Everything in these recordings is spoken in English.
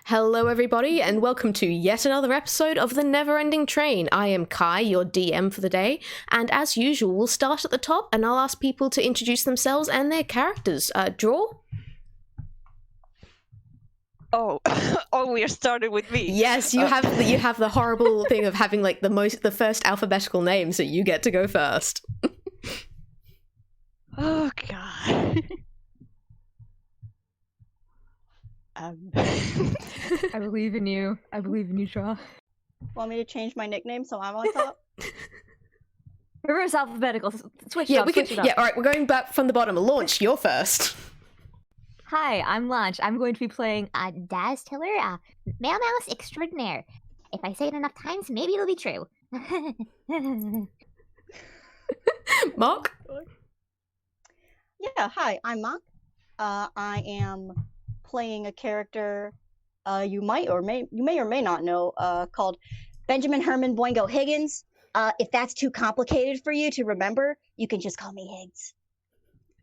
Hello everybody and welcome to yet another episode of the Neverending Train. I am Kai, your DM for the day, and as usual we'll start at the top and I'll ask people to introduce themselves and their characters. Draw? Oh, we are starting with me. Yes, you have the horrible thing of having like the first alphabetical name, so you get to go first. Oh god. I believe in you. I believe in you, Shaw. Want me to change my nickname so I'm on top? Reverse alphabetical. Switch Yeah, it up. Switch it up. Yeah, all right, we're going back from the bottom. Launch, you're first. Hi, I'm Launch. I'm going to be playing Daz Tiller, Mail Mouse Extraordinaire. If I say it enough times, maybe it'll be true. Mark? Yeah, hi, I'm Mark. I am playing a character you may or may not know called Benjamin Herman Boingo Higgins. If that's too complicated for you to remember, you can just call me Higgs.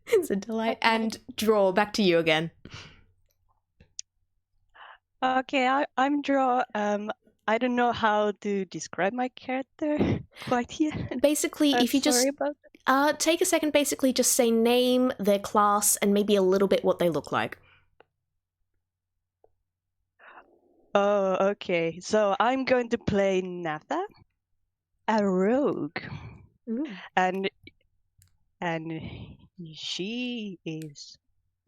It's a delight. And Draw, back to you again. Okay, I'm Draw. I don't know how to describe my character quite yet. Basically, if you just take a second, basically just say name, their class, and maybe a little bit what they look like. Oh, okay. So I'm going to play Natha, a rogue. Ooh. And she is,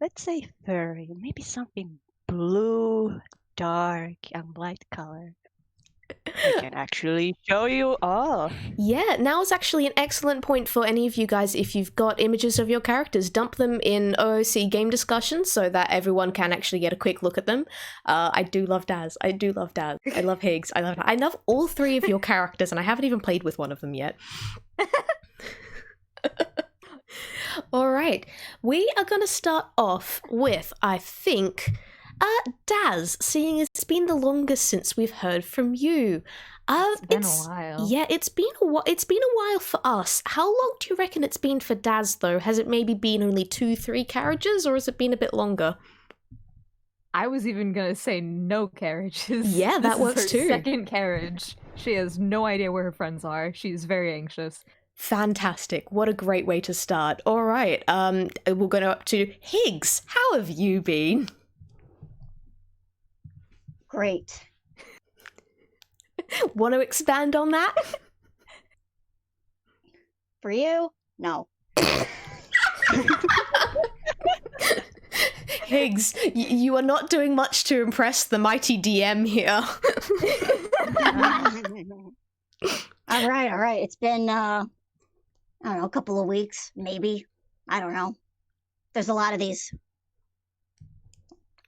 let's say, furry, maybe something blue, dark, and light color. I can actually show you all. Yeah, now is actually an excellent point for any of you guys. If you've got images of your characters, dump them in OOC game discussions so that everyone can actually get a quick look at them. I do love Daz. I love Higgs. I love all three of your characters, and I haven't even played with one of them yet. All right, we are going to start off with, I think, Daz, seeing as it's been the longest since we've heard from you. It's been a while. Yeah, it's been a while for us. How long do you reckon it's been for Daz, though? Has it maybe been only 2-3 carriages, or has it been a bit longer? I was even gonna say no carriages. Yeah, that works is her too. Second carriage. She has no idea where her friends are. She's very anxious. Fantastic. What a great way to start. All right, we'll go up to Higgs. How have you been? Great. Want to expand on that? For you? No. Higgs, you are not doing much to impress the mighty DM here. All right. It's been, I don't know, a couple of weeks, maybe. I don't know. There's a lot of these.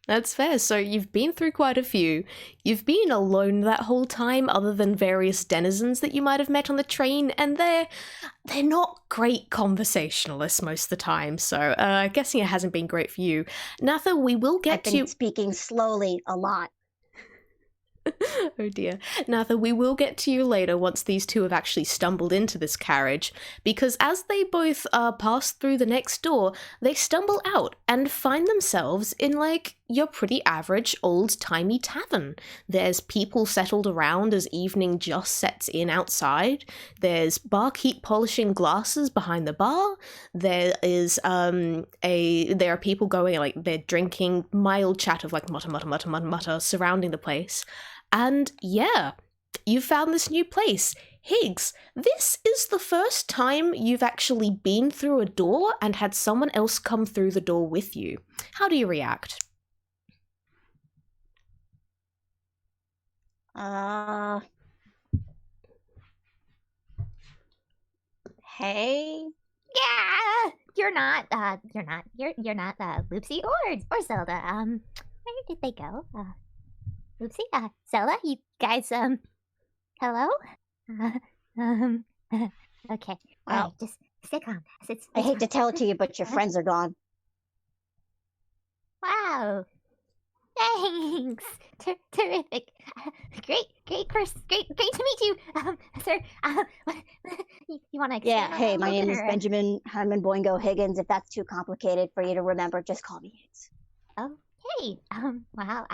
That's fair. So you've been through quite a few. You've been alone that whole time, other than various denizens that you might have met on the train, and they're not great conversationalists most of the time. So guessing it hasn't been great for you. Natha, we will get I've been speaking slowly a lot. Oh dear. Natha, we will get to you later once these two have actually stumbled into this carriage, because as they both pass through the next door, they stumble out and find themselves in, like, your pretty average old-timey tavern. There's people settled around as evening just sets in outside. There's barkeep polishing glasses behind the bar. There is there are people going, like, they're drinking, mild chat of, like, mutter, mutter, mutter, mutter, mutter, surrounding the place. And yeah, you found this new place. Higgs, this is the first time you've actually been through a door and had someone else come through the door with you. How do you react? Hey? Yeah, you're not Loopsy or Zelda. Where did they go? Loopsy, Zelda, you guys, hello? Okay. Well, just stick on. I hate to tell it to you, but your friends are gone. Wow. Thanks. Terrific. Great to meet you, sir. You want to? Yeah. Hey, my name is Benjamin Herman Boingo Higgins. If that's too complicated for you to remember, just call me Higgs. Oh, Hey, well,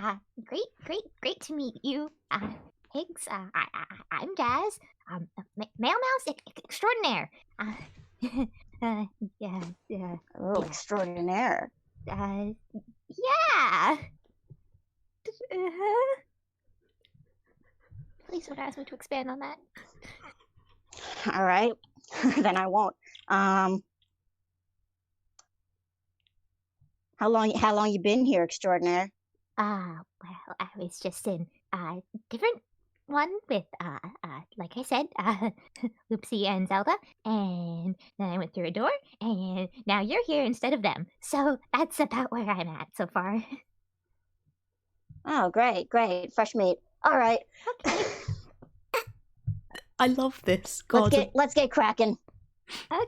great to meet you, Higgs. I'm Jazz, male mouse extraordinaire. Yeah, Oh, yeah, extraordinaire. yeah. Uh-huh. Please don't ask me to expand on that. All right, then I won't. How long you been here, extraordinaire? Well, I was just in different one with like I said, Oopsie and Zelda, and then I went through a door, and now you're here instead of them. So that's about where I'm at so far. Oh, great, fresh meat. All right, Okay, I love this. God. let's get cracking. I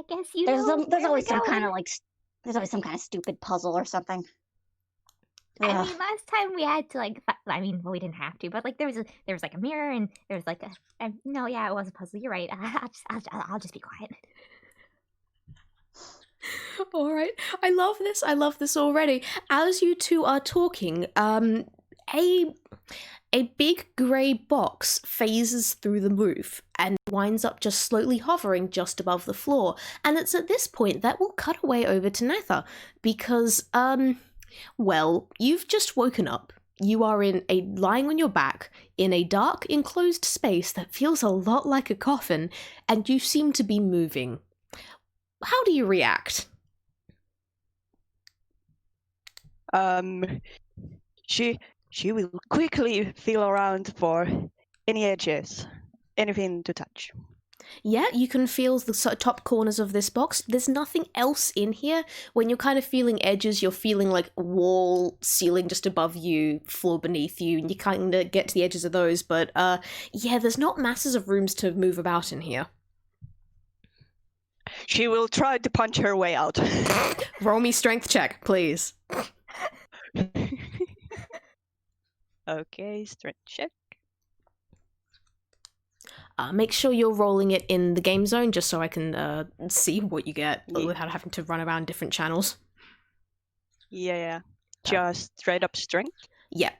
guess you There's know there's where always we're some kind going. of like there's always some kind of stupid puzzle or something. I Ugh. mean, last time we had to like, I mean, well, we didn't have to, but like there was like a mirror, and there was like no, yeah, it was a puzzle. You're right. I'll just be quiet. All right. I love this. I love this already. As you two are talking, a big grey box phases through the roof and winds up just slowly hovering just above the floor. And it's at this point that we'll cut away over to Natha because, well, you've just woken up. You are lying on your back in a dark, enclosed space that feels a lot like a coffin, and you seem to be moving. How do you react? She will quickly feel around for any edges, anything to touch. Yeah, you can feel the sort of top corners of this box. There's nothing else in here. When you're kind of feeling edges, you're feeling like wall, ceiling just above you, floor beneath you, and you kind of get to the edges of those. But yeah, there's not masses of rooms to move about in here. She will try to punch her way out. Roll me strength check, please. Okay, strength check. Make sure you're rolling it in the game zone just so I can see what you get without having to run around different channels. Yeah. Just straight up strength? Yeah.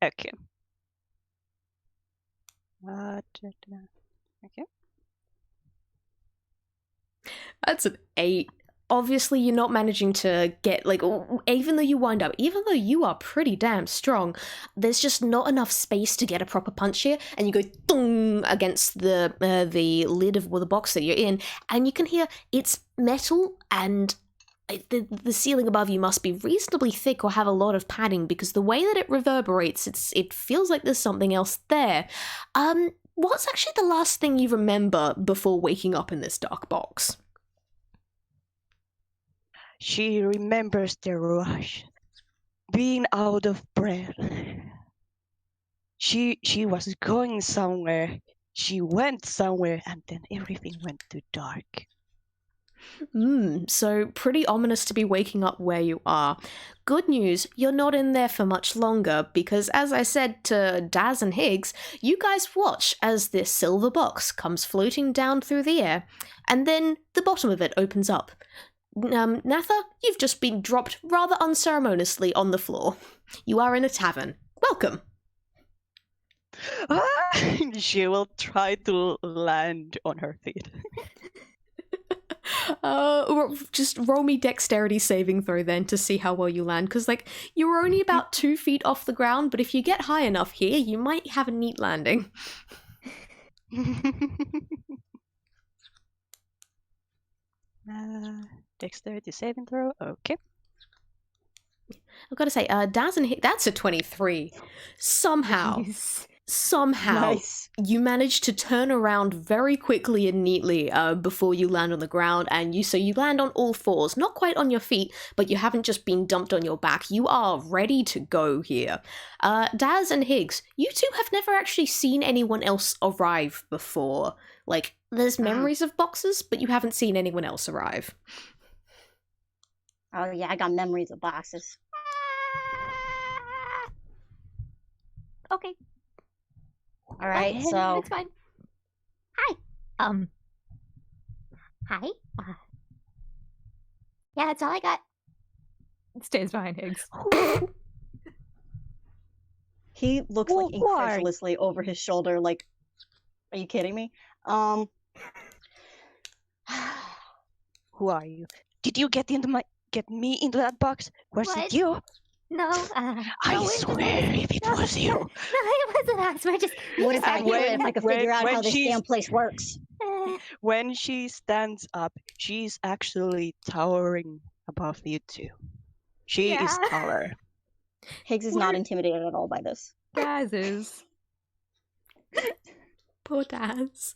Okay. Okay. That's an 8. Obviously, you're not managing to get, like, even though you wind up, even though you are pretty damn strong, there's just not enough space to get a proper punch here, and you go thung against the lid of the box that you're in, and you can hear it's metal, and the ceiling above you must be reasonably thick or have a lot of padding, because the way that it reverberates, it feels like there's something else there. What's actually the last thing you remember before waking up in this dark box? She remembers the rush, being out of breath. She was going somewhere. She went somewhere, and then everything went to dark. So pretty ominous to be waking up where you are. Good news, you're not in there for much longer, because as I said to Daz and Higgs, you guys watch as this silver box comes floating down through the air, and then the bottom of it opens up. Natha, you've just been dropped rather unceremoniously on the floor. You are in a tavern. Welcome. She will try to land on her feet. Just roll me dexterity saving throw then to see how well you land, because like you're only about 2 feet off the ground, but if you get high enough here, you might have a neat landing. Dexterity saving throw. Okay. I've got to say, Daz and that's a 23. Somehow, Nice. you manage to turn around very quickly and neatly before you land on the ground, and you land on all fours, not quite on your feet, but you haven't just been dumped on your back. You are ready to go here. Daz and Higgs, you two have never actually seen anyone else arrive before. Like, there's memories of boxes, but you haven't seen anyone else arrive. Oh yeah, I got memories of boxes. Okay. All right, so It's fine. Hi. Hi. Yeah, that's all I got. Stays behind Higgs. He looks like Who are you? incredulously over his shoulder, like, are you kidding me? Who are you? Did you get me into that box? Was What? it you? No, I no, swear if it was you. No, it wasn't us. We're just. What if I And could, if I could figure out when how this she's- damn place works? When she stands up, she's actually towering above you two. She is Yeah. taller. Higgs is not intimidated at all by this. Gaz is. Poor Daz.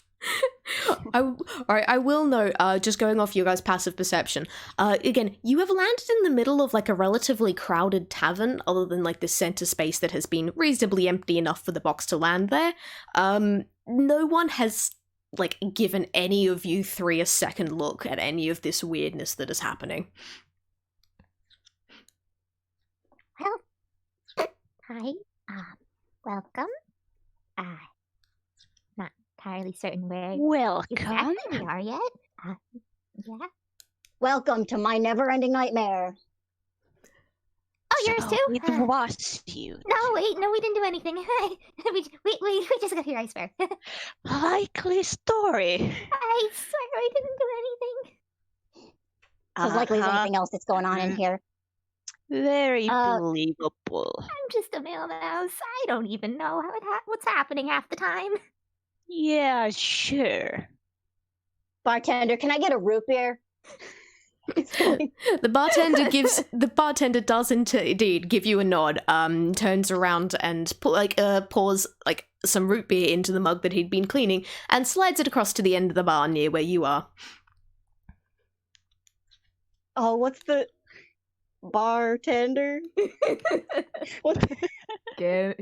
Alright, I will note, just going off your guys' passive perception, again, you have landed in the middle of like a relatively crowded tavern, other than like the center space that has been reasonably empty enough for the box to land there. No one has like given any of you three a second look at any of this weirdness that is happening. Well, hi. Welcome. Not entirely certain where Welcome. exactly we are yet. Yeah. Welcome to my never-ending nightmare. Oh, yours too? It was you. No, wait, no, we didn't do anything. we just got here, I swear. Likely story. I swear we didn't do anything. So as likely as Uh-huh. anything else that's going on in here. Very Uh, believable. I'm just a male mouse. I don't even know what's happening half the time. Yeah, sure. Bartender, can I get a root beer? The bartender does indeed give you a nod, turns around and pours like some root beer into the mug that he'd been cleaning and slides it across to the end of the bar near where you are. Oh, what's the bartender? What the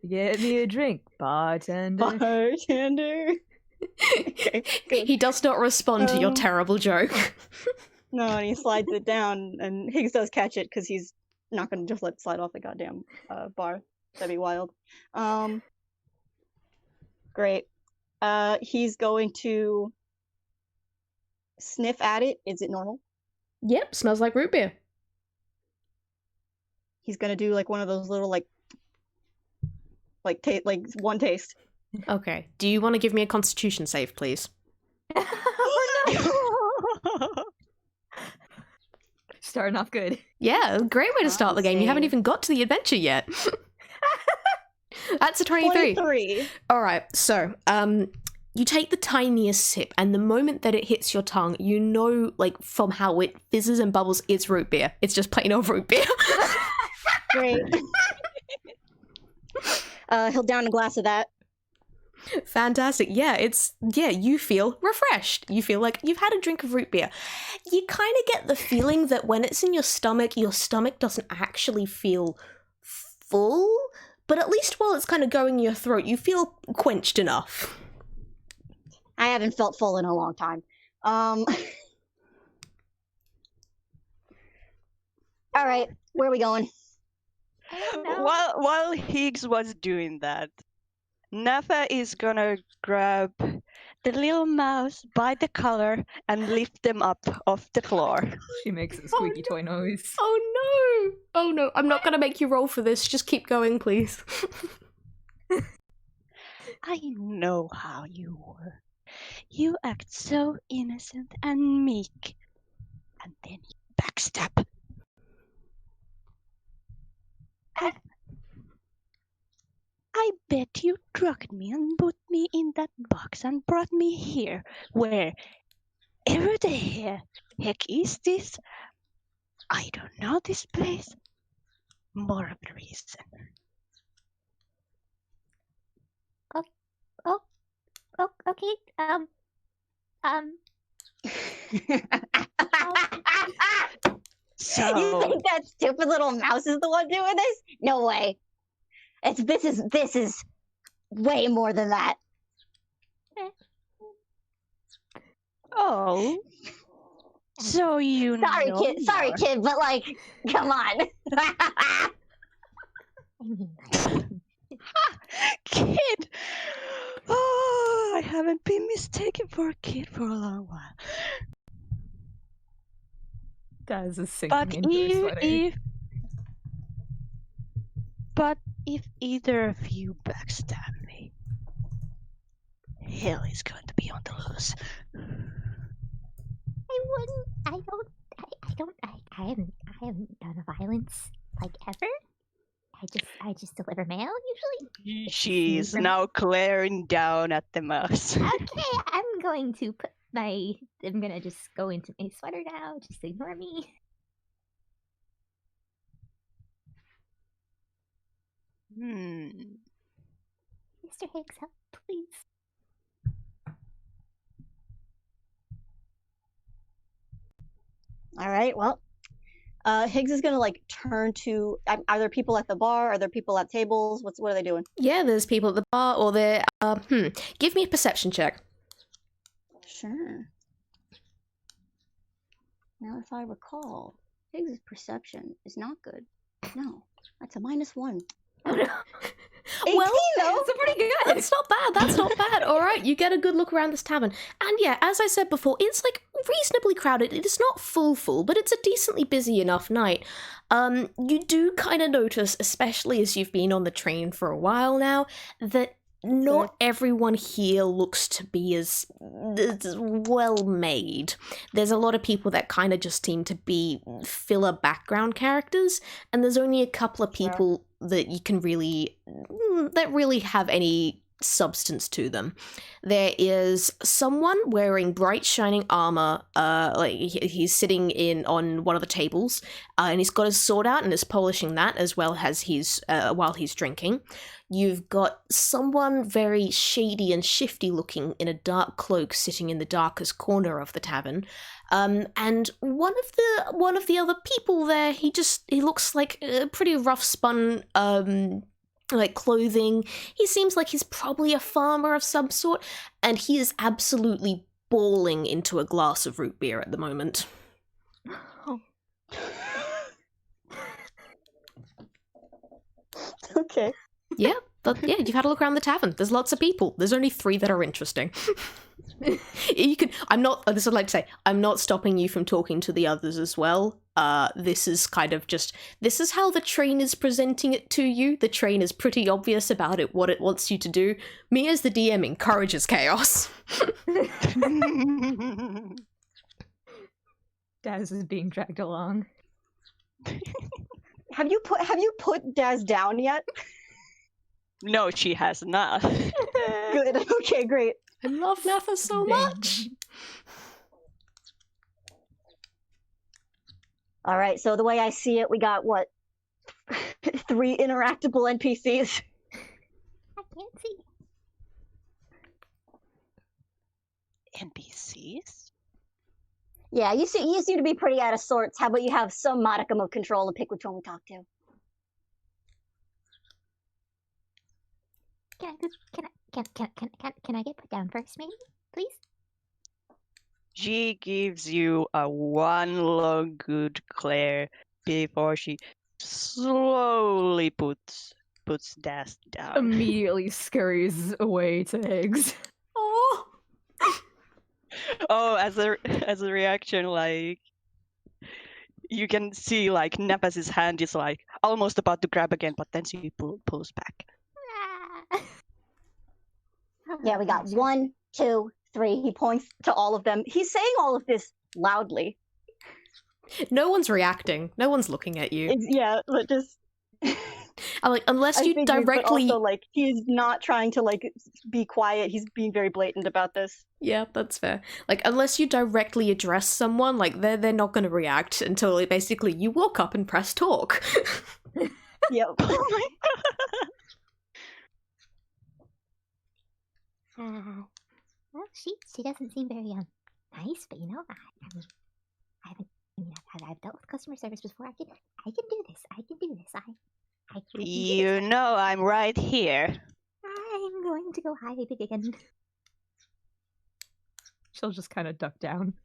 Get me a drink, bartender. bartender? Okay, good. He does not respond to your Um, terrible joke. No, and he slides it down, and Higgs does catch it because he's not going to just let it slide off the goddamn bar. That'd be wild. Great. He's going to sniff at it. Is it normal? Yep, smells like root beer. He's gonna do like one of those little like one taste. Okay. Do you want to give me a constitution save, please? Starting off good. Yeah, great way to start the game. You haven't Save. even got to the adventure yet. That's a 23. 23. All right, so you take the tiniest sip, and the moment that it hits your tongue, you know, like from how it fizzes and bubbles, it's root beer. It's just plain old root beer. Great. He'll down a glass of that. Fantastic. Yeah, you feel refreshed. You feel like you've had a drink of root beer. You kind of get the feeling that when it's in your stomach doesn't actually feel full, but at least while it's kind of going in your throat, you feel quenched enough. I haven't felt full in a long time. All right, where are we going? I don't know. While Higgs was doing that, Natha is gonna grab the little mouse by the collar and lift them up off the floor. She makes a squeaky toy noise. Oh no! I'm not gonna make you roll for this. Just keep going, please. I know how you were. You act so innocent and meek, and then you backstab. I bet you drugged me and put me in that box and brought me here, where ever the heck is this? I don't know this place. More of the reason. Oh, okay. So You think that stupid little mouse is the one doing this? No way. This is way more than that. oh, so you Sorry, know kid. Sorry, more. kid. But like, come on. I mean, Kid. Oh, I haven't been mistaken for a kid for a long while. Daz is But sinking into her sweater. if either of you backstab me, hell is going to be on the loose. I haven't done a violence like ever. I just deliver mail usually. She's now glaring down at the mouse. Okay, I'm gonna just go into my sweater now. Just ignore me. Mr. Higgs, help, please. All right. Well, Higgs is gonna like turn to. Are there people at the bar? Are there people at tables? What are they doing? Yeah, there's people at the bar, or they're. Give me a perception check. Sure. Now, if I recall, Higgs' perception is not good. No, that's a -1. Oh no. 18, Well, though. It's pretty good. That's not bad. That's not bad. All right, you get a good look around this tavern, and yeah, as I said before, it's like reasonably crowded. It is not full, but it's a decently busy enough night. You do kind of notice, especially as you've been on the train for a while now, that not everyone here looks to be as well made. There's a lot of people that kind of just seem to be filler background characters, and there's only a couple of people that you can really have any substance to them. There is someone wearing bright shining armor, like he's sitting on one of the tables, and he's got his sword out and is polishing that as well as while he's drinking. You've got someone very shady and shifty looking in a dark cloak sitting in the darkest corner of the tavern. And one of the other people there, he looks like a pretty rough spun like clothing. He seems like he's probably a farmer of some sort, and he is absolutely bawling into a glass of root beer at the moment. Okay. Yeah, but yeah, you've had a look around the tavern. There's lots of people. There's only 3 that are interesting. You can. This is what I'd like to say. I'm not stopping you from talking to the others as well. This is kind of just. This is how the train is presenting it to you. The train is pretty obvious about it, what it wants you to do. Me as the DM encourages chaos. Daz is being dragged along. Have you put Daz down yet? No, she has not. Good. Okay, great. I love Natha so much. All right, so the way I see it, we got what? 3 interactable NPCs. I can't see. NPCs? Yeah, you seem to be pretty out of sorts. How about you have some modicum of control to pick which one we talk to? Can I get put down first, maybe? Please? She gives you a one long good glare before she slowly puts Daz down. Immediately scurries away to Higgs. Oh. Oh, as a reaction, like you can see like Nepas's hand is like almost about to grab again, but then she pulls back. Yeah, we got 1, 2, 3. He points to all of them. He's saying all of this loudly. No one's reacting. No one's looking at you. Yeah, but just. Unless I you figured, directly. But also, like, he's not trying to like be quiet. He's being very blatant about this. Yeah, that's fair. Like, unless you directly address someone, like they're not going to react until basically you walk up and press talk. Yep. Oh my Well, she doesn't seem very nice, but you know, I've dealt with customer service before. I can do this. I can do this. I can do You this. know I'm right here. I'm going to go hide again. She'll just kind of duck down,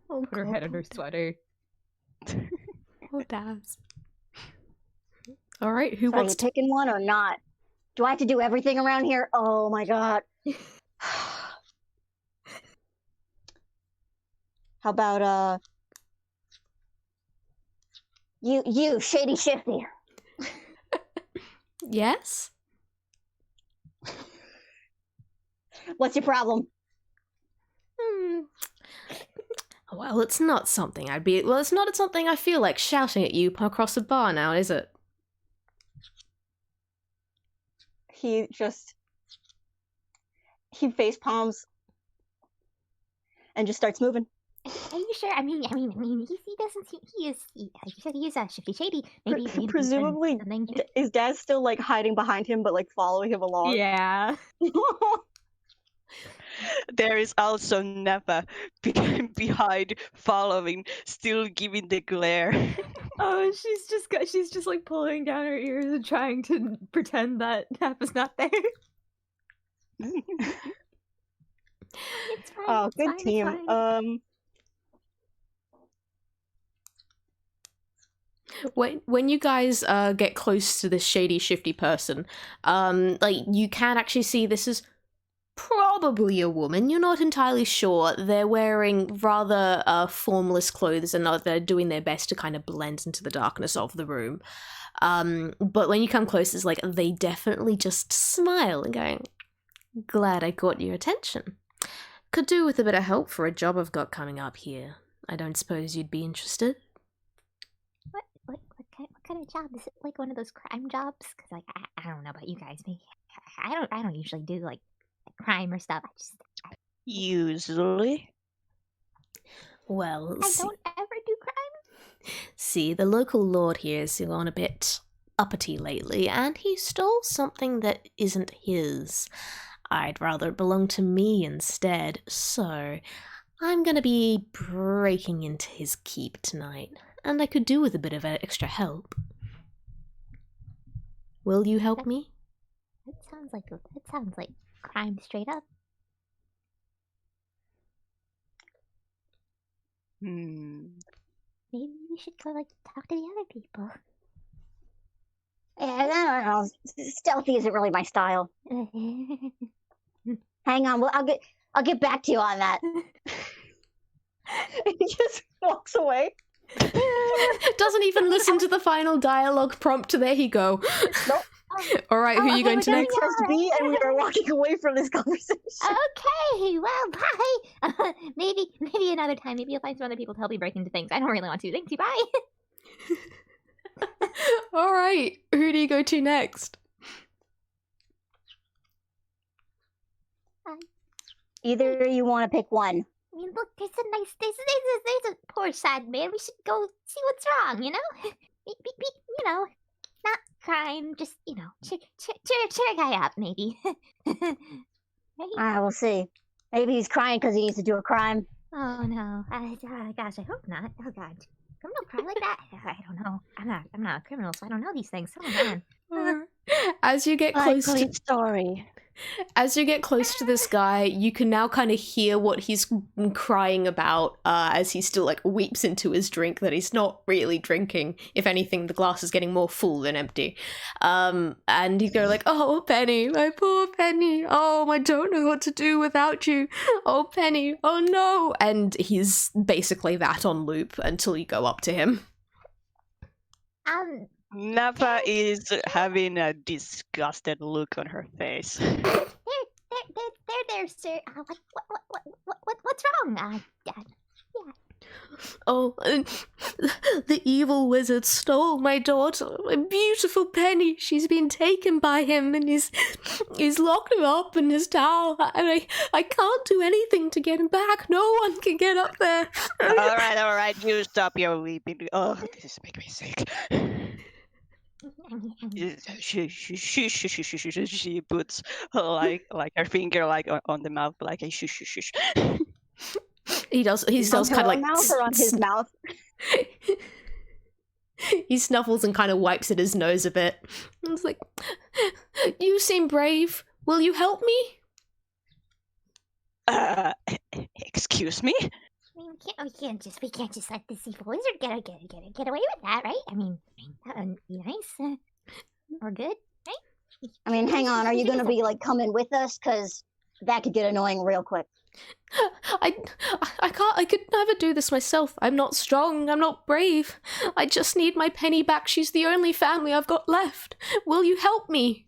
Oh, put her head in her sweater. Oh, Daz. All right, who Are you wants to? picking one or not? Do I have to do everything around here? Oh my god. How about you shady shifty? Yes? What's your problem? Well, it's not something it's not something I feel like shouting at you across a bar now, is it? He face palms and just starts moving. Are you sure? I mean, he doesn't seem. You said he is shifty shady. Maybe he's done Presumably, something. his dad's still like hiding behind him, but like following him along. Yeah. There is also Natha behind, following, still giving the glare. Oh, she's just like pulling down her ears and trying to pretend that Nappa's not there. It's fine. Oh, it's good fine, it's team. fine. When you guys get close to this shady, shifty person, like you can actually see this is probably a woman. You're not entirely sure. They're wearing rather formless clothes and they're doing their best to kind of blend into the darkness of the room. But when you come close, it's like they definitely just smile and going, "Glad I got your attention. Could do with a bit of help for a job I've got coming up here. I don't suppose you'd be interested?" What kind of job is it? Like one of those crime jobs? Because like I don't know about you guys, maybe I don't usually do like crime or stuff. Usually. Well, I don't ever do crime. See, the local lord here has gone a bit uppity lately, and he stole something that isn't his. I'd rather it belonged to me instead, so I'm gonna be breaking into his keep tonight, and I could do with a bit of extra help. Will you help me? That sounds like crime straight up. Maybe we should go like talk to the other people. Yeah, I don't know. Stealthy isn't really my style. Hang on, well, I'll get back to you on that. He just walks away. Doesn't even listen to the final dialogue prompt. There you go. Nope. Alright, who are you going to next? Press B and we are walking away from this conversation. Okay, well, bye. Maybe another time. Maybe you'll find some other people to help you break into things. I don't really want to. Thank you. Bye. Alright, who do you go to next? Either you want to pick one. I mean, look, there's a poor sad man. We should go see what's wrong. You know, you know, not crime, just cheer a guy up, maybe. Right? We'll see. Maybe he's crying because he needs to do a crime. Oh no! Gosh, I hope not. Oh God, criminal cry like that? I don't know. I'm not a criminal, so I don't know these things. Oh man. As you get close to story. As you get close to this guy, you can now kind of hear what he's crying about as he still like weeps into his drink that he's not really drinking. If anything, the glass is getting more full than empty. And he'd go like, "Oh, Penny, my poor Penny. Oh, I don't know what to do without you. Oh, Penny, oh no." And he's basically that on loop until you go up to him. Natha is having a disgusted look on her face. There, sir. What's wrong? Oh, the evil wizard stole my daughter, my beautiful Penny. She's been taken by him, and he's locked her up in his tower. And I can't do anything to get him back. No one can get up there. All right. You stop your weeping. Oh, this is making me sick. She puts like her finger like on the mouth, like a shush. He does kind of like mouth or on his mouth. He snuffles and kind of wipes at his nose a bit. It's like, "You seem brave. Will you help me?" Excuse me? I mean, we can't just let this evil wizard get away with that, right? I mean, that would be nice. Or good, right? I mean, hang on. Are you going to be like coming with us? Because that could get annoying real quick. I can't. I could never do this myself. I'm not strong. I'm not brave. I just need my Penny back. She's the only family I've got left. Will you help me?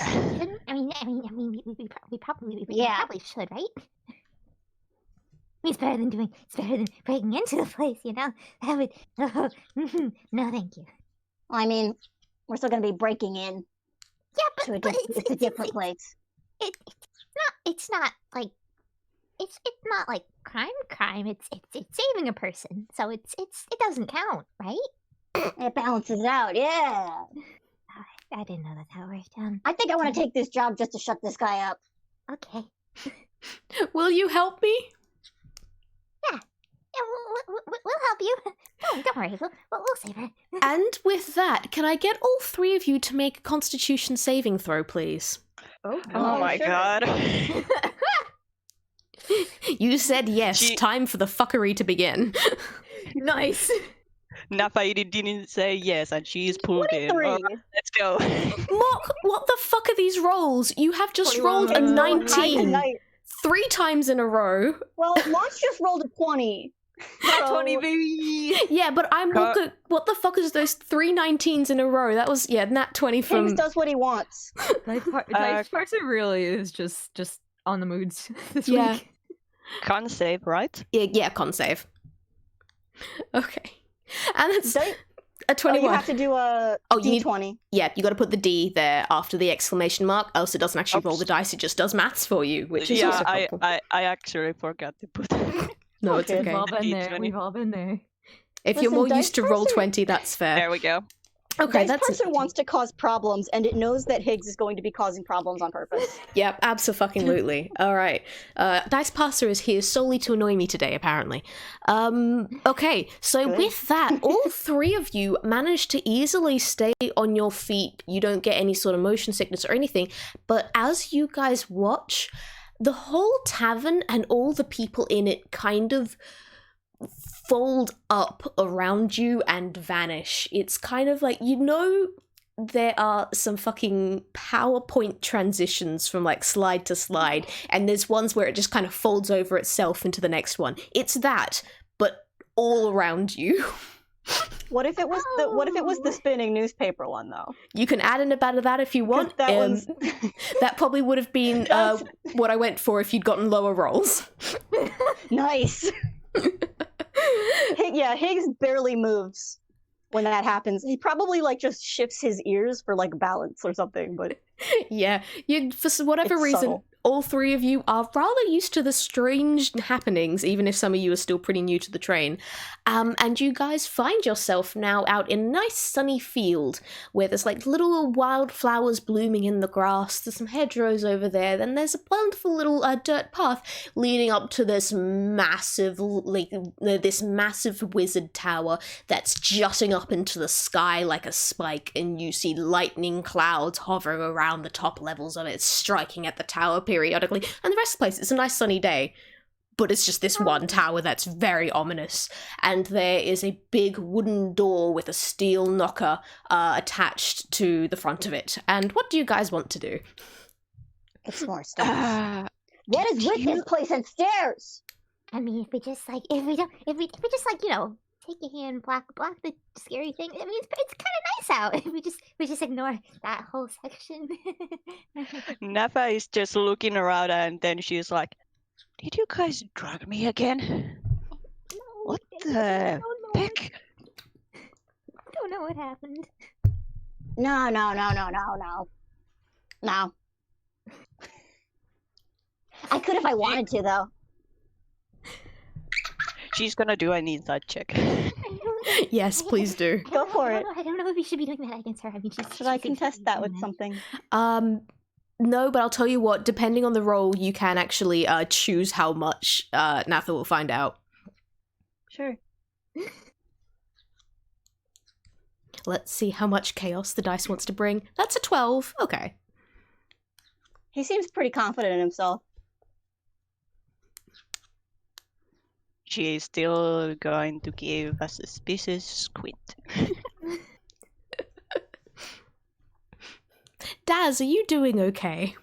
Shouldn't, we probably Yeah. probably should, right? It's better than breaking into the place, you know. That would. No, thank you. Well, I mean, we're still gonna be breaking in Yeah, to a, but it's a different place. It's not like it's not like crime. It's saving a person, so it doesn't count, right? It balances it out, yeah. I didn't know that's how it worked. I think I want to take this job just to shut this guy up. Okay. Will you help me? Yeah, we'll help you. Don't worry. We'll save her. And with that, can I get all three of you to make a Constitution saving throw, please? Oh, Oh my sure. god. You said yes. She- Time for the fuckery to begin. nice. Natha didn't say yes, and she's pulled in. 23. Alright, let's go. Mock, what the fuck are these rolls? You have just 21. rolled a It's so High 19 tonight. 3 times in a row. Well, Launch just rolled a 20. Nat So- 20, baby. Yeah, but I'm Cut. looking. What the fuck is those 3 19s in a row? That was nat 20 Higgs from. does what he wants. Dice person really is just on the moods this Yeah. week. Can't save, right? Yeah, con save. Okay, and it's Dice- a Oh, 21. you have to do a Oh, you need- D20. Yeah, you got to put the D there after the exclamation mark, else it doesn't actually roll Oops. the dice. It just does maths for you, which is yeah, also I, helpful. I actually forgot to put. No, it's Okay. okay. We've all been there. D20. We've all been there. If you're Listen, more dice used to roll person- 20, that's fair. There we go. Okay, Dice that's person wants to cause problems, and it knows that Higgs is going to be causing problems on purpose. Yep, abso-fucking-lutely. All right. Dice Passer is here solely to annoy me today, apparently. Okay, so Good. with that, all three of you manage to easily stay on your feet. You don't get any sort of motion sickness or anything, but as you guys watch, the whole tavern and all the people in it kind of fold up around you and vanish. It's kind of like, there are some fucking PowerPoint transitions from like slide to slide, and there's ones where it just kind of folds over itself into the next one. It's that, but all around you. What if it was the spinning newspaper one though? You can add in a bit of that if you 'Cause want. that one's That probably would have been That's- what I went for if you'd gotten lower rolls. nice. Yeah, Higgs barely moves when that happens. He probably like just shifts his ears for like balance or something, but Yeah, for whatever It's reason, subtle. all three of you are rather used to the strange happenings, even if some of you are still pretty new to the train. And you guys find yourself now out in a nice sunny field where there's like little wildflowers blooming in the grass. There's some hedgerows over there. Then there's a wonderful little dirt path leading up to this massive, this massive wizard tower that's jutting up into the sky like a spike, and you see lightning clouds hovering around the top levels of it, striking at the tower periodically, and the rest of the place, it's a nice sunny day, but it's just this one tower that's very ominous, and there is a big wooden door with a steel knocker attached to the front of it. And what do you guys want to do? it's more stuff. Uh, What is with this place and stairs? I mean, if we just like take a hand, block the scary thing. I mean, it's kind of nice out. We just ignore that whole section. Natha is just looking around, and then she's like, "Did you guys drug me again? What the heck?" Don't know what happened. No. I could if I wanted to though. She's gonna do an inside check. Yes, please do. Go for it. I don't know if we should be doing that against her. I mean, Should I contest that with something? No, but I'll tell you what, depending on the role, you can actually choose how much Natha will find out. Sure. Let's see how much chaos the dice wants to bring. That's a 12. Okay. He seems pretty confident in himself. She is still going to give a suspicious squint. Daz, are you doing okay?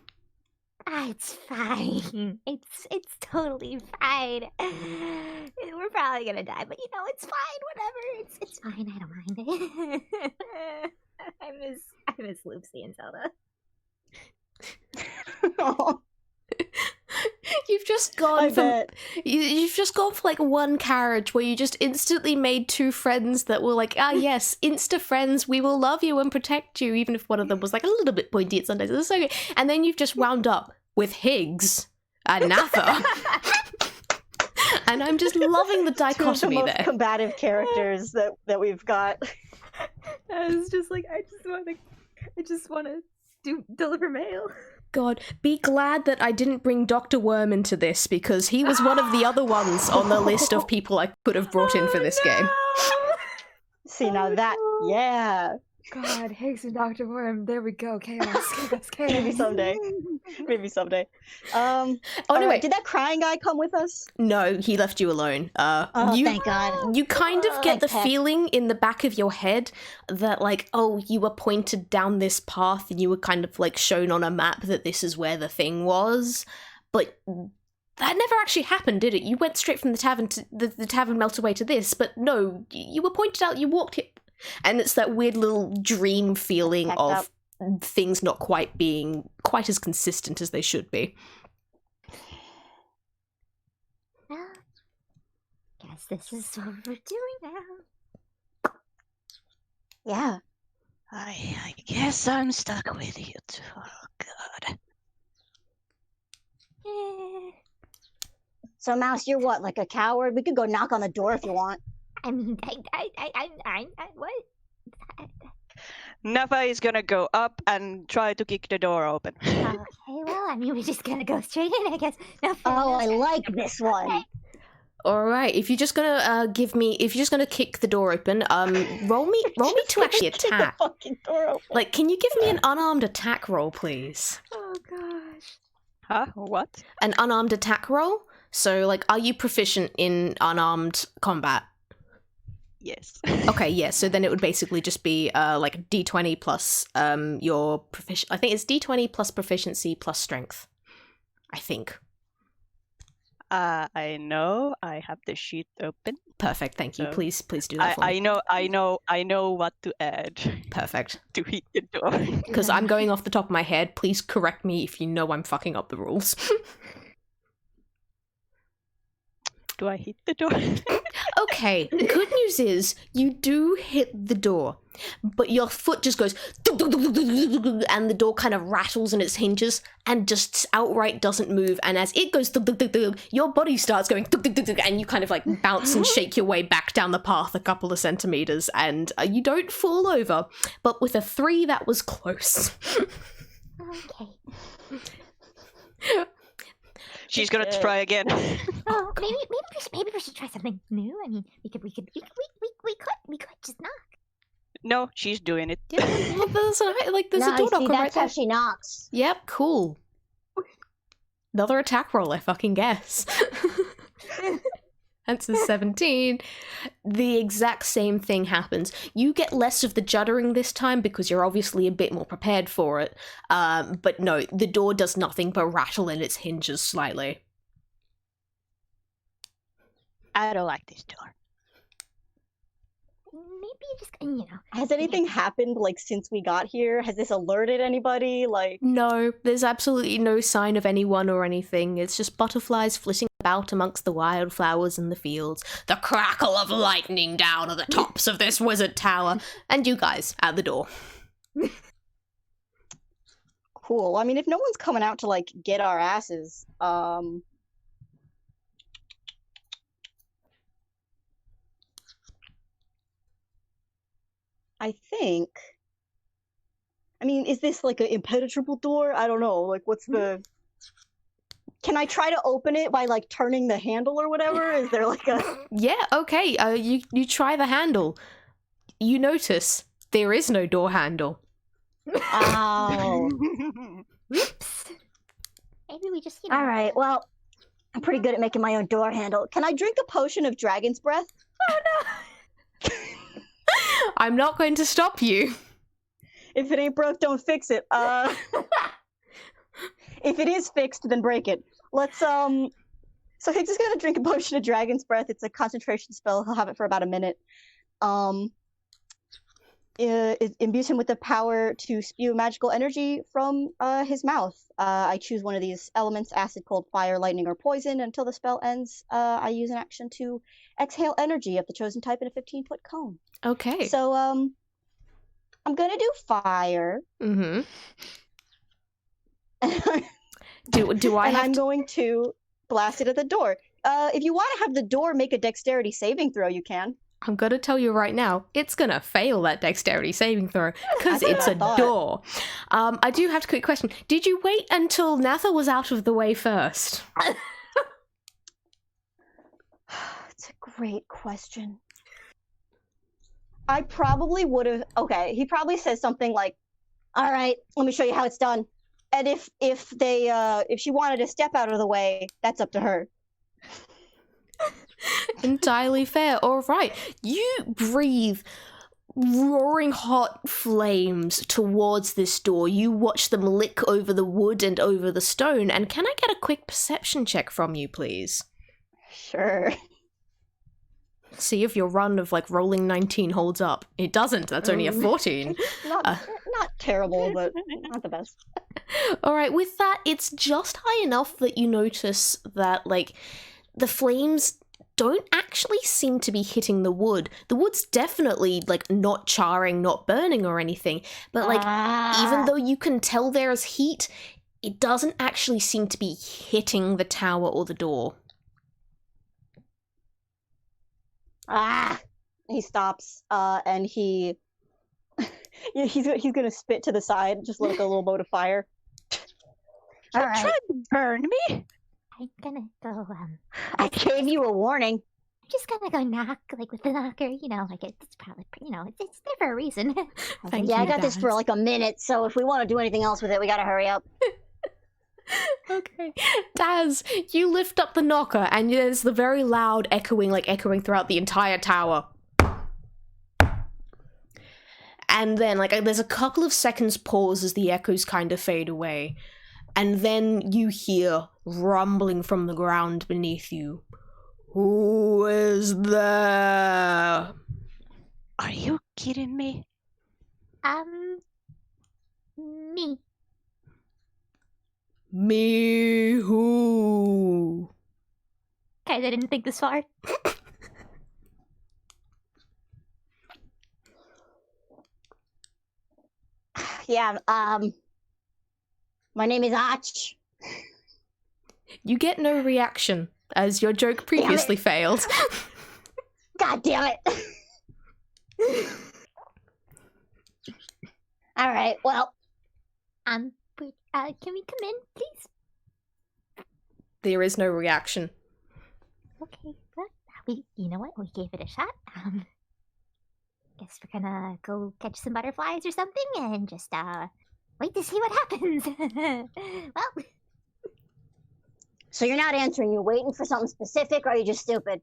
It's fine. It's totally fine. We're probably gonna die, but it's fine. Whatever. It's fine. I don't mind. I miss Loopsy and Zelda. You've just gone I from bet. you've just gone for like one carriage where you just instantly made two friends that were like, ah yes, insta friends, we will love you and protect you, even if one of them was like a little bit pointy at sometimes. It's okay. And then you've just wound up with Higgs and Natha. And I'm just loving the Two of the dichotomy most there. combative characters that we've got. I was just like, I just want to deliver mail. God, be glad that I didn't bring Dr. Worm into this, because he was one of the other ones on the list of people I could have brought in for this game. See, now that, yeah. God, Higgs and Dr. Worm, there we go. Chaos. Maybe someday. Maybe someday. Oh, Alright, anyway, did that crying guy come with us? no, he left you alone. Oh, you, thank God. You kind of get the Thanks, Heck. feeling in the back of your head that, like, oh, you were pointed down this path and you were kind of, like, shown on a map that this is where the thing was. But that never actually happened, did it? You went straight from the tavern to the tavern melted away to this, but no, you were pointed out, you walked here. And it's that weird little dream feeling Packed of up. things not quite being quite as consistent as they should be. Well, guess this is what we're doing now. Yeah. I guess I'm stuck with you too. Oh, God. Eh, So, Mouse, you're what, like a coward? We could go knock on the door if you want. I mean, what? Natha is gonna go up and try to kick the door open. Okay, well, I mean, we're just gonna go straight in, I guess. No, Oh, I like this one. All right, if you're just gonna if you're just gonna kick the door open, roll me to actually Kick the attack. fucking door open. Like, can you give me an unarmed attack roll, please? Oh gosh. Huh? What? An unarmed attack roll. So, like, are you proficient in unarmed combat? Yes. Okay, yeah. So then it would basically just be like D20 plus your proficiency. I think it's D20 plus proficiency plus strength. I think. I know. I have the sheet open. Perfect. Thank you. So, Please do that for me. I know what to add Perfect. to hit the door. Because I'm going off the top of my head. Please correct me if you know I'm fucking up the rules. Do I hit the door? Okay, the good news is you do hit the door, but your foot just goes and the door kind of rattles in its hinges and just outright doesn't move. And as it goes, your body starts going and you kind of like bounce and shake your way back down the path a couple of centimeters, and you don't fall over. But with a 3, that was close. Okay. She's gonna try again. Oh, maybe we should try something new. I mean, we could just knock. No, she's doing it. Yeah, well, there's a door knocker right that's how there. she knocks. Yep, cool. Another attack roll, I fucking guess. That's a 17. The exact same thing happens. You get less of the juddering this time because you're obviously a bit more prepared for it. But no, the door does nothing but rattle in its hinges slightly. I don't like this door. Maybe just, Has anything happened, like, since we got here? Has this alerted anybody? Like, No, there's absolutely no sign of anyone or anything. It's just butterflies flitting about amongst the wildflowers in the fields, the crackle of lightning down at the tops of this wizard tower, and you guys at the door. cool. I mean, if no one's coming out to, like, get our asses, I think. I mean, is this like an impenetrable door? I don't know. Like, what's the? Can I try to open it by like turning the handle or whatever? Is there like a? Yeah, okay. You try the handle. You notice there is no door handle. Oh. Oops. Maybe we just, All right. Well, I'm pretty good at making my own door handle. Can I drink a potion of dragon's breath? I'm not going to stop you. If it ain't broke, don't fix it. If it is fixed, then break it. Let's So Higgs is gonna drink a potion of Dragon's Breath. It's a concentration spell. He'll have it for about a minute. It imbues him with the power to spew magical energy from his mouth. I choose one of these elements: acid, cold, fire, lightning, or poison. Until the spell ends, I use an action to exhale energy of the chosen type in a 15-foot cone. Okay. So I'm gonna do fire. Mm-hmm. Do I and have I'm to... going to blast it at the door. If you want to have the door make a dexterity saving throw, you can. I'm gonna tell you right now, it's gonna fail that dexterity saving throw because That's it's a what I thought. door. I do have a quick question. Did you wait until Natha was out of the way first? It's a great question. I probably would have. Okay, he probably says something like, "All right, let me show you how it's done." And if she wanted to step out of the way, that's up to her. Entirely fair. All right. You breathe roaring hot flames towards this door. You watch them lick over the wood and over the stone. And can I get a quick perception check from you, please? Sure. See if your run of like rolling 19 holds up. It doesn't. That's only a 14. Not terrible, but not the best. All right. With that, it's just high enough that you notice that like the flames don't actually seem to be hitting the wood. The wood's definitely like not charring, not burning or anything, but like even though you can tell there's heat, it doesn't actually seem to be hitting the tower or the door. He stops, and he's gonna spit to the side, just like a little boat of fire. All right. Try to burn me. I'm gonna go, I gave you a warning. I'm just gonna go knock, like, with the knocker, you know, like, it's probably, you know, it's there for a reason. Thank Yeah, you, I got this for Daz. like a minute, so if we want to do anything else with it, we gotta hurry up. Okay. Daz, you lift up the knocker and there's the very loud echoing throughout the entire tower. And then, like, there's a couple of seconds pause as the echoes kind of fade away. And then you hear rumbling from the ground beneath you. Who is there? Are you kidding me? Me. Me who? Guys, I didn't think this far. Yeah, my name is Arch. You get no reaction, as your joke previously failed. God damn it. All right, well. Can we come in, please? There is no reaction. Okay, well, you know what? We gave it a shot. Guess we're gonna go catch some butterflies or something and just, wait to see what happens. Well, So you're not answering, you're waiting for something specific, or are you just stupid?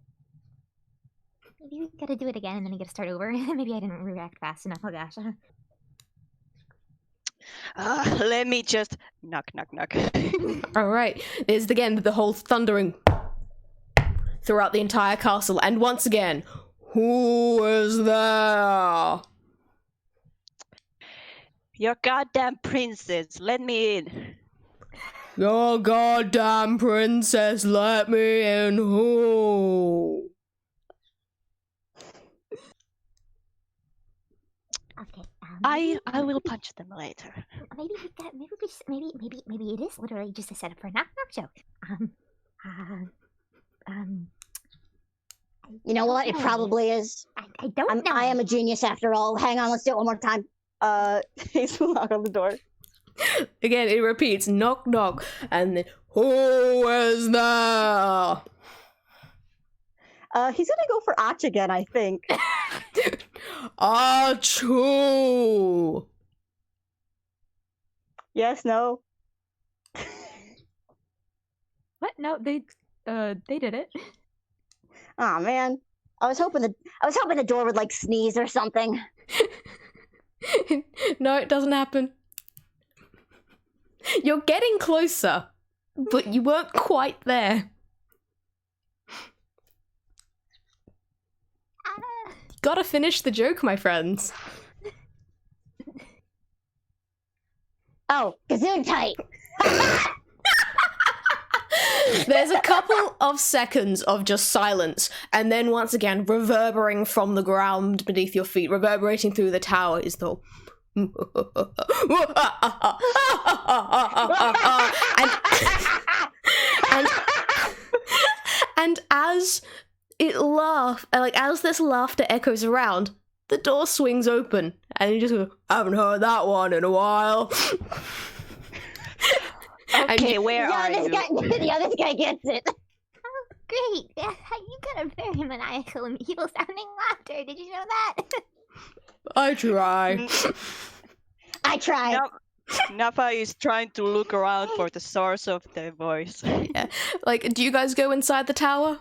maybe we gotta do it again and then we gotta start over. Maybe I didn't react fast enough. Oh gosh. Let me just knock. All right, there's again the whole thundering throughout the entire castle, and once again, who is there? Your goddamn princess, let me in. Your goddamn princess, let me in. Who? Okay. I will punch them later. Maybe it is literally just a setup for a knock knock joke. You know what? It probably is. I don't know. I am a genius after all. Hang on, let's do it one more time. He's will knock on the door. Again, it repeats, knock, knock, and then, who is there? He's gonna go for Arch again, I think. Achoo! Yes, no. What? No, they did it. Oh man, I was hoping the door would like sneeze or something. No, it doesn't happen. You're getting closer, but you weren't quite there. Gotta finish the joke, my friends. Oh, gazoon tight. There's a couple of seconds of just silence, and then once again, reverberating from the ground beneath your feet, reverberating through the tower is the and as it as this laughter echoes around, the door swings open, and you just go, I haven't heard that one in a while. Okay, where are you? This guy gets it. Great! You got a very maniacal and evil-sounding laughter. Did you know that? I try. I tried. Natha is trying to look around for the source of the voice. Yeah. Like, do you guys go inside the tower?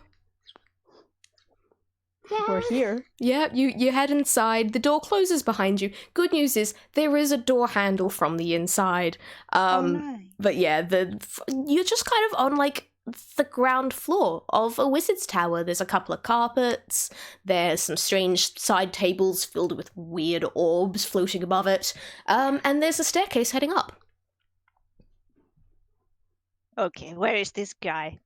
Yeah. We're here. Yeah, you head inside. The door closes behind you. Good news is there is a door handle from the inside. Nice. But yeah, you're just kind of on like the ground floor of a wizard's tower. There's a couple of carpets. There's some strange side tables filled with weird orbs floating above it. And there's a staircase heading up. Okay, where is this guy?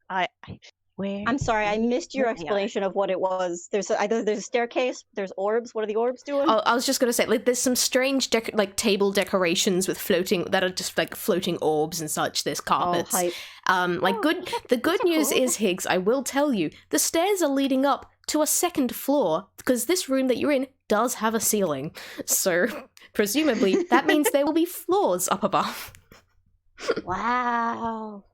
Where? I'm sorry, I missed your There they are. explanation of what it was. There's a staircase. There's orbs. What are the orbs doing? I was just gonna say, like, there's some strange table decorations with floating orbs and such. There's carpets. hype. The good news is, Higgs, I will tell you, the stairs are leading up to a second floor because this room that you're in does have a ceiling. So presumably that means there will be floors up above. Wow.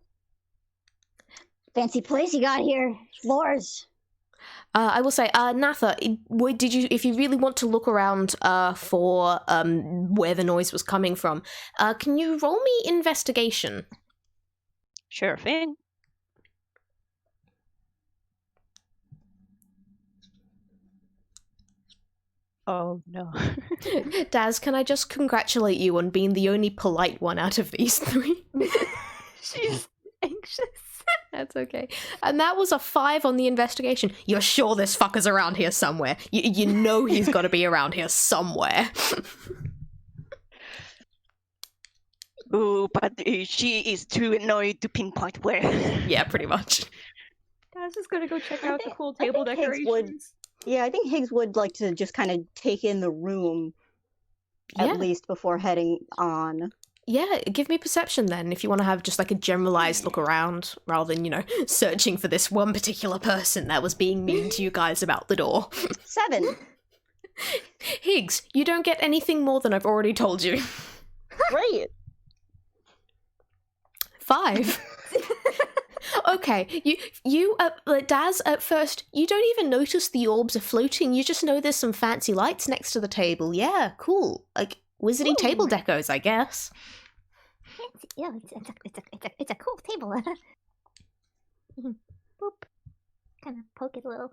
Fancy place you got here. Floors. I will say, Natha, if you really want to look around for where the noise was coming from, can you roll me investigation? Sure thing. Oh no. Daz, can I just congratulate you on being the only polite one out of these three? She's anxious. That's okay. And that was a 5 on the investigation. You're sure this fucker's around here somewhere. You know he's got to be around here somewhere. Ooh, but she is too annoyed to pinpoint where. Yeah, pretty much. Guys is gonna go check I out the think- cool I table think Higgs would- decorations. Yeah, I think Higgs would like to just kind of take in the room Yeah. at least before heading on. Yeah, give me perception then, if you want to have just like a generalized look around, rather than, searching for this one particular person that was being mean to you guys about the door. 7. Higgs, you don't get anything more than I've already told you. Great. 5. Okay, you Daz, at first, you don't even notice the orbs are floating, you just know there's some fancy lights next to the table. Yeah, cool. Like, wizardy table decos, I guess. Fancy. Yeah, it's a cool table. Boop. Kind of poke it a little.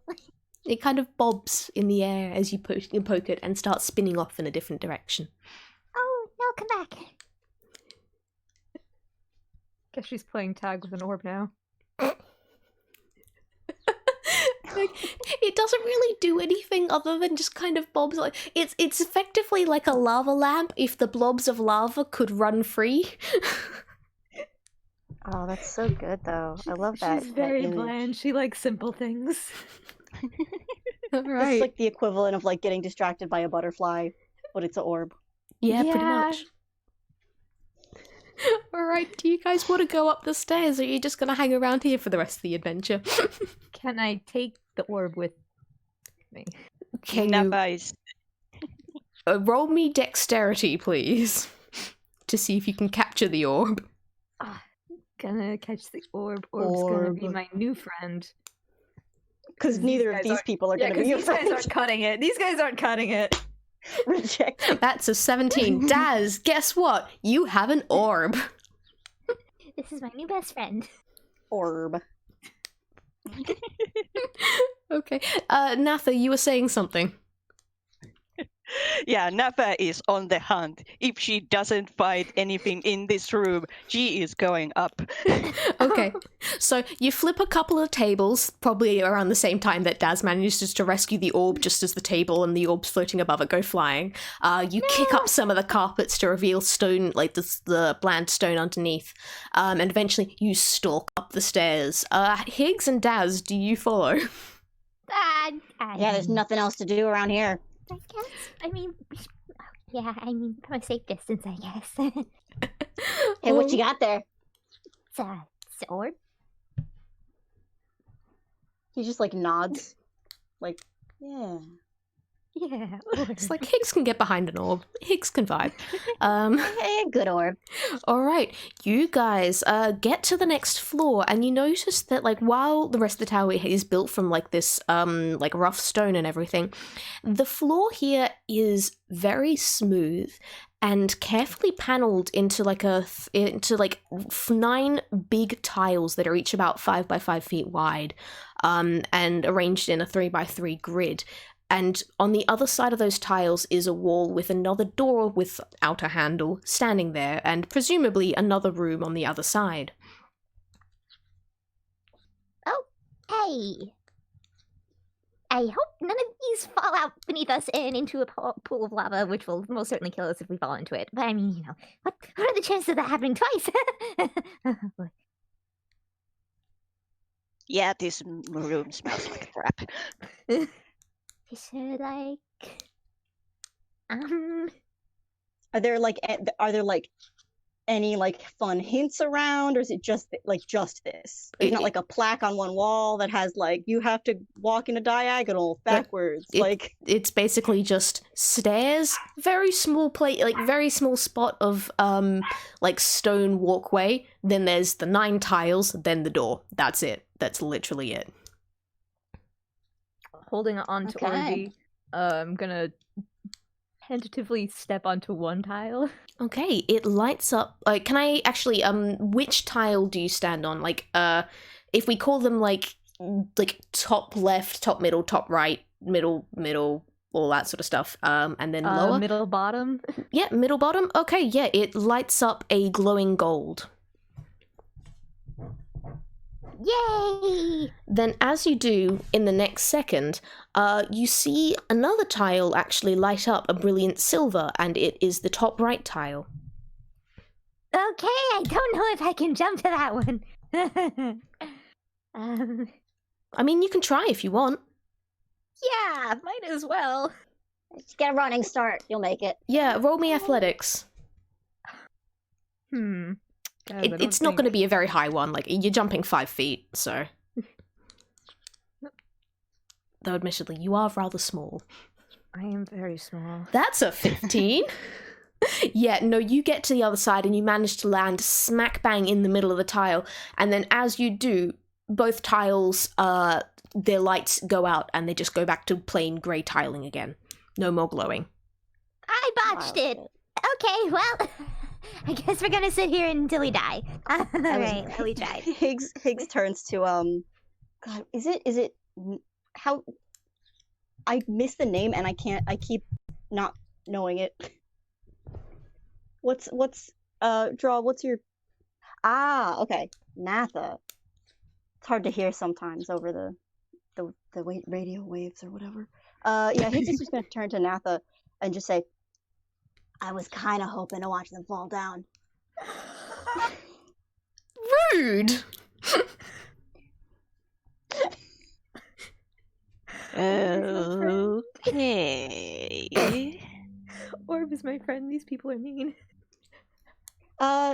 It kind of bobs in the air as you poke it and starts spinning off in a different direction. Oh, no, come back. Guess she's playing tag with an orb now. Like, it doesn't really do anything other than just kind of bobs. Like, it's effectively like a lava lamp if the blobs of lava could run free. Oh, that's so good though. I love that. She's that very image. bland. She likes simple things. All It's like the equivalent of like getting distracted by a butterfly, but it's an orb. Yeah, pretty Yeah. much. Alright, do you guys want to go up the stairs, or are you just going to hang around here for the rest of the adventure? Can I take the orb with me? Can you Natha is roll me dexterity, please, to see if you can capture the orb? Gonna catch the orb. Orb's gonna be Orb. my new friend. Because neither of guys these aren't- people are Yeah, going to because be your these guys friends. aren't cutting it. These guys aren't cutting it. Reject. That's a 17. Daz, guess what? You have an orb. This is my new best friend. Orb. Okay. Natha, you were saying something. Yeah, Natha is on the hunt. If she doesn't find anything in this room, she is going up. Okay, so you flip a couple of tables, probably around the same time that Daz manages to rescue the orb just as the table and the orbs floating above it go flying. You kick up some of the carpets to reveal stone, like the bland stone underneath, and eventually you stalk up the stairs. Higgs and Daz, do you follow? Yeah, there's nothing else to do around here. I guess. I mean, yeah. I mean, from a safe distance, I guess. Hey, what you got there? It's a sword. He just like nods. Like, yeah. Yeah. It's like Higgs can get behind an orb. Higgs can vibe. Hey, good orb. All right, you guys get to the next floor, and you notice that like while the rest of the tower is built from like this like rough stone and everything, the floor here is very smooth and carefully paneled into like 9 big tiles that are each about 5 by 5 feet wide, and arranged in a 3 by 3 grid. And on the other side of those tiles is a wall with another door without a handle standing there, and presumably another room on the other side. Oh, hey. I hope none of these fall out beneath us and into a pool of lava, which will most certainly kill us if we fall into it. But I mean, what are the chances of that happening twice? Yeah, this room smells like crap. Is it like... Are there like any like fun hints around, or is it just this? There's not like a plaque on one wall that has like you have to walk in a diagonal backwards. It's basically just stairs, very small very small spot of like stone walkway. Then there's the 9 tiles, then the door. That's it. That's literally it. Holding on to Okay. Orby, I'm gonna tentatively step onto one tile. Okay, it lights up. Can I actually which tile do you stand on? Like if we call them like top left, top middle, top right, middle, all that sort of stuff. And then lower. Middle bottom. Yeah, middle bottom. Okay, yeah, it lights up a glowing gold. Yay! Then as you do, in the next second, you see another tile actually light up a brilliant silver, and it is the top right tile. Okay, I don't know if I can jump to that one. I mean, you can try if you want. Yeah, might as well. Just get a running start. You'll make it. Yeah, roll me athletics. Guys, I don't It's not think- going to be a very high one. Like, you're jumping 5 feet, so... Though admittedly, you are rather small. I am very small. That's a 15. Yeah, no, you get to the other side and you manage to land smack bang in the middle of the tile. And then as you do, both tiles, their lights go out and they just go back to plain grey tiling again. No more glowing. I botched it. Okay, well, I guess we're gonna sit here until we die. Alright, we tried. Higgs turns to God, is it how I missed the name and I keep not knowing it. What's Draw, what's your okay. Natha. It's hard to hear sometimes over the radio waves or whatever. Yeah, Higgs is just gonna turn to Natha and just say, I was kinda hoping to watch them fall down. Rude! Okay. Orb is my friend. These people are mean.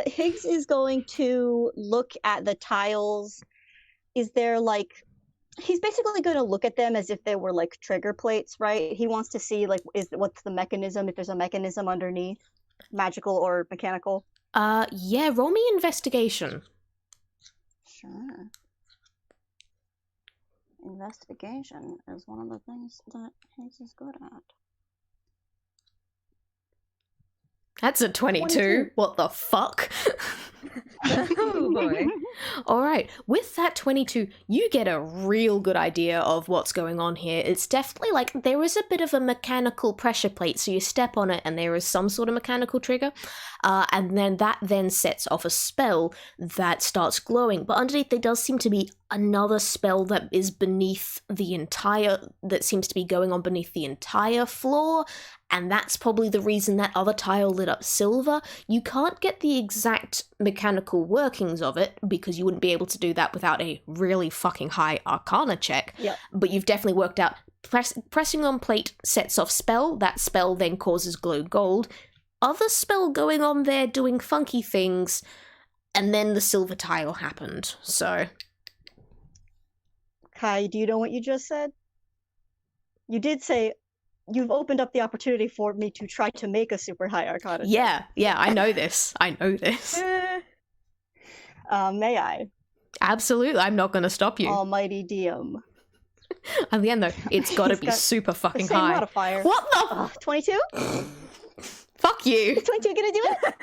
Higgs is going to look at the tiles. Is there like he's basically going to look at them as if they were like trigger plates, right? He wants to see like what's the mechanism, if there's a mechanism underneath, magical or mechanical. Yeah, roll me investigation. Sure. Investigation is one of the things that Higgs is good at. That's a 22. 22. What the fuck? Oh boy. All right, with that 22, you get a real good idea of what's going on here. It's definitely like there is a bit of a mechanical pressure plate, so you step on it and there is some sort of mechanical trigger, and then that then sets off a spell that starts glowing. But underneath there does seem to be another spell that is that seems to be going on beneath the entire floor, and that's probably the reason that other tile lit up silver. You can't get the exact mechanical workings of it, because you wouldn't be able to do that without a really fucking high arcana check. Yep. But you've definitely worked out pressing on plate sets off spell, that spell then causes glow gold. Other spell going on there doing funky things, and then the silver tile happened, so... Kai, do you know what you just said? You did say you've opened up the opportunity for me to try to make a super high arcana check. Yeah, I know this. May I? Absolutely, I'm not going to stop you. Almighty DM. At the end, though, it's got to He's be got super The fucking same high. modifier. What the? 22? Fuck you. Is 22 gonna do it?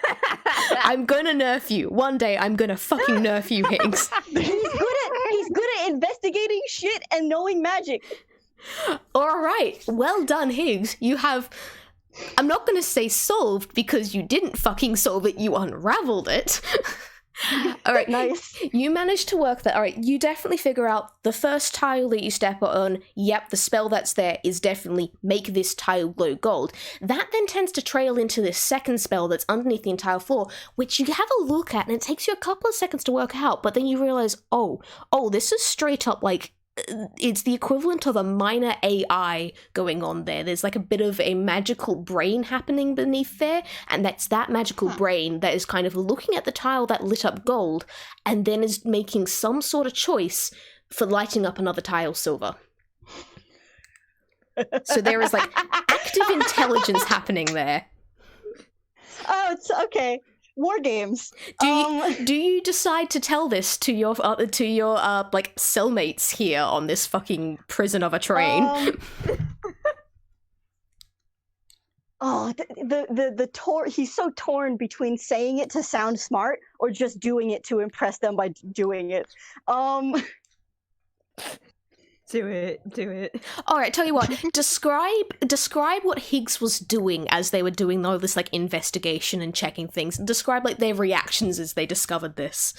I'm gonna nerf you. One day, I'm gonna fucking nerf you, Higgs. He's good at investigating shit and knowing magic. All right, well done, Higgs. You have... I'm not gonna say solved, because you didn't fucking solve it, you unraveled it. All right, Nice. You managed to work that. All right, you definitely figure out the first tile that you step on. Yep, the spell that's there is definitely make this tile glow gold. That then tends to trail into this second spell that's underneath the entire floor, which you have a look at, and it takes you a couple of seconds to work out. But then you realize, oh, this is straight up like it's the equivalent of a minor AI going on there. There's like a bit of a magical brain happening beneath there, and that's that magical brain that is kind of looking at the tile that lit up gold and then is making some sort of choice for lighting up another tile silver. So there is like active intelligence happening there. Oh, it's okay. War games. Do you decide to tell this to your like cellmates here on this fucking prison of a train? He's so torn between saying it to sound smart or just doing it to impress them by doing it. Do it. All right, tell you what. describe what Higgs was doing as they were doing all this like investigation and checking things. Describe like their reactions as they discovered this.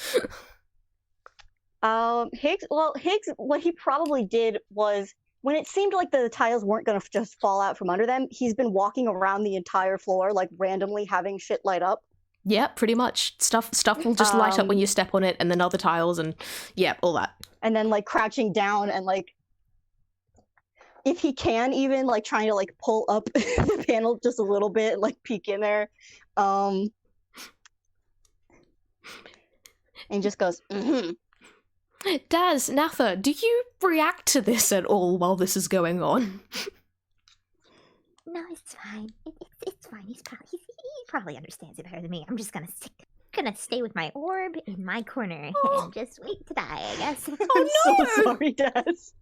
Higgs, what he probably did was when it seemed like the tiles weren't going to just fall out from under them, he's been walking around the entire floor, like randomly having shit light up. Yeah, pretty much. Stuff will just light up when you step on it, and then other tiles, and yeah, all that. And then like crouching down and like, if he can, even like trying to like pull up the panel just a little bit, and, like peek in there, and just goes, mm-hmm. Daz, Natha, do you react to this at all while this is going on? No, it's fine. It's fine. He probably understands it better than me. I'm just gonna stay with my orb in my corner and just wait to die, I guess. I'm so sorry, Daz.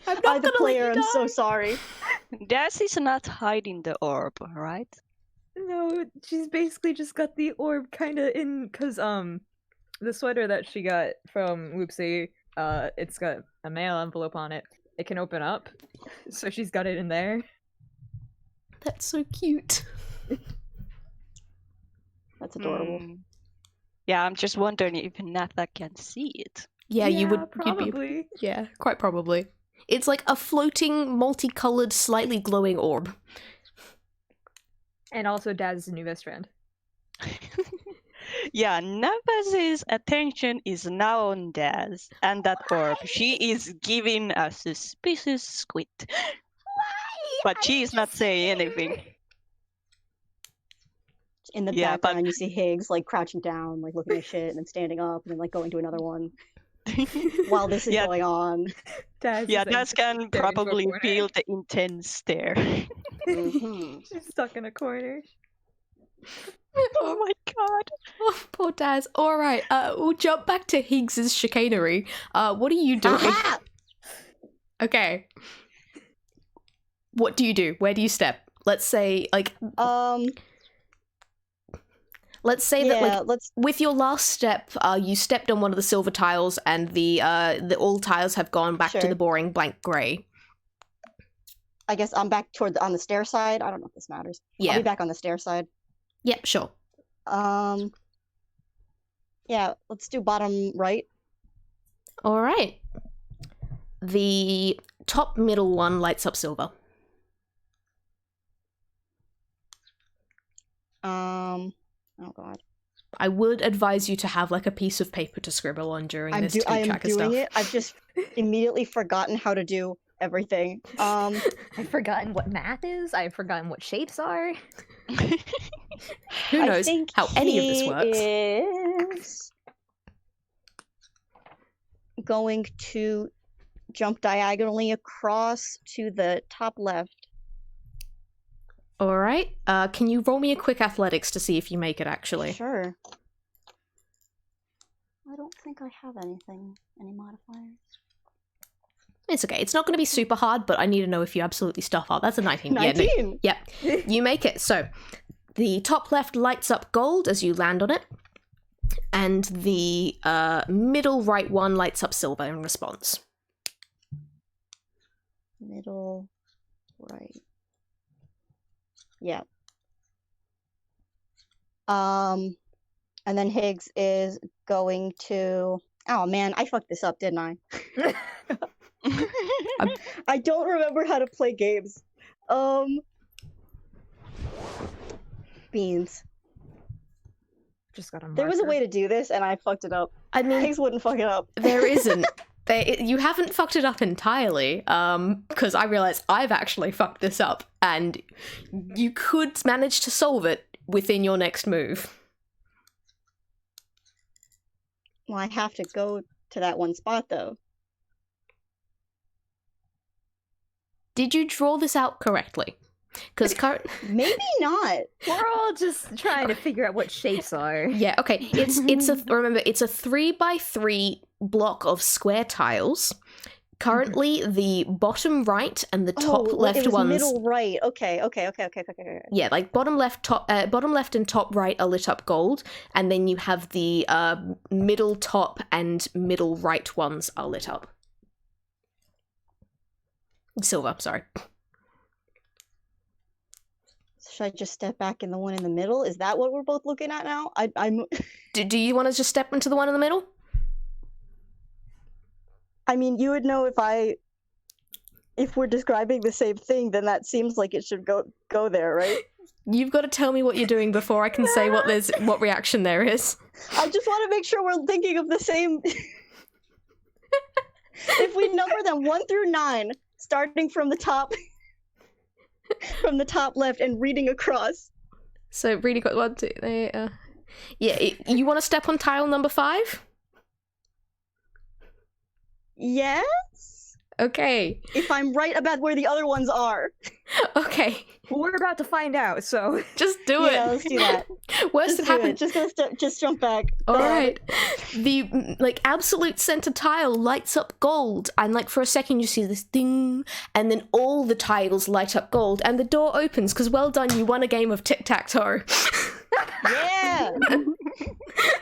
I'm the player. I'm so sorry. Daz is not hiding the orb, right? No, she's basically just got the orb kind of in, because the sweater that she got from Whoopsie, it's got a mail envelope on it. It can open up, so she's got it in there. That's so cute. That's adorable. Yeah, I'm just wondering if Natha can see it. Yeah, you would probably. Yeah, quite probably. It's like a floating, multicolored, slightly glowing orb. And also Daz's new best friend. Yeah, Natha's attention is now on Daz and that orb. She is giving a suspicious squint. But she is not saying anything. In the background, you see Higgs like crouching down, like looking at shit, and then standing up, and then like going to another one. While this is going on. Daz can probably feel the intense stare. Mm-hmm. She's stuck in a corner. Oh my god. Oh, poor Daz. All right, we'll jump back to Higgs's chicanery. What are you doing? Okay. What do you do? Where do you step? Let's say, like... Let's say that, Yeah, like, let's. with your last step, you stepped on one of the silver tiles, and the all tiles have gone back to Sure. the boring blank grey. I guess I'm back on the stair side. I don't know if this matters. I'll Yeah. be back on the stair side. Yep. Sure. Yeah, let's do bottom right. All right. The top middle one lights up silver. Oh god. I would advise you to have like a piece of paper to scribble on during this to I keep am track of doing stuff. it. I've just immediately forgotten how to do everything. I've forgotten what math is. I've forgotten what shapes are. Who I knows think how any of this he works? is going to jump diagonally across to the top left. All right. Can you roll me a quick athletics to see if you make it, actually? Sure. I don't think I have any modifiers. It's okay. It's not going to be super hard, but I need to know if you absolutely stuff up. That's a 19. 19! Yeah, you make it. So, the top left lights up gold as you land on it, and the middle right one lights up silver in response. Middle right. Yeah. And then Higgs is going to. Oh man, I fucked this up, didn't I? I don't remember how to play games. Beans. Just got a There was a way to do this, and I fucked it up. I mean, Higgs wouldn't fuck it up. there isn't. You haven't fucked it up entirely, because I realize I've actually fucked this up, and you could manage to solve it within your next move. Well, I have to go to that one spot, though. Did you draw this out correctly? Because Maybe not. We're all just trying to figure out what shapes are. yeah, okay. It's remember, it's a 3x3 block of square tiles. Currently, the bottom right and the top left it was ones. middle right. Okay. Yeah, like bottom left and top right are lit up gold, and then you have the middle top and middle right ones are lit up silver. Sorry. Should I just step back in the one in the middle? Is that what we're both looking at now? I'm. Do you want to just step into the one in the middle? I mean, you would know if we're describing the same thing, then that seems like it should go there, right? You've got to tell me what you're doing before I can say what reaction there is. I just want to make sure we're thinking of the same. If we number them 1 through 9, starting from the top left and reading across. So reading 1, 2, 3. Yeah, you want to step on tile number 5? Yes? Okay. If I'm right about where the other ones are. Okay. Well, we're about to find out, so Just do Yeah, it. let's do that. Worst Just that do it. happens. Just jump back. All right. The absolute center tile lights up gold, and like for a second you see this ding, and then all the tiles light up gold, and the door opens. Because well done, you won a game of tic tac toe. Yeah.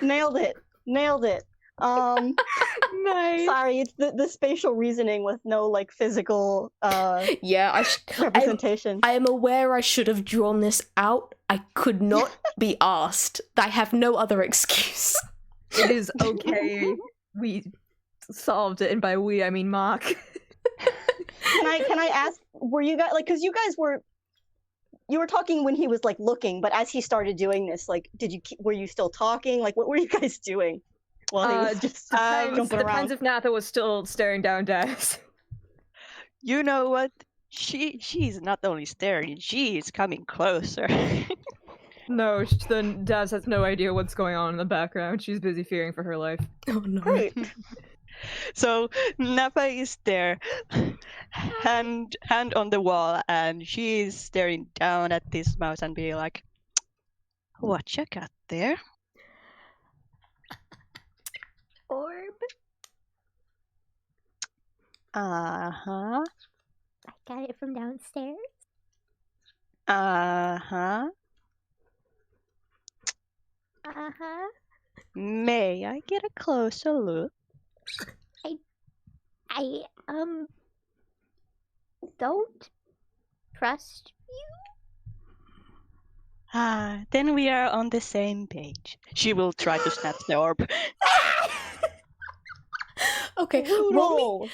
Nailed it. nice. Sorry, it's the spatial reasoning with no like physical Yeah, representation. I am aware I should have drawn this out. I could not be asked. I have no other excuse. It is okay. We solved it, and by we I mean Mock. Can I ask, were you guys like, because you guys were talking when he was like looking, but as he started doing this, like, were you still talking? Like, what were you guys doing? Well, he was just jumping around. Depends if Natha was still staring down Daz. You know what? She's not only staring, she is coming closer. No, then Daz has no idea what's going on in the background. She's busy fearing for her life. Oh no. Great. So Natha is there, hand on the wall, and she is staring down at this mouse and be like, "What you got there?" Orb. Uh-huh. I got it from downstairs. Uh-huh. Uh-huh. May I get a closer look? I don't trust Then we are on the same page. She will try to snatch the orb. Okay, roll me.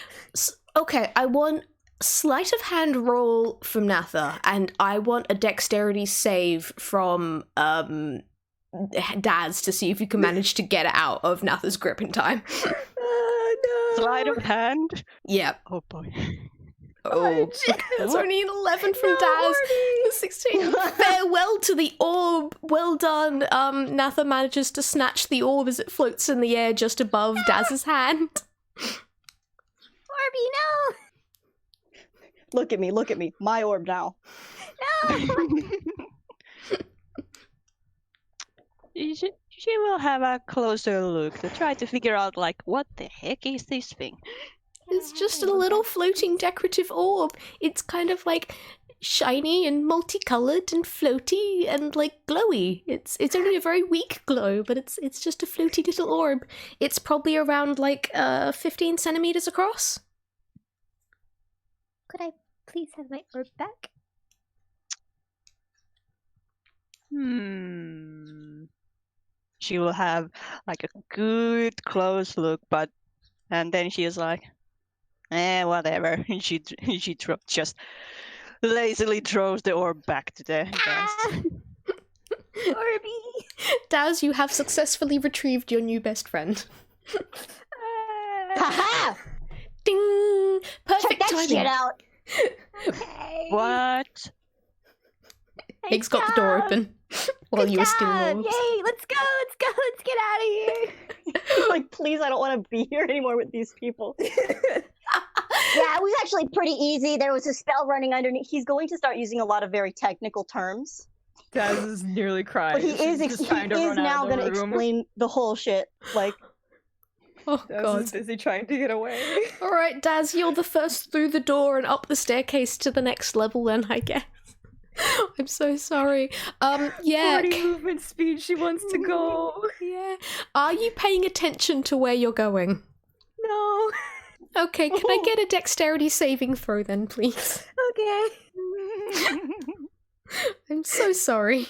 Okay, I want sleight of hand roll from Natha, and I want a dexterity save from Daz to see if you can manage to get it out of Natha's grip in time. No. Sleight of hand. Yeah. Oh boy. Oh, okay, that's only an 11 from Daz. A 16. Farewell to the orb. Well done. Natha manages to snatch the orb as it floats in the air just above Daz's hand. Orby, no! Look at me. My orb now. She will have a closer look to try to figure out, like, what the heck is this thing? It's just a little floating decorative orb. It's kind of like shiny and multicolored and floaty and like glowy. It's only a very weak glow, but it's just a floaty little orb. It's probably around like 15 centimeters across. Could I please have my orb back? She will have like a good close look, and then she is like, whatever. She just lazily throws the orb back to the desk. Orby! Daz, you have successfully retrieved your new best friend. Haha! Ding! Perfect Check that timing. shit out. Okay. What? Higgs got the door open while you were stealing orbs. Yay! Let's go! Let's get out of here! Like, please, I don't want to be here anymore with these people. Yeah, it was actually pretty easy. There was a spell running underneath. He's going to start using a lot of very technical terms. Daz is nearly crying. But he She's is just trying to run now out of going the to room. explain the whole shit. Like, Oh, Daz God. is busy trying to get away. All right, Daz, you're the first through the door and up the staircase to the next level then, I guess. I'm so sorry. Yeah. 40 movement speed, she wants to go. Yeah. Are you paying attention to where you're going? No. Okay, can I get a dexterity saving throw then, please? Okay. I'm so sorry.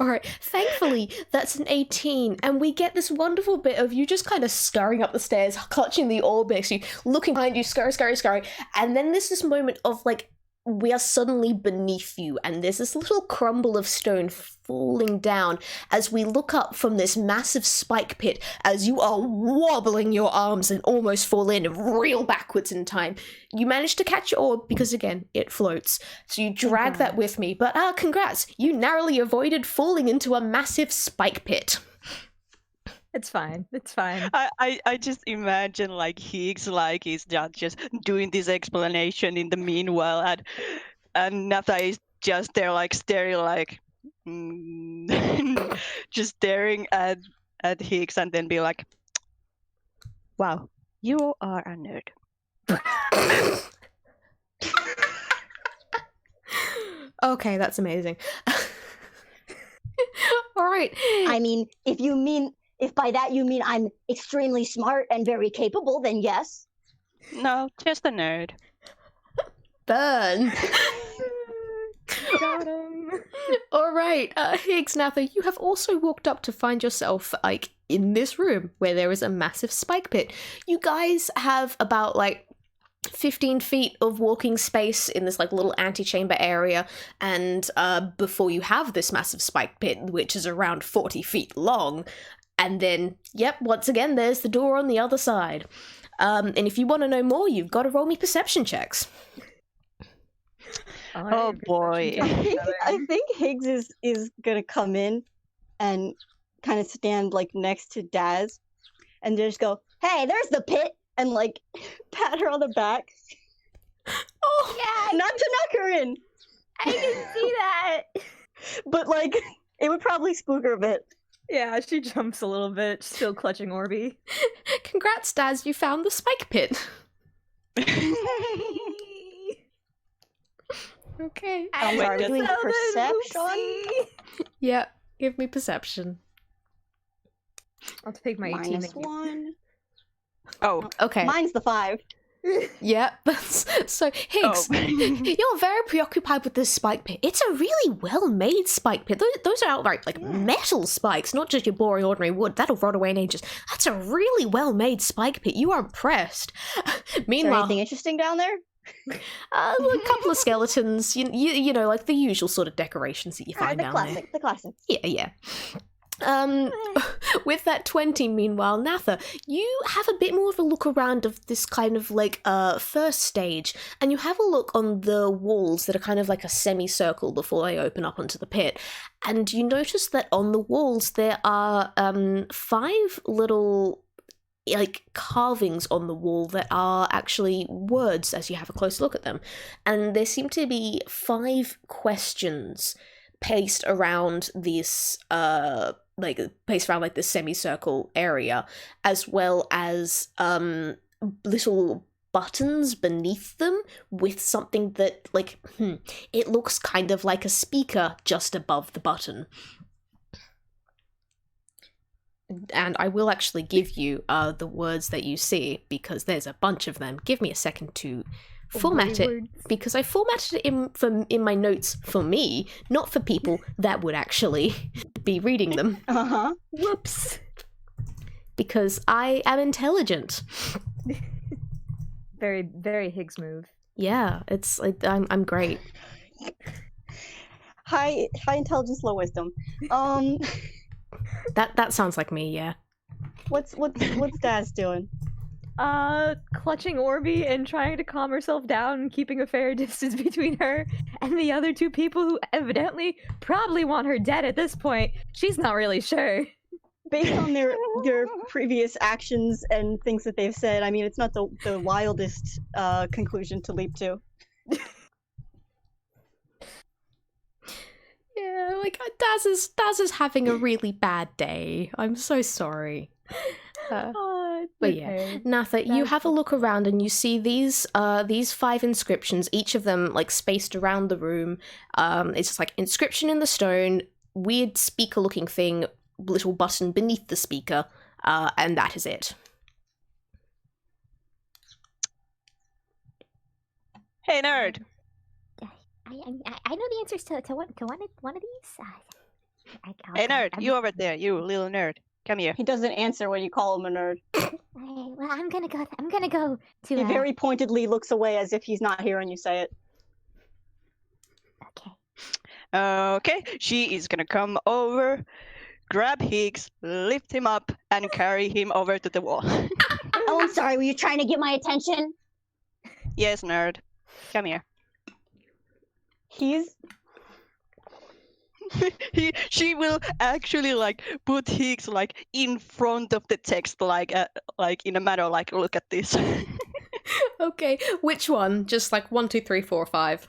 Alright, thankfully, that's an 18, and we get this wonderful bit of you just kind of scurrying up the stairs, clutching the orb next to you, looking behind you, scurry, and then there's this moment of, like, we are suddenly beneath you, and there's this little crumble of stone falling down as we look up from this massive spike pit as you are wobbling your arms and almost fall in and reel backwards in time. You manage to catch your orb because, again, it floats. So you drag that with me, but congrats, you narrowly avoided falling into a massive spike pit. It's fine. It's fine. I just imagine like Higgs like is just doing this explanation in the meanwhile, and Natha is just there like staring like just staring at Higgs and then be like, wow, you are a nerd. Okay, that's amazing. All right. I mean, if by that you mean I'm extremely smart and very capable, then yes. No, just a nerd. Burn. Got him. All right, Higgs, Natha, you have also walked up to find yourself, like, in this room where there is a massive spike pit. You guys have about, like, 15 feet of walking space in this like little antechamber area, and before you have this massive spike pit, which is around 40 feet long, and then, yep, once again, there's the door on the other side. And if you want to know more, you've got to roll me perception checks. Oh boy. I think Higgs is gonna come in and kind of stand like next to Daz and just go, "Hey, there's the pit," and like pat her on the back. Oh, Yeah, Not to knock her in, I can see that. but like it would probably spook her a bit. Yeah, she jumps a little bit, still clutching Orby. congrats, Daz, you found the spike pit. Okay. I'm Wait, sorry, that's- doing perception. Yeah. Give me perception. I'll take my 18. Minus thank you. 1. Oh. Okay. Mine's the 5. Yeah. So, Higgs, Oh. you're very preoccupied with this spike pit. It's a really well-made spike pit. Those are outright, like, metal spikes, not just your boring ordinary wood. That'll rot away in ages. That's a really well-made spike pit. You are impressed. Is there Meanwhile, anything interesting down there? a couple of skeletons, you know, like the usual sort of decorations that you find the down classic, the classic. there. Yeah. With that 20, meanwhile, Natha, you have a bit more of a look around of this kind of like first stage, and you have a look on the walls that are kind of like a semicircle before they open up onto the pit, and you notice that on the walls there are 5 little like carvings on the wall that are actually words as you have a close look at them, and there seem to be 5 questions paced around this this semicircle area, as well as little buttons beneath them with something that it looks kind of like a speaker just above the button. And I will actually give you the words that you see, because there's a bunch of them. Give me a second to format it, because I formatted it in my notes for me, not for people that would actually be reading them. Uh-huh. Whoops. Because I am intelligent. Very, very Higgs move. Yeah, it's like I'm great. High intelligence, low wisdom. That sounds like me, yeah. What's Daz doing? Clutching Orby and trying to calm herself down and keeping a fair distance between her and the other 2 people who evidently probably want her dead at this point. She's not really sure. Based on their previous actions and things that they've said, I mean, it's not the wildest conclusion to leap to. Yeah, like Daz is having a really bad day. I'm so sorry. But yeah, Natha, you have a look around and you see these 5 inscriptions, each of them like spaced around the room. It's just like inscription in the stone, weird speaker-looking thing, little button beneath the speaker, and that is it. Hey, nerd. I know the answers to one of these. Hey, nerd. You over there, you little nerd. Come here. He doesn't answer when you call him a nerd. Well, I'm gonna go to. He very pointedly looks away as if he's not hearing you say it. Okay. Okay, she is gonna come over, grab Higgs, lift him up, and carry him over to the wall. Oh, I'm sorry. Were you trying to get my attention? Yes, nerd. Come here. She will actually put Higgs in front of the text, in a manner look at this. Okay, which one? Just 1, 2, 3, 4, 5.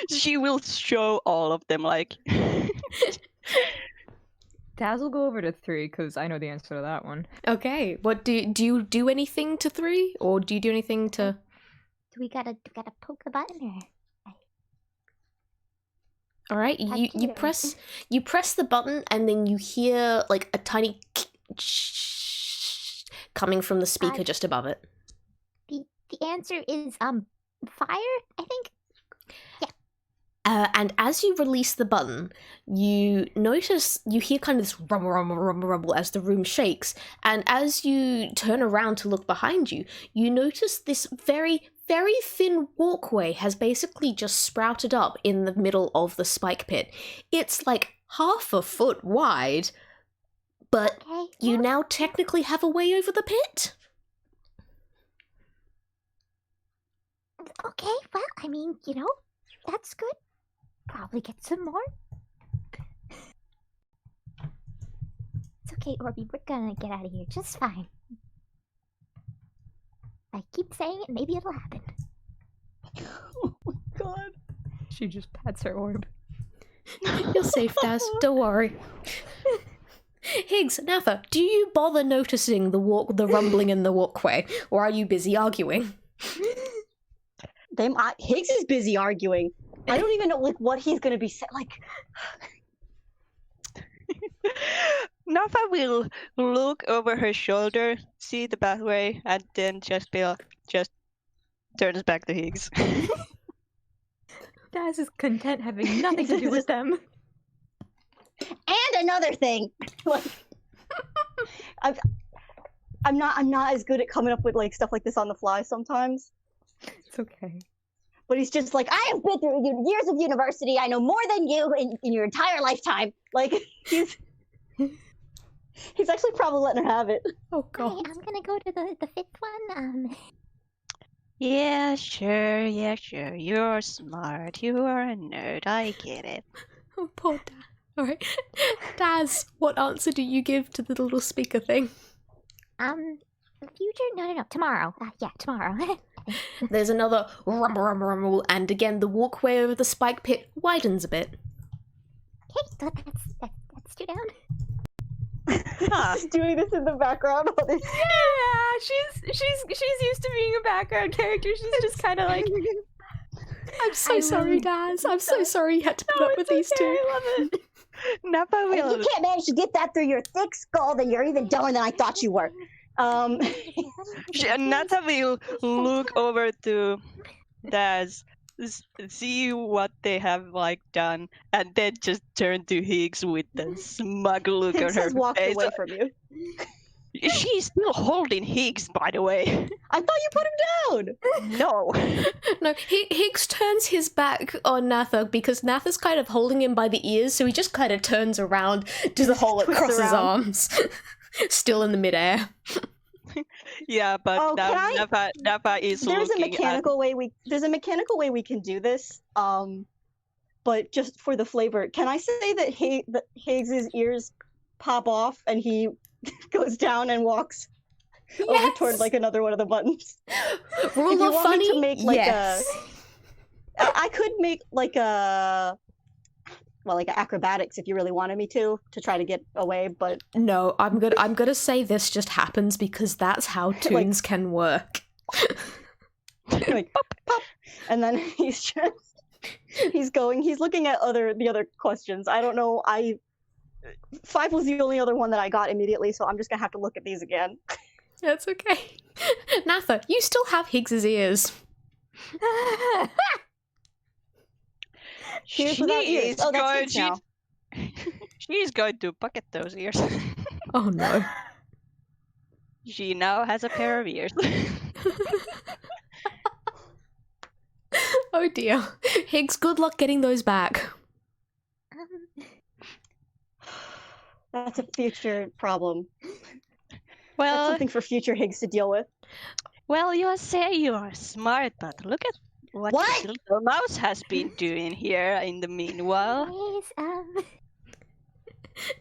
She will show all of them Daz will go over to 3 because I know the answer to that one. Okay, what do you do anything to 3, or do you do anything to? Do we gotta poke the button or? All right, you press the button, and then you hear a tiny coming from the speaker just above it. The answer is fire, I think. Yeah. And as you release the button, you hear kind of this rumble, rumble, rumble, rumble as the room shakes. And as you turn around to look behind you, you notice this very, very thin walkway has basically just sprouted up in the middle of the spike pit. It's half a foot wide, but Okay. you now technically have a way over the pit. Okay. Well, I mean, that's good. Probably get some more. It's okay, Orby. We're gonna get out of here just fine. I keep saying it. Maybe it'll happen. Oh my god. She just pats her orb. You're safe, Daz. Don't worry. Higgs, Natha, do you bother noticing the rumbling in the walkway, or are you busy arguing? Higgs is busy arguing. I don't even know what he's gonna be saying. Natha will look over her shoulder, see the pathway, and then just turns back to Higgs. Daz is content having nothing to do with them. And another thing, like, I'm not as good at coming up with like stuff like this on the fly sometimes. It's okay. But he's just like, I have been through years of university. I know more than you in your entire lifetime. Like, he's actually probably letting her have it. Oh Okay, god. I'm gonna go to the fifth one. Yeah, sure. You're smart. You are a nerd. I get it. Oh, poor Daz. Alright. Daz, what answer do you give to the little speaker thing? The future? No. Tomorrow. Yeah, tomorrow. There's another rumble, rumble, rumble, and again the walkway over the spike pit widens a bit. Okay, so that's two down. She's doing this in the background. Yeah, she's used to being a background character. She's just kind of like, I'm so sorry, Daz. I'm so sorry you had to put up with these two. I love it. Nappa If will. you can't manage to get that through your thick skull, then you're even dumber than I thought you were. Natha will look over to Daz, see what they have like done, and then just turn to Higgs with the smug look on Higgs her has walked face. away from you. She's still holding Higgs, by the way. I thought you put him down. No. No, Higgs turns his back on Natha because Natha's kind of holding him by the ears, so he just kind of turns around, does a whole twists across his around. arms, still in the midair. Yeah, but Oh, now can I- Nappa is There's a looking mechanical way we can do this. But just for the flavor, can I say that Higgs's ears pop off and he goes down and walks over toward like another one of the buttons? If Rule you of want me funny, to make, like, yes. I could make like like acrobatics if you really wanted me to try to get away, but No, I'm gonna say this just happens because that's how tunes can work. like pop, and then he's looking at the other questions. I don't know. 5 was the only other one that I got immediately, so I'm just gonna have to look at these again. That's okay. Natha, you still have Higgs's ears. Here's without ears. Oh, that's Higgs now. She's going to pocket those ears. Oh no. She now has a pair of ears. Oh dear. Higgs, good luck getting those back. That's a future problem. That's Well, something for future Higgs to deal with. you say you are smart, but look at what What? the little mouse has been doing here in the meanwhile. Anyways,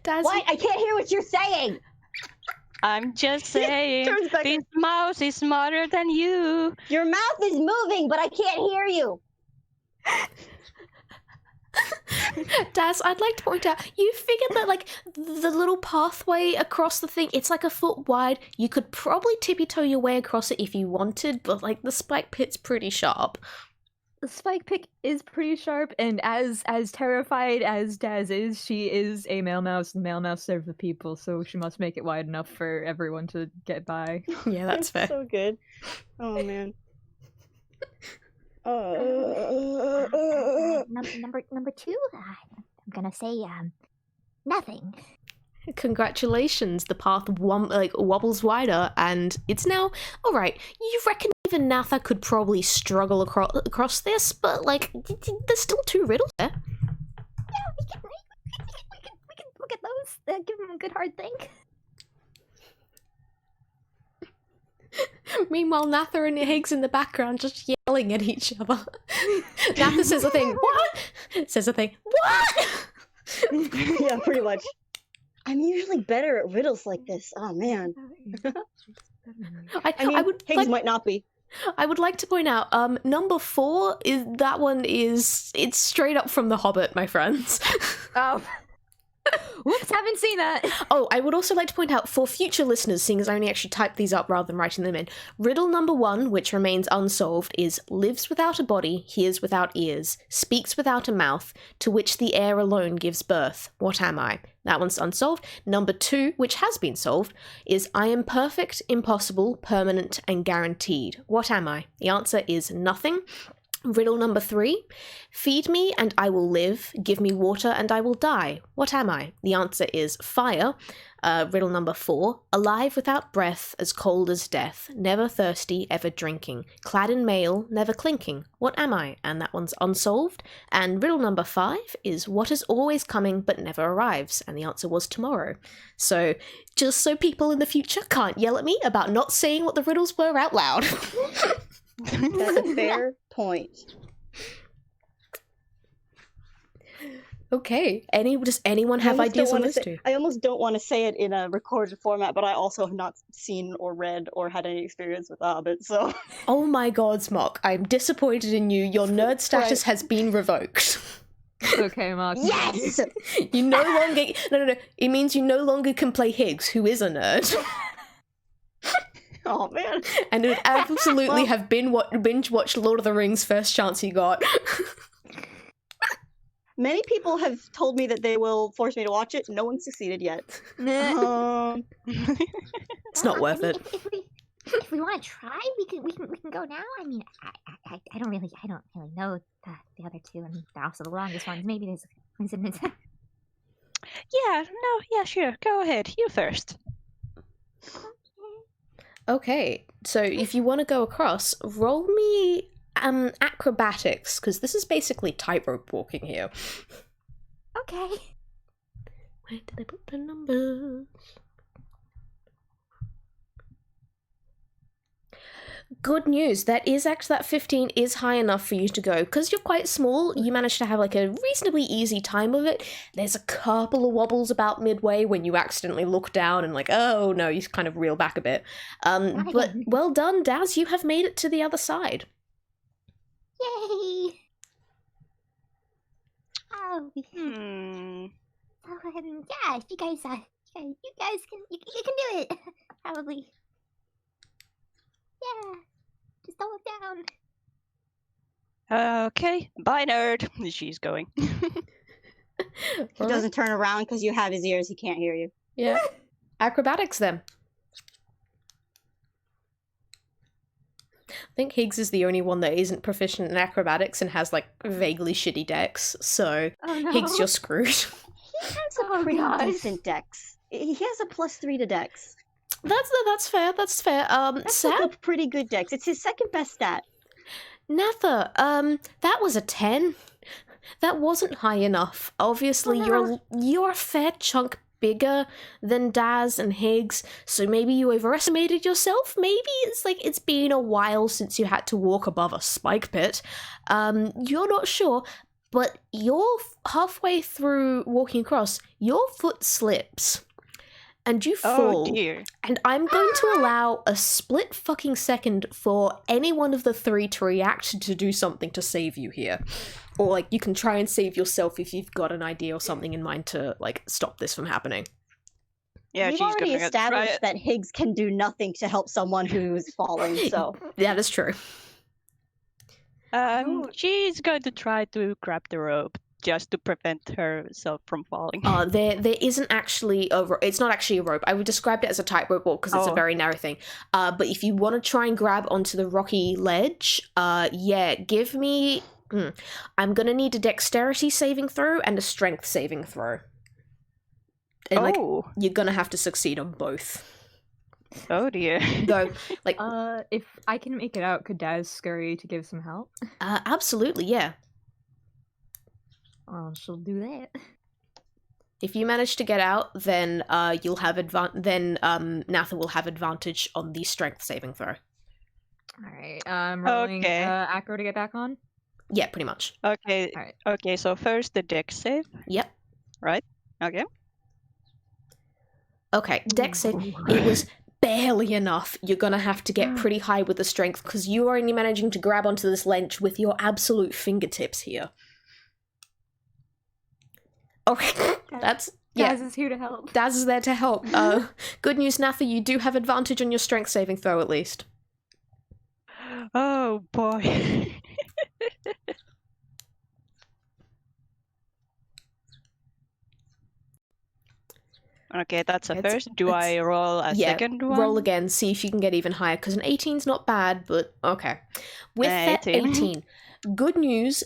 Daz, What? I can't hear what you're saying. I'm just saying, Turns back this mouse is smarter than you. Your mouth is moving, but I can't hear you. Daz, I'd like to point out, you figured that, like, the little pathway across the thing, it's like a foot wide. You could probably tippy-toe your way across it if you wanted, but, like, the spike pit's pretty sharp. The spike pick is pretty sharp, and as terrified as Daz is, she is a male mouse, and male mouse serve the people, so she must make it wide enough for everyone to get by. Yeah, that's fair. So good. Oh man. number two. I'm gonna say nothing. Congratulations, the path wobbles wider, and it's now alright. You reckon even Natha could probably struggle across this, but like there's still 2 riddles there. Yeah, we can look at those. Give them a good hard think. Meanwhile, Natha and Higgs in the background just yelling at each other. Natha says a thing, what? Says a thing, what? Yeah, pretty much. I'm usually better at riddles like this. Oh man. I mean, Higgs might not be. I would like to point out, number 4 is it's straight up from The Hobbit, my friends. Oh. Whoops, haven't seen that. Oh, I would also like to point out, for future listeners, seeing as I only actually typed these up rather than writing them in, riddle number 1, which remains unsolved, is lives without a body, hears without ears, speaks without a mouth, to which the air alone gives birth. What am I? That one's unsolved. Number 2, which has been solved, is I am perfect, impossible, permanent, and guaranteed. What am I? The answer is nothing. Riddle number 3, feed me and I will live, give me water and I will die. What am I? The answer is fire. Riddle number 4, alive without breath, as cold as death, never thirsty, ever drinking, clad in mail, never clinking. What am I? And that one's unsolved. And riddle number 5 is what is always coming but never arrives, and the answer was tomorrow. So, just so people in the future can't yell at me about not saying what the riddles were out loud. That's a fair point. Okay. Does anyone have ideas on those two? I almost don't want to say it in a recorded format, but I also have not seen or read or had any experience with The Hobbit, so... Oh my god, Smock, I'm disappointed in you. Your nerd status has been revoked. It's okay, Mark. Yes! You no longer... No. It means you no longer can play Higgs, who is a nerd. Oh, man. And it would absolutely have been binge-watched Lord of the Rings first chance he got. Many people have told me that they will force me to watch it. No one succeeded yet. It's not worth it. If we want to try, we can go now. I mean, I don't really know the other two. I mean, they're also the longest ones. Maybe there's a coincidence. Yeah, sure. Go ahead. You first. Okay, so if you want to go across, roll me acrobatics, because this is basically tightrope walking here. Okay. Where did I put the numbers? Good news, that 15 is high enough for you to go. Because you're quite small, you managed to have like a reasonably easy time of it. There's a couple of wobbles about midway when you accidentally look down and like, oh no, you kind of reel back a bit. But well done, Daz, you have made it to the other side. Yay! Oh, yeah. If you guys, you can do it. Probably. Yeah. Just don't look down. Okay. Bye, nerd. She's going. He doesn't turn around because you have his ears. He can't hear you. Yeah. Acrobatics then. I think Higgs is the only one that isn't proficient in acrobatics and has like vaguely shitty dex, so Higgs, you're screwed. He has a pretty decent dex. He has a +3 to dex. That's fair. That's That's like Sam? a pretty good dex. It's his second best stat. Natha, that was a 10. That wasn't high enough. Obviously, you're a fair chunk bigger than Daz and Higgs, so maybe you overestimated yourself. Maybe it's been a while since you had to walk above a spike pit. You're not sure, but you're halfway through walking across, your foot slips. And you fall. Oh dear. And I'm going to allow a split fucking second for any one of the three to react to do something to save you here. Or, like, you can try and save yourself if you've got an idea or something in mind to, like, stop this from happening. Yeah, We've she's already gonna try established it. that Higgs can do nothing to help someone who's falling, so... Yeah, that's true. She's going to try to grab the rope just to prevent herself from falling. There isn't actually it's not actually a rope. I would describe it as a tightrope walk because it's a very narrow thing. But if you want to try and grab onto the rocky ledge, give me... I'm going to need a dexterity saving throw and a strength saving throw. And, you're going to have to succeed on both. Oh dear. Though, like... if I can make it out, could Daz scurry to give some help? Absolutely, yeah. Oh, she'll do that. If you manage to get out, then you'll have Natha will have advantage on the strength saving throw. Alright, I'm rolling acro to get back on? Yeah, pretty much. Okay. Alright. Okay, so first the dex save. Yep. Right? Okay. Okay, dex save. It was barely enough. You're gonna have to get pretty high with the strength because you are only managing to grab onto this ledge with your absolute fingertips here. Okay, Yeah. Daz is here to help. Daz is there to help. Good news, Natha, you do have advantage on your strength saving throw at least. Oh boy. Okay, that's a first. Do I roll a second one? Roll again, see if you can get even higher, because an 18's not bad, but okay. With that 18, good news,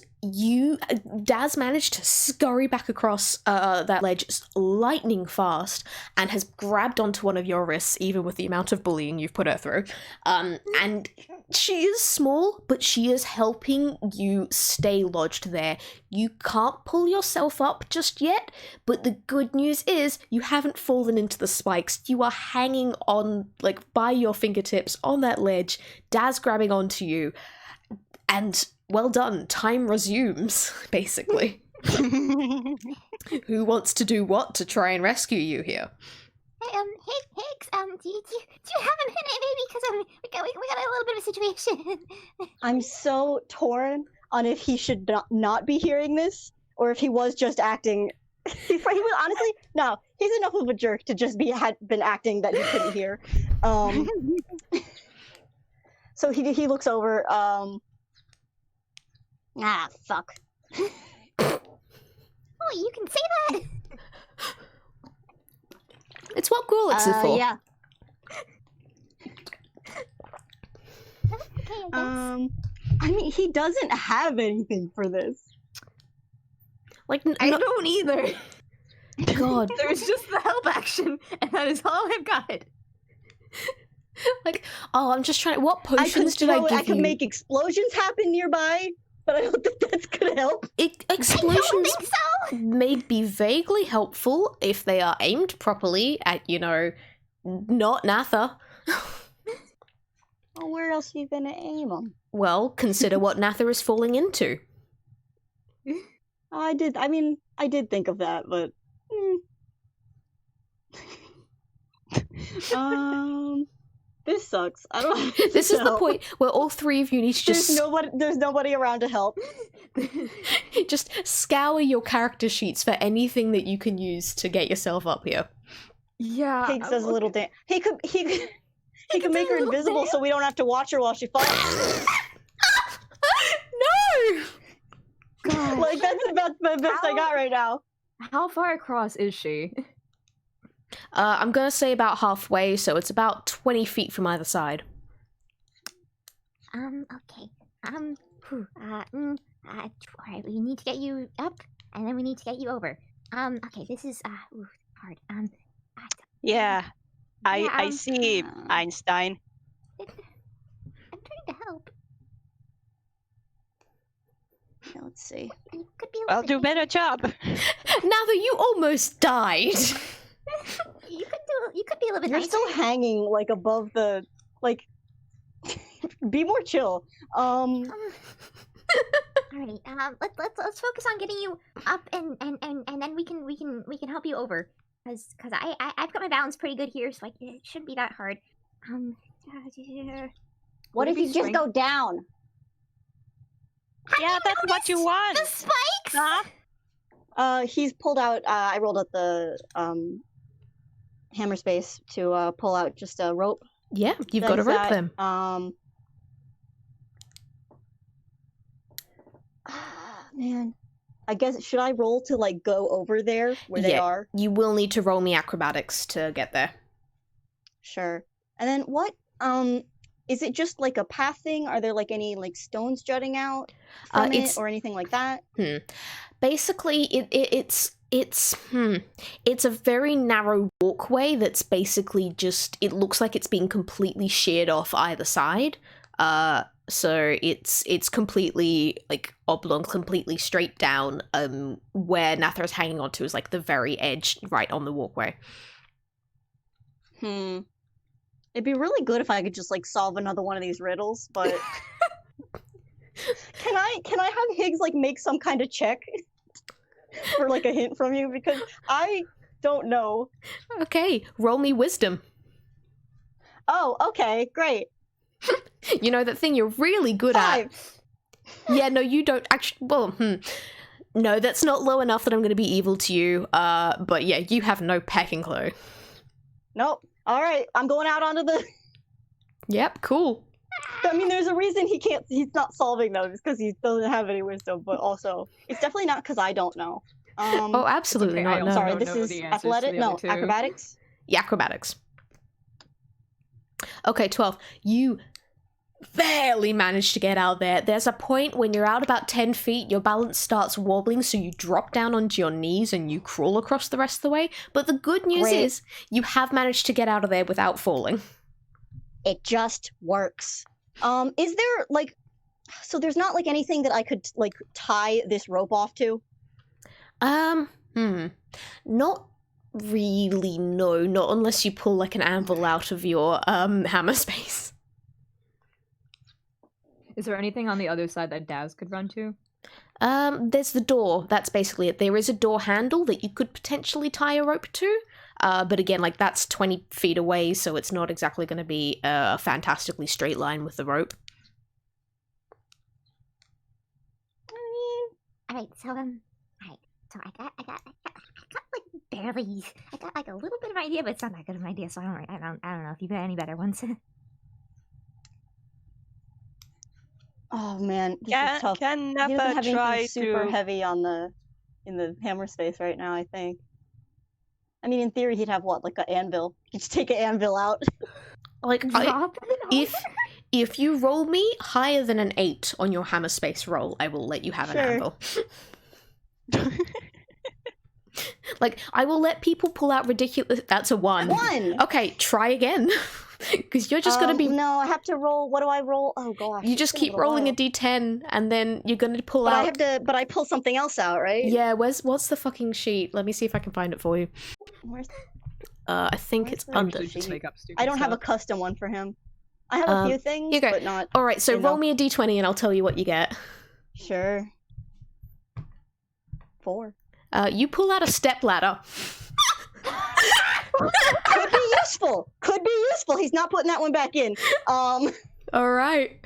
Daz managed to scurry back across that ledge lightning fast and has grabbed onto one of your wrists, even with the amount of bullying you've put her through. And she is small, but she is helping you stay lodged there. You can't pull yourself up just yet, but the good news is you haven't fallen into the spikes. You are hanging on, like, by your fingertips on that ledge, Daz grabbing onto you, and well done, time resumes, basically. Who wants to do what to try and rescue you here? Hey, Higgs, do you have a minute, maybe? Because we got a little bit of a situation. I'm so torn on if he should not be hearing this, or if he was just acting. He was honestly, no, he's enough of a jerk to just had been acting that he couldn't hear. So he looks over. Fuck. Oh, you can say that. It's what Gulix is for. Yeah. Okay, I guess. I mean, he doesn't have anything for this. Like, I don't either. God. There's just the help action, and that is all I've got. Like, oh, I'm just trying. What potions did I give you? I could make explosions happen nearby, but I don't think that's gonna help. Explosions I don't think so. may be vaguely helpful if they are aimed properly at, not Natha. Well, where else are you gonna aim them? Well, consider what Natha is falling into. I did think of that, but this sucks. I don't. This is the point where all three of you need to just There's nobody around to help. just scour your character sheets for anything that you can use to get yourself up here. Yeah. Higgs does a little dance. He could make her invisible so we don't have to watch her while she falls. No! God. Like, that's about the best I got right now. How far across is she? I'm gonna say about halfway, so it's about 20 feet from either side. Okay. Alright, we need to get you up, and then we need to get you over. Okay, this is, hard. Yeah, I see, Einstein. I'm trying to help. Yeah, let's see. You could be a I'll little do bit better job. Now that you almost died. You could be a little bit You're nicer. still hanging, like, above the, like. Be more chill. Alright, let's focus on getting you up, and then we can help you over, because I've got my balance pretty good here, so it shouldn't be that hard. What if you just go down? Yeah, that's what you want. The spikes. Huh? He's pulled out. I rolled up the hammer space to pull out just a rope. Yeah, you've got to rope them. Man, I guess should I roll to like go over there where they are? You will need to roll me acrobatics to get there. Sure. And then what? Is it just like a path thing? Are there like any like stones jutting out from it or anything like that? Basically, it's a very narrow walkway that's basically just, it looks like it's being completely sheared off either side. So it's completely like oblong, completely straight down. Where Natha is hanging onto is like the very edge, right on the walkway. It'd be really good if I could just like solve another one of these riddles, but can I have Higgs like make some kind of check for like a hint from you, because I don't know. Okay, roll me wisdom. Oh, okay, great. You know that thing you're really good 5. at. Yeah, no, you don't actually. Well, No, that's not low enough that I'm going to be evil to you. But yeah, you have no pecking clue. Nope. All right, I'm going out onto the. Yep, cool. I mean, there's a reason he's not solving those because he doesn't have any wisdom, but also it's definitely not because I don't know. Oh, absolutely okay, I not. also No. Sorry, don't this know is the answers to athletic. the No, other two. acrobatics. Yeah, acrobatics. Okay, 12. You barely managed to get out there. There's a point when you're out about 10 feet, your balance starts wobbling, so you drop down onto your knees and you crawl across the rest of the way. But the good news Great. is you have managed to get out of there without falling. It just works. Is there like, so there's not like anything that I could like tie this rope off to? Not really, no. Not unless you pull like an anvil out of your hammer space. Is there anything on the other side that Daz could run to? There's the door. That's basically it. There is a door handle that you could potentially tie a rope to. But again, like that's 20 feet away, so it's not exactly going to be a fantastically straight line with the rope. Alright, so so I got like barely, I got like a little bit of an idea, but it's not that good of an idea, so I don't know if you got any better ones. Oh man, this is tough. Can He doesn't Natha have try anything super to? heavy on in the hammer space right now, I think. I mean, in theory, he'd have what, like an anvil? He'd just take an anvil out. Like, Drop it if you roll me higher than an 8 on your hammer space roll, I will let you have an Sure. anvil. Like, I will let people pull out ridiculous. That's a 1. 1! Okay, try again. Because you're just gonna be. No, I have to roll. What do I roll? Oh gosh. You it's just been a keep little rolling a while. d10, and then you're gonna pull But out. I have to. But I pull something else out, right? Yeah, what's the fucking sheet? Let me see if I can find it for you. Where's... I think Where's it's the under. sheet? Just make up stupid I don't have a stuff. custom one for him. I have a few things, you go. but not. All right, so you roll know. me a d20, and I'll tell you what you get. Sure. 4. You pull out a step ladder. Could be useful. Could be useful. He's not putting that one back in. All right.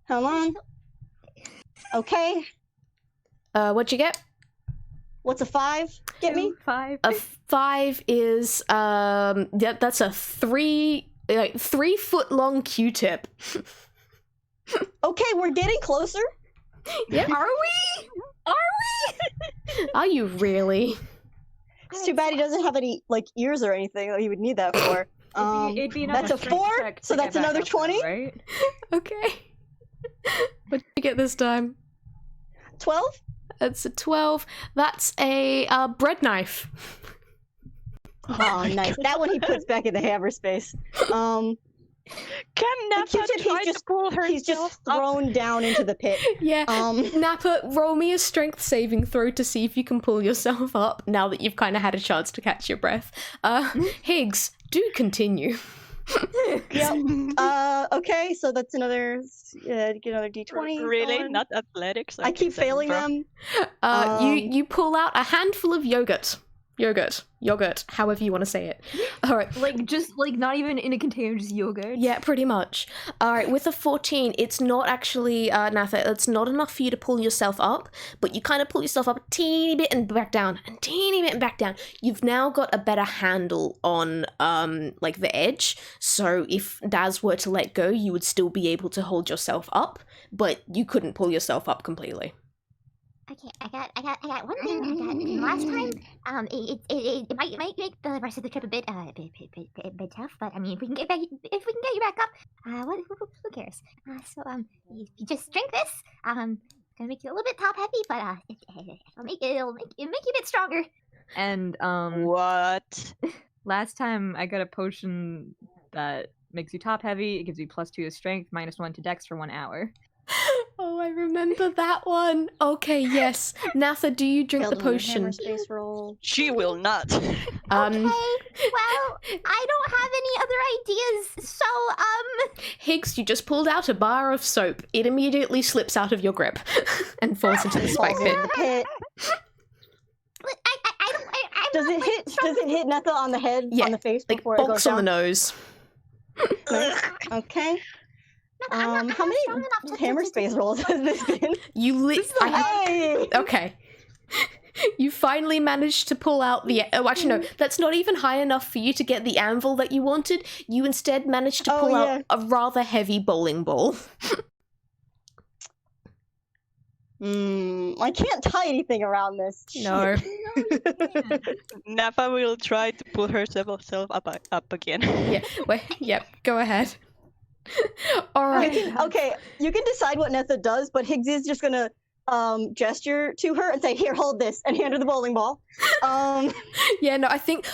Come on. Okay. What'd you get? What's a 5? Get me? 5. A 5 is yeah, that's a 3 foot long Q-tip. Okay, we're getting closer. Yeah. Are we? Are you really? It's too bad he doesn't have any like ears or anything that he would need that for. It'd be enough That's a strength 4, check to so get that's back another up there, 20. right? Okay. What'd you get this time? 12. That's a 12. That's a bread knife. Oh, nice. That one he puts back in the hammer space. Can Natha Q-tip, try he's to just- pull herself He's just up? thrown down into the pit. Yeah. Um, Nappa, roll me a strength saving throw to see if you can pull yourself up now that you've kind of had a chance to catch your breath. Higgs, do continue. Yep. Okay, so that's another. Get another d20. Really? going. Not athletics? I keep saving failing throw? them. You pull out a handful of yogurt, however you want to say it. All right. Like, just, like, not even in a container, just yogurt. Yeah, pretty much. All right, with a 14, it's not actually, Natha, it's not enough for you to pull yourself up, but you kind of pull yourself up a teeny bit and back down, and teeny bit and back down. You've now got a better handle on, like, the edge, so if Daz were to let go, you would still be able to hold yourself up, but you couldn't pull yourself up completely. Okay, I got one thing. I got last time. It might make the rest of the trip a bit tough, but I mean, if we can get you back up, who cares? If you just drink this, gonna make you a little bit top heavy, but it'll make you a bit stronger. And, What? last time I got a potion that makes you top heavy. It gives you +2 to strength, -1 to dex for 1 hour. Oh, I remember that one. Okay, yes. Natha, do you drink the Failed another potion? hammer space roll. She will not. Okay, well, I don't have any other ideas, so Higgs, you just pulled out a bar of soap. It immediately slips out of your grip and falls into the spike Falls pit. in the pit. I'm Does not, it like, hit? strong Does it hit Natha on the head, Yeah, on the face Like, before it goes bonks on the down? nose. Nice. Okay. I'm How not strong many enough hammer space rolls has this been? You Hey! Okay. You finally managed to pull out the. Oh, actually, no, that's not even high enough for you to get the anvil that you wanted. You instead managed to pull out a rather heavy bowling ball. I can't tie anything around this. No. Natha will try to pull herself up again. Yeah, wait, yep, go ahead. Alright. Okay, you can decide what Netha does, but Higgs is just gonna gesture to her and say, "Here, hold this," and hand her the bowling ball. Yeah, no, I think,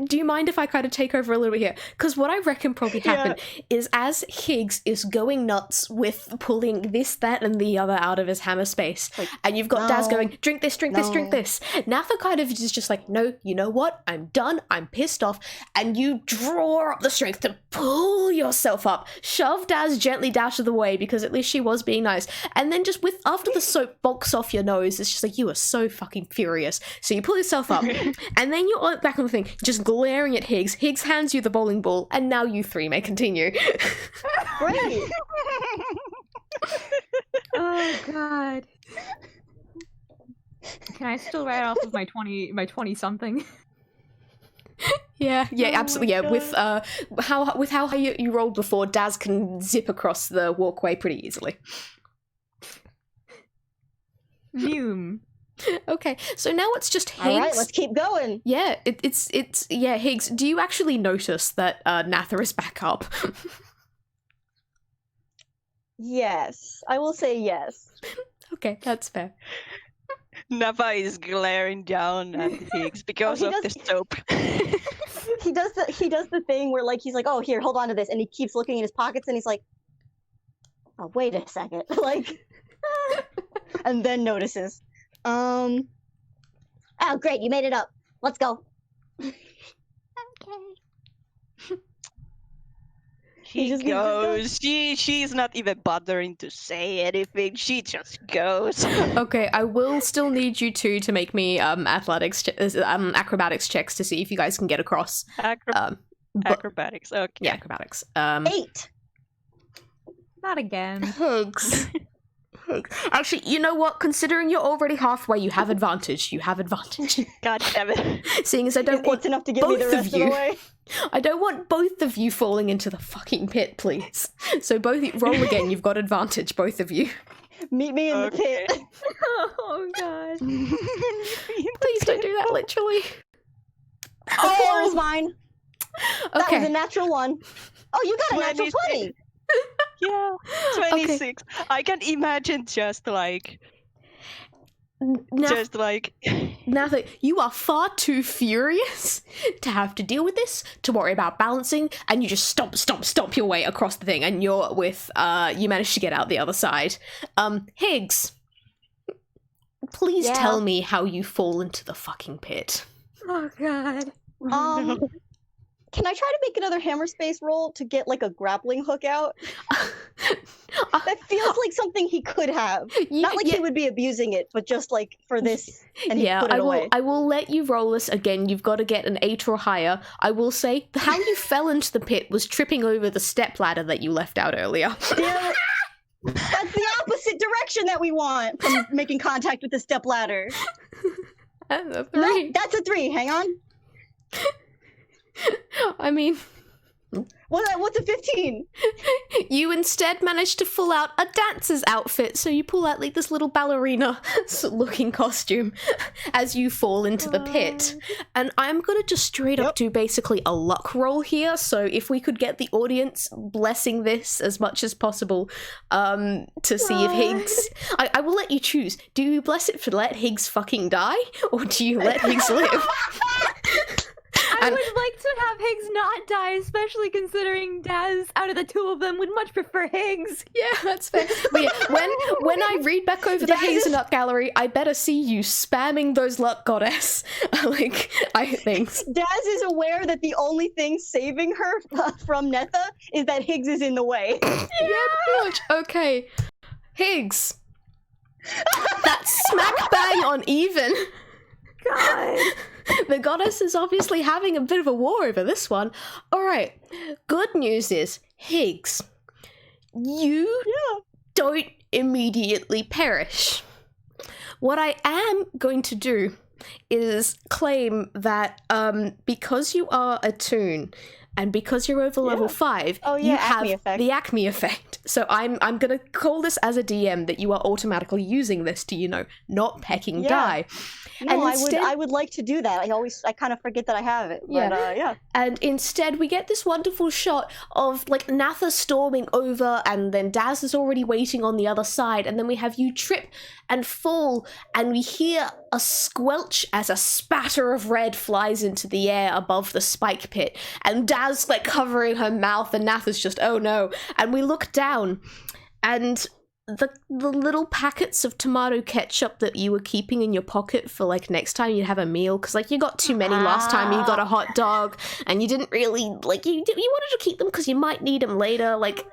do you mind if I kind of take over a little bit here? Because what I reckon probably happened is as Higgs is going nuts with pulling this, that, and the other out of his hammer space, and you've got Daz going, drink this, drink this, drink this. Natha kind of is just like, no, you know what? I'm done. I'm pissed off. And you draw up the strength to pull yourself up, shove Daz gently out of the way because at least she was being nice. And then just after the soap box off your nose, it's just like, you are so fucking furious. So you pull yourself up, and then you're back on the thing, just glaring at Higgs. Higgs hands you the bowling ball, and now you three may continue. Great. Oh god. Can I still write off of my 20 something? Yeah, absolutely. Yeah, with how high you rolled before, Daz can zip across the walkway pretty easily. Noom. Okay, so now it's just Higgs. All right, let's keep going. Yeah, it's Higgs. Do you actually notice that Natha is back up? Yes, I will say yes. Okay, that's fair. Natha is glaring down at Higgs because of the soap. He does the thing where he's like, "Oh, here, hold on to this," and he keeps looking in his pockets, and he's like, "Oh, wait a second," and then notices. Oh, great, you made it up. Let's go. Okay. She just goes. She's not even bothering to say anything. She just goes. Okay, I will still need you two to make me acrobatics checks to see if you guys can get across. Acrobatics. Okay. Yeah, acrobatics. 8. Not again. Higgs. Actually, you know what? Considering you're already halfway, you have advantage. God damn it. Seeing as I don't want enough to give me the both rest of you. of the way. I don't want both of you falling into the fucking pit, please. So roll again. You've got advantage, both of you. Meet me in the pit. Oh god. Please don't do that, literally. The 4 is mine. That was a natural 1. Oh, you got a natural 20. Yeah, 26. Okay. I can imagine Natha, you are far too furious to have to deal with this, to worry about balancing, and you just stomp your way across the thing, and you're with, you managed to get out the other side. Higgs, please tell me how you fall into the fucking pit. Oh god. Can I try to make another hammer space roll to get a grappling hook out? That feels like something he could have. Not like he would be abusing it, but just for this, and he put it away. I will let you roll this again. You've got to get an 8 or higher. I will say how you fell into the pit was tripping over the stepladder that you left out earlier. Yeah, that's the opposite direction that we want from making contact with the stepladder. And a 3. That's a 3. Hang on. I mean, what's a 15? You instead managed to pull out a dancer's outfit, so you pull out this little ballerina-looking costume as you fall into the pit. And I'm gonna just straight up do basically a luck roll here, so if we could get the audience blessing this as much as possible, to see if Higgs... I will let you choose. Do you bless it for let Higgs fucking die, or do you let Higgs live? I would like to have Higgs not die, especially considering Daz, out of the two of them, would much prefer Higgs. Yeah, that's fair. But yeah, when I read back over the Hazelnut Gallery, I better see you spamming those luck goddess things. Daz is aware that the only thing saving her from Netha is that Higgs is in the way. Yeah, pretty much. Okay, Higgs. That's smack bang on even. God. The goddess is obviously having a bit of a war over this one. Alright, good news is, Higgs, you don't immediately perish. What I am going to do is claim that because you are a toon and because you're over level 5, you have Acme effect. the Acme effect. So I'm gonna call this as a DM that you are automatically using this to, not pecking die. No, And instead- I would like to do that. I kind of forget that I have it. But, yeah. And instead, we get this wonderful shot of like Natha storming over, and then Daz is already waiting on the other side, and then we have you trip and fall, and we hear a squelch as a spatter of red flies into the air above the spike pit, and Daz like covering her mouth, and Natha's just, oh no. And we look down, and the little packets of tomato ketchup that you were keeping in your pocket for like next time you have a meal, because like you got too many last time you got a hot dog, and you didn't really like you wanted to keep them because you might need them later. Like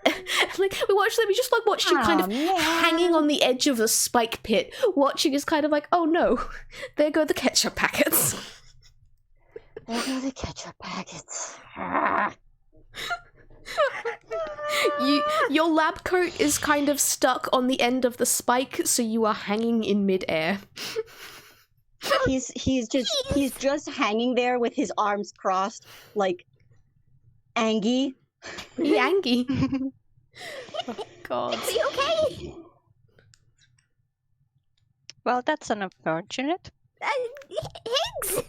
we just watched you kind of hanging on the edge of the spike pit, watching is kind of like, oh no, there go the ketchup packets. There go the ketchup packets. Your lab coat is kind of stuck on the end of the spike, so you are hanging in midair. He's just hanging there with his arms crossed, like Angie. Yangi. Oh, God. Are you okay? Well, that's unfortunate. Higgs?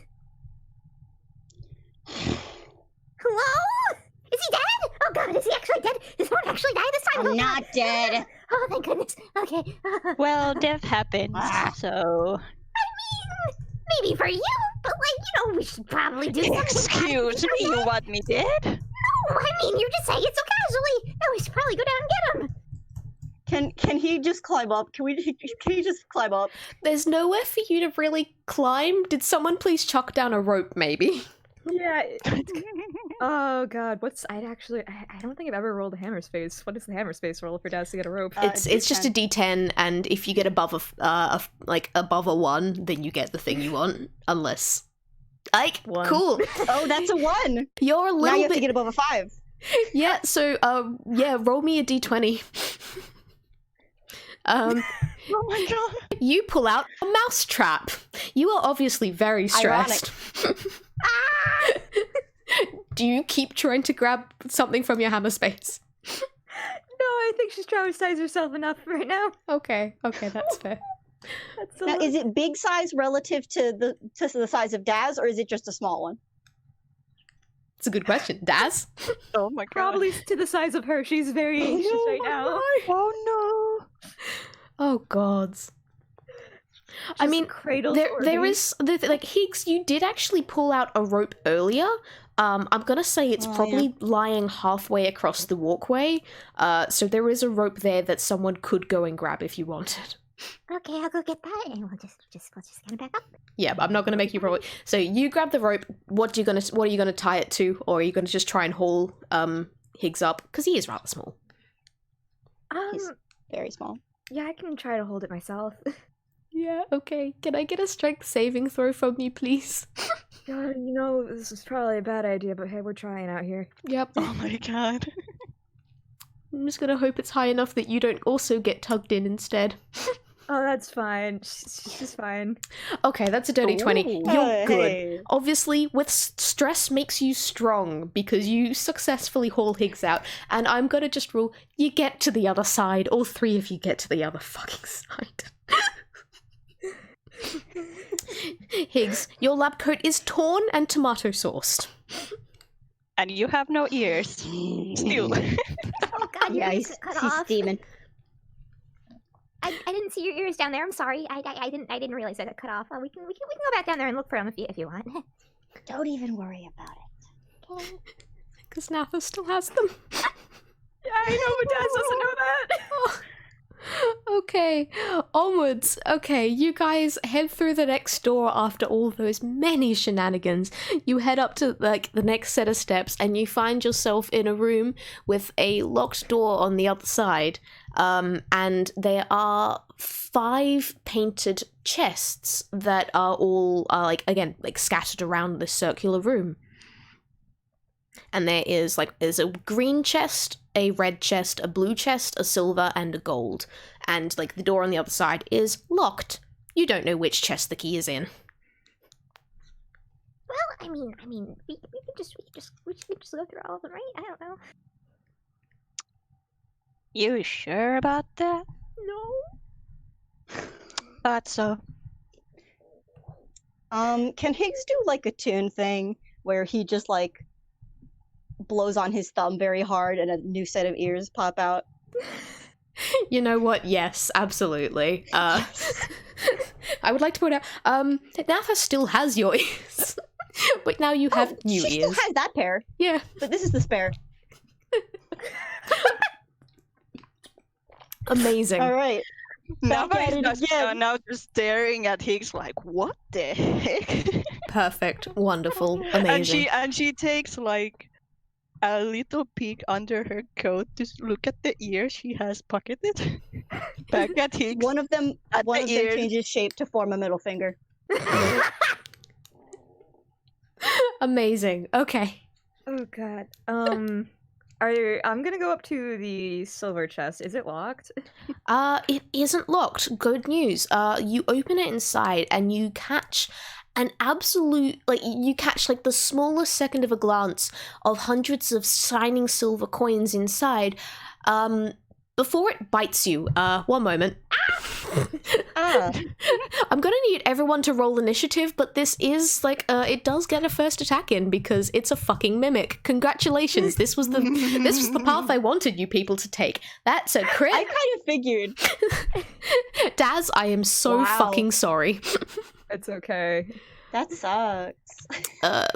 Hello? Is he dead? Oh god, is he actually dead? Did someone actually die this time? I'm not dead. Oh, thank goodness. Okay. Well, death happens, so... Maybe for you, but we should probably do something. Excuse me, you want me dead? No, you're just saying it so casually. No, we should probably go down and get him. Can he just climb up? Can he just climb up? There's nowhere for you to really climb. Did someone please chuck down a rope, maybe? Yeah. Oh god, I don't think I've ever rolled a hammer space. What is the hammer space roll for Daz to get a rope? It's just a D10, and if you get above above a 1, then you get the thing you want. Unless, One. cool. Oh, that's a 1. You're a Now little you have bit. to get above a 5. Yeah. So roll me a D20. Oh my god. You pull out a mouse trap. You are obviously very stressed. Do you keep trying to grab something from your hammer space? No, I think she's traumatized herself enough right now. Okay, that's fair. That's a Now, lot. is it big size relative to the size of Daz, or is it just a small one? It's a good question. Daz? Oh my god. Probably to the size of her. She's very anxious right now. Oh no. Oh gods. I Just mean, cradled there Orby. is like Higgs. You did actually pull out a rope earlier. I'm gonna say it's probably lying halfway across the walkway. So there is a rope there that someone could go and grab if you wanted. Okay, I'll go get that, and we'll just kind of back up. Yeah, but I'm not gonna make you roll it. So you grab the rope. What are you gonna tie it to, or are you gonna just try and haul Higgs up because he is rather small? He's very small. Yeah, I can try to hold it myself. Yeah. Okay. Can I get a strength saving throw from you, please? God, this is probably a bad idea, but hey, we're trying out here. Yep. Oh my god. I'm just gonna hope it's high enough that you don't also get tugged in instead. Oh, that's fine. She's fine. Okay, that's a dirty 20. Ooh. You're good. Hey. Obviously, with stress makes you strong because you successfully haul Higgs out, and I'm gonna just rule you get to the other side. All 3 of you get to the other fucking side. Higgs, your lab coat is torn and tomato sauced. And you have no ears. Still. Oh god, your Yeah, ears he's got off. steaming. I didn't see your ears down there. I'm sorry. I didn't realize I got cut off. We can go back down there and look for them if you want. Don't even worry about it. Okay. Because Natha still has them. Yeah, I know, but Daz doesn't know that. Okay, onwards. Okay, you guys head through the next door after all those many shenanigans. You head up to like the next set of steps and you find yourself in a room with a locked door on the other side. And there are 5 painted chests that are all like scattered around this circular room. And there's a green chest, a red chest, a blue chest, a silver, and a gold. And, like, the door on the other side is locked. You don't know which chest the key is in. Well, I mean, we can just go through all of them, right? I don't know. You sure about that? No. Thought so. Can Higgs do like a tune thing where he just like blows on his thumb very hard and a new set of ears pop out? You know what? Yes, absolutely. I would like to point out, Natha still has your ears. But now you have new she ears. still has that pair, Yeah. but this is the spare. Amazing. All right. Back Natha at is it just again. now just staring at Higgs like, what the heck? Perfect. Wonderful. Amazing. And she takes like a little peek under her coat to look at the ear she has pocketed. Back at Higgs. One of them ears. changes shape to form a middle finger. Amazing. Okay. Oh god. I'm gonna go up to the silver chest. Is it locked? It isn't locked. Good news. You open it inside and you catch an absolute, like, you catch, like, the smallest second of a glance of hundreds of shining silver coins inside, before it bites you. One moment. I'm gonna need everyone to roll initiative, but this is, like, it does get a first attack in because it's a fucking mimic. Congratulations, this was the path I wanted you people to take. That's a crit. I kind of figured. Daz, I am so Wow. fucking sorry. It's okay. That sucks.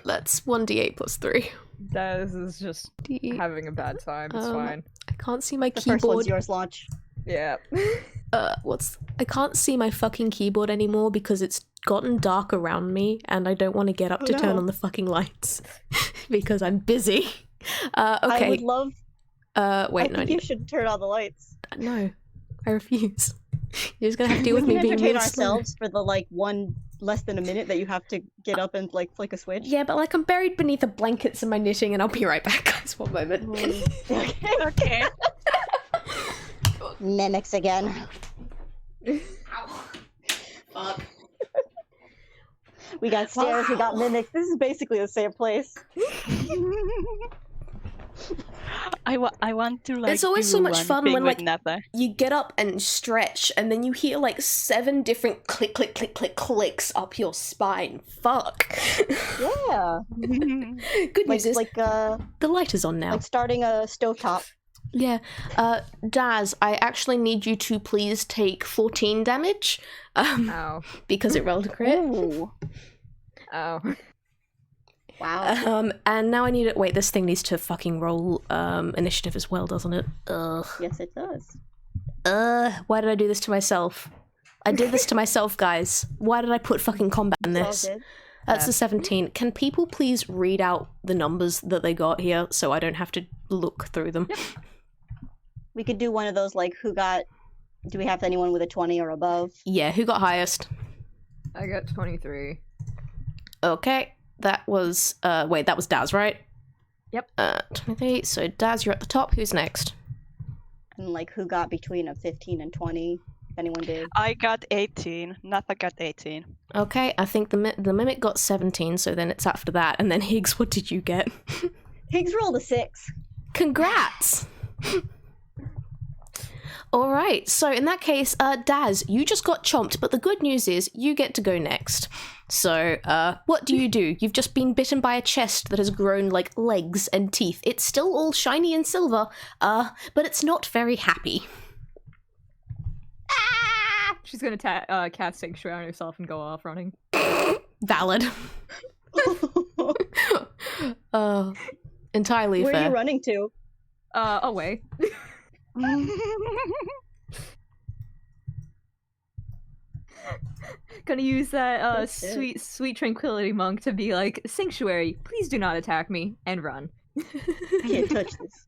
That's 1d8 plus 3. Daz is just having a bad time. It's fine. I can't see my The first one's keyboard. yours, Launch. Yeah. I can't see my fucking keyboard anymore because it's gotten dark around me and I don't want to get up to turn no. on the fucking lights because I'm busy. Okay. I would love. Wait, I no, think you should turn on the lights. no, I refuse. You're just gonna have to deal with we me can being entertain really slow. ourselves for the like one less than a minute that you have to get up and like flick a switch. Yeah, but like I'm buried beneath the blankets and my knitting, and I'll be right back, guys. One moment. Okay. Mimics again. Fuck. We got stairs, we got mimics. This is basically the same place. I want to like. It's always do so much one fun thing when, with like, Natha. You get up and stretch, and then you hear like 7 different click, click, click, click, clicks up your spine. Fuck. Yeah. Good news is the light is on now. like starting a stovetop. Yeah. Daz, I actually need you to please take 14 damage. Ow. Because it rolled a crit. Ooh. Ow. Wow. And now I need it. Wait, this thing needs to fucking roll initiative as well, doesn't it? Ugh. Yes, it does. Why did I do this to myself? I did this to myself, guys. Why did I put fucking combat in It's all this? good. That's a 17. Can people please read out the numbers that they got here so I don't have to look through them? We could do one of those like who got. Do we have anyone with a 20 or above? Yeah, who got highest? I got 23. Okay, that was wait, that was Daz, right? Yep. 23. So Daz, you're at the top. Who's next? And like who got between a 15 and 20? If anyone did. I got 18. Natha got 18. Okay, I think the mimic got 17, so then it's after that. And then Higgs, what did you get? Higgs rolled a 6. Congrats! Alright, so in that case, Daz, you just got chomped, but the good news is you get to go next. So, what do? You've just been bitten by a chest that has grown like legs and teeth. It's still all shiny and silver, but it's not very happy. She's gonna cast Sanctuary on herself and go off running. Valid. Entirely Where fair. are you running to? Away. Gonna use that That's it. sweet tranquility monk to be like, Sanctuary, please do not attack me, and run. Can't touch this.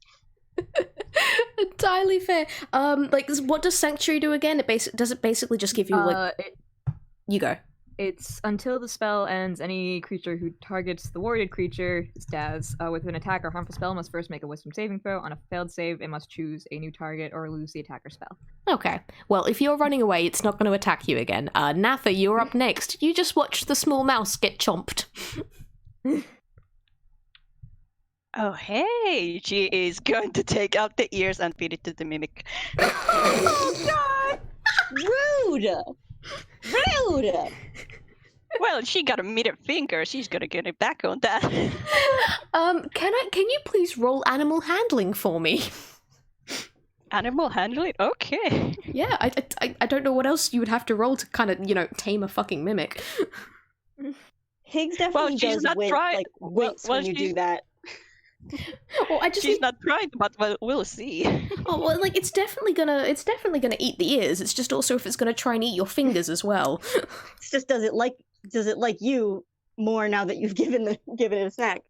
Entirely fair. Like, what does Sanctuary do again? Does it basically just give you like? You go. It's until the spell ends, any creature who targets the warded creature, Daz, with an attack or harmful spell must first make a wisdom saving throw. On a failed save, it must choose a new target or lose the attacker spell. Okay. Well, if you're running away, it's not going to attack you again. Natha, you're up next. You just watched the small mouse get chomped. Oh, hey! She is going to take out the ears and feed it to the mimic. Oh God! Rude! Rude! Well, she got a middle finger. She's gonna get it back on that. Can you please roll animal handling for me? Animal handling? Okay. Yeah, I don't know what else you would have to roll to kind of, tame a fucking mimic. Higgs definitely she's does not win, trying- like winks well, when you do she's- that. Well, I just She's not trying, but we'll see. Oh well, like it's definitely gonna eat the ears. It's just also if it's gonna try and eat your fingers as well. It's just does it like you more now that you've given it a snack?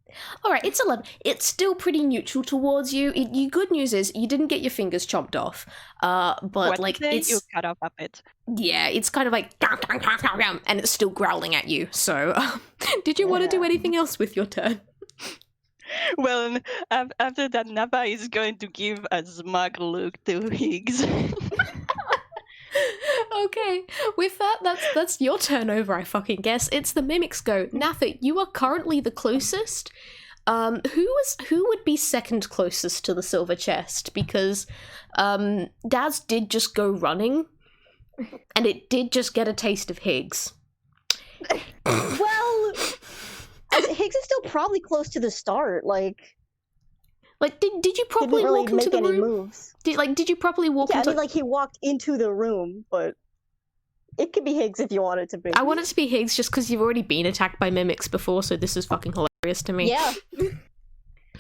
All right, it's 11. It's still pretty neutral towards you. You good news is you didn't get your fingers chopped off. But What like say? it's You cut off a bit. yeah, it's kind of like and it's still growling at you. So, did you want to do Yeah. anything else with your turn? Well, after that, Natha is going to give a smug look to Higgs. Okay, with that's your turn over, I fucking guess. It's the mimics go. Natha, you are currently the closest. Who would be second closest to the silver chest? Because Daz did just go running, and it did just get a taste of Higgs. Well, Higgs is still probably close to the start. Like Did you didn't properly really walk into make the any room? moves. Did you properly walk Yeah, I into? mean, like he walked into the room, but it could be Higgs if you want it to be. I want it to be Higgs just because you've already been attacked by mimics before, so this is fucking hilarious to me. Yeah.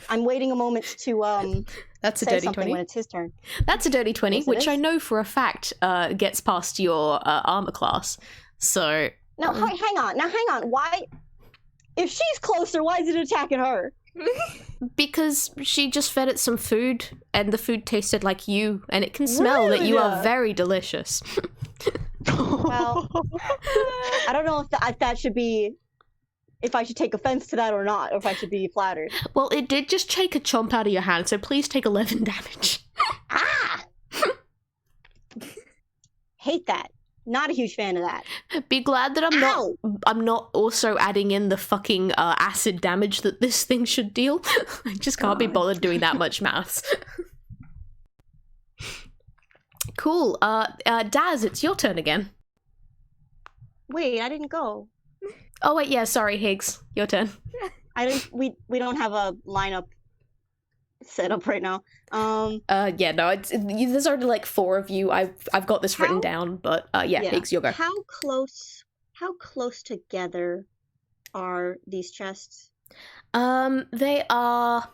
I'm waiting a moment to That's a say dirty something 20. when it's his turn. That's a dirty 20, Yes, it which I is. know for a fact gets past your armor class. So, Now, hang on. Why? If she's closer, why is it attacking her? because she just fed it some food, and the food tasted like you, and it can smell that you are Rude. very delicious. Well, I don't know if that should be, if I should take offense to that or not, or if I should be flattered. Well, it did just take a chomp out of your hand, so please take 11 damage. Ah! Hate that. Not a huge fan of that. Be glad that Ow! I'm not also adding in the fucking acid damage that this thing should deal. I just can't be God. bothered doing that much maths. Cool. Daz, it's your turn again. Wait, I didn't go. Oh wait, yeah, sorry, Higgs. Your turn. I didn't. We don't have a lineup set up right now. Yeah, no, there's already like 4 of you. I've got this written How- down, but yeah, Higgs, you'll go. How close together are these chests? They are,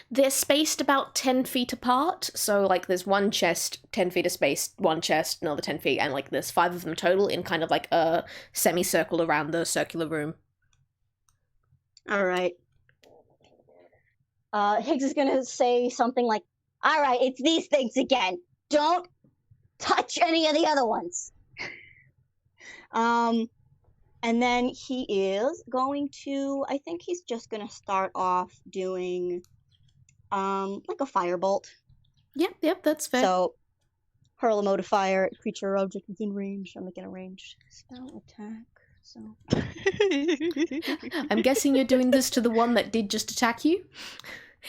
they're spaced about 10 feet apart, so like there's one chest, 10 feet of space, one chest, another 10 feet, and like there's 5 of them total in kind of like a semicircle around the circular room. All right. Higgs is gonna say something like, "All right, it's these things again. Don't touch any of the other ones." And then he is going to. I think he's just gonna start off doing, like a firebolt. Yep, that's fair. So, hurl a mode of fire at creature or object within range. I'm making a ranged spell attack. So. I'm guessing you're doing this to the one that did just attack you?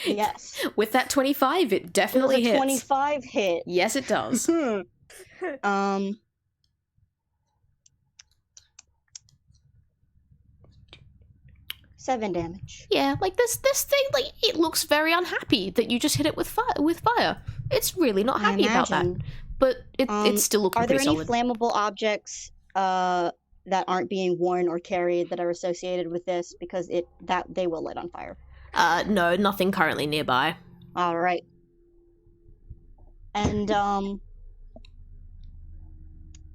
Yes. With that 25, it definitely It was a hits. 25 hit. Yes, it does. um. 7 damage. Yeah, like this thing, like it looks very unhappy that you just hit it with fire. It's really not happy about that. But it's still looking Are there pretty any solid. flammable objects that aren't being worn or carried that are associated with this? Because they will light on fire. No, nothing currently nearby. All right. And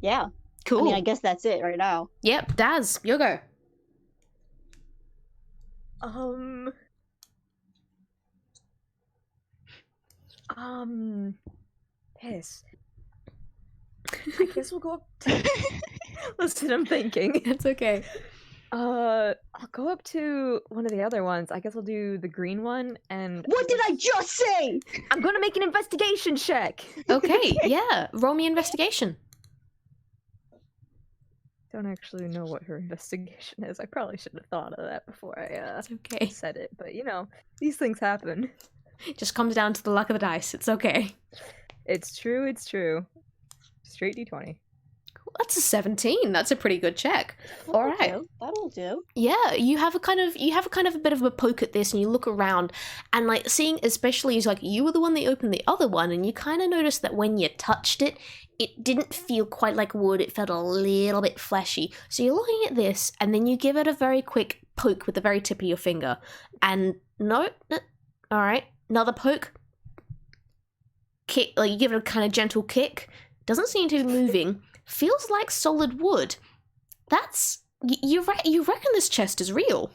yeah. Cool. I mean, I guess that's it right now. Yep, Daz, you go. Piss. I guess we'll go up to... Listen, I'm thinking. It's okay. I'll go up to one of the other ones. I guess I'll do the green one and. What did I just say? I'm gonna make an investigation check. Okay, yeah. Roll me investigation. Don't actually know what her investigation is. I probably should have thought of that before I It's okay. said it. But these things happen. It just comes down to the luck of the dice. It's okay. It's true. It's true. Straight d20. Cool. That's a 17. That's a pretty good check. All right. That'll do. Yeah, you have a kind of a bit of a poke at this, and you look around, and like seeing, especially as like you were the one that opened the other one, and you kind of noticed that when you touched it, it didn't feel quite like wood. It felt a little bit fleshy. So you're looking at this, and then you give it a very quick poke with the very tip of your finger, and no, all right, another poke. Kick, like you give it a kind of gentle kick. Doesn't seem to be moving. Feels like solid wood. That's you reckon this chest is real?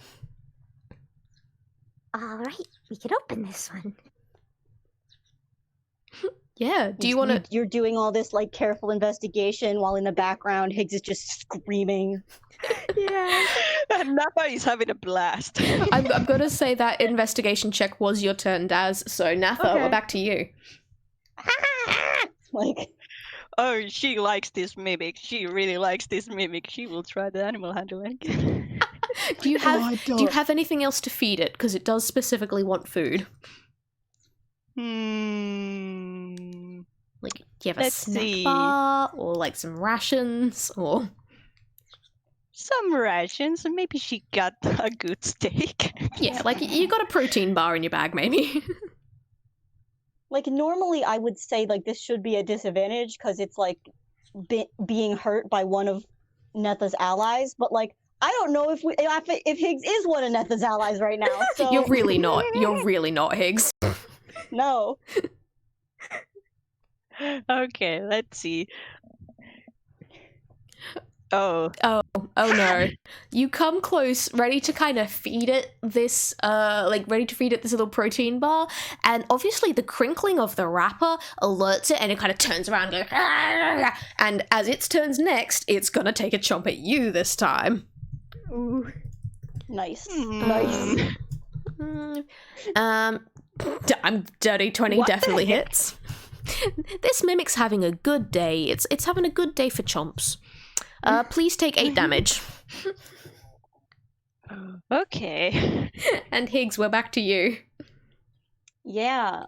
All right, we can open this one. Yeah. Do you want to? You're doing all this like careful investigation while in the background Higgs is just screaming. Yeah. And Natha is having a blast. I'm gonna say that investigation check was your turn, Daz. So Natha, Okay. we're back to you. Like, Oh, she likes this mimic. She really likes this mimic. She will try the animal handling. Do you have anything else to feed it? Because it does specifically want food. Like, do you have a Let's snack see. bar or like some rations or? Some rations, and maybe she got a good steak. Yeah, like you got a protein bar in your bag, maybe. like normally I would say like this should be a disadvantage because it's like being hurt by one of Netha's allies, but like I don't know if Higgs is one of Netha's allies right now. So You're really not. You're really not, Higgs. no. Okay, let's see. Oh, Oh no. You come close, ready to kind of feed it this this little protein bar, and obviously the crinkling of the wrapper alerts it, and it kind of turns around and goes, "Argh!" And as its turns next, it's gonna take a chomp at you this time. Ooh. Nice. nice. I'm dirty 20 What the definitely heck? hits. This mimic's having a good day. It's having a good day for chomps. Please take 8 damage. Okay. And Higgs, we're back to you. Yeah.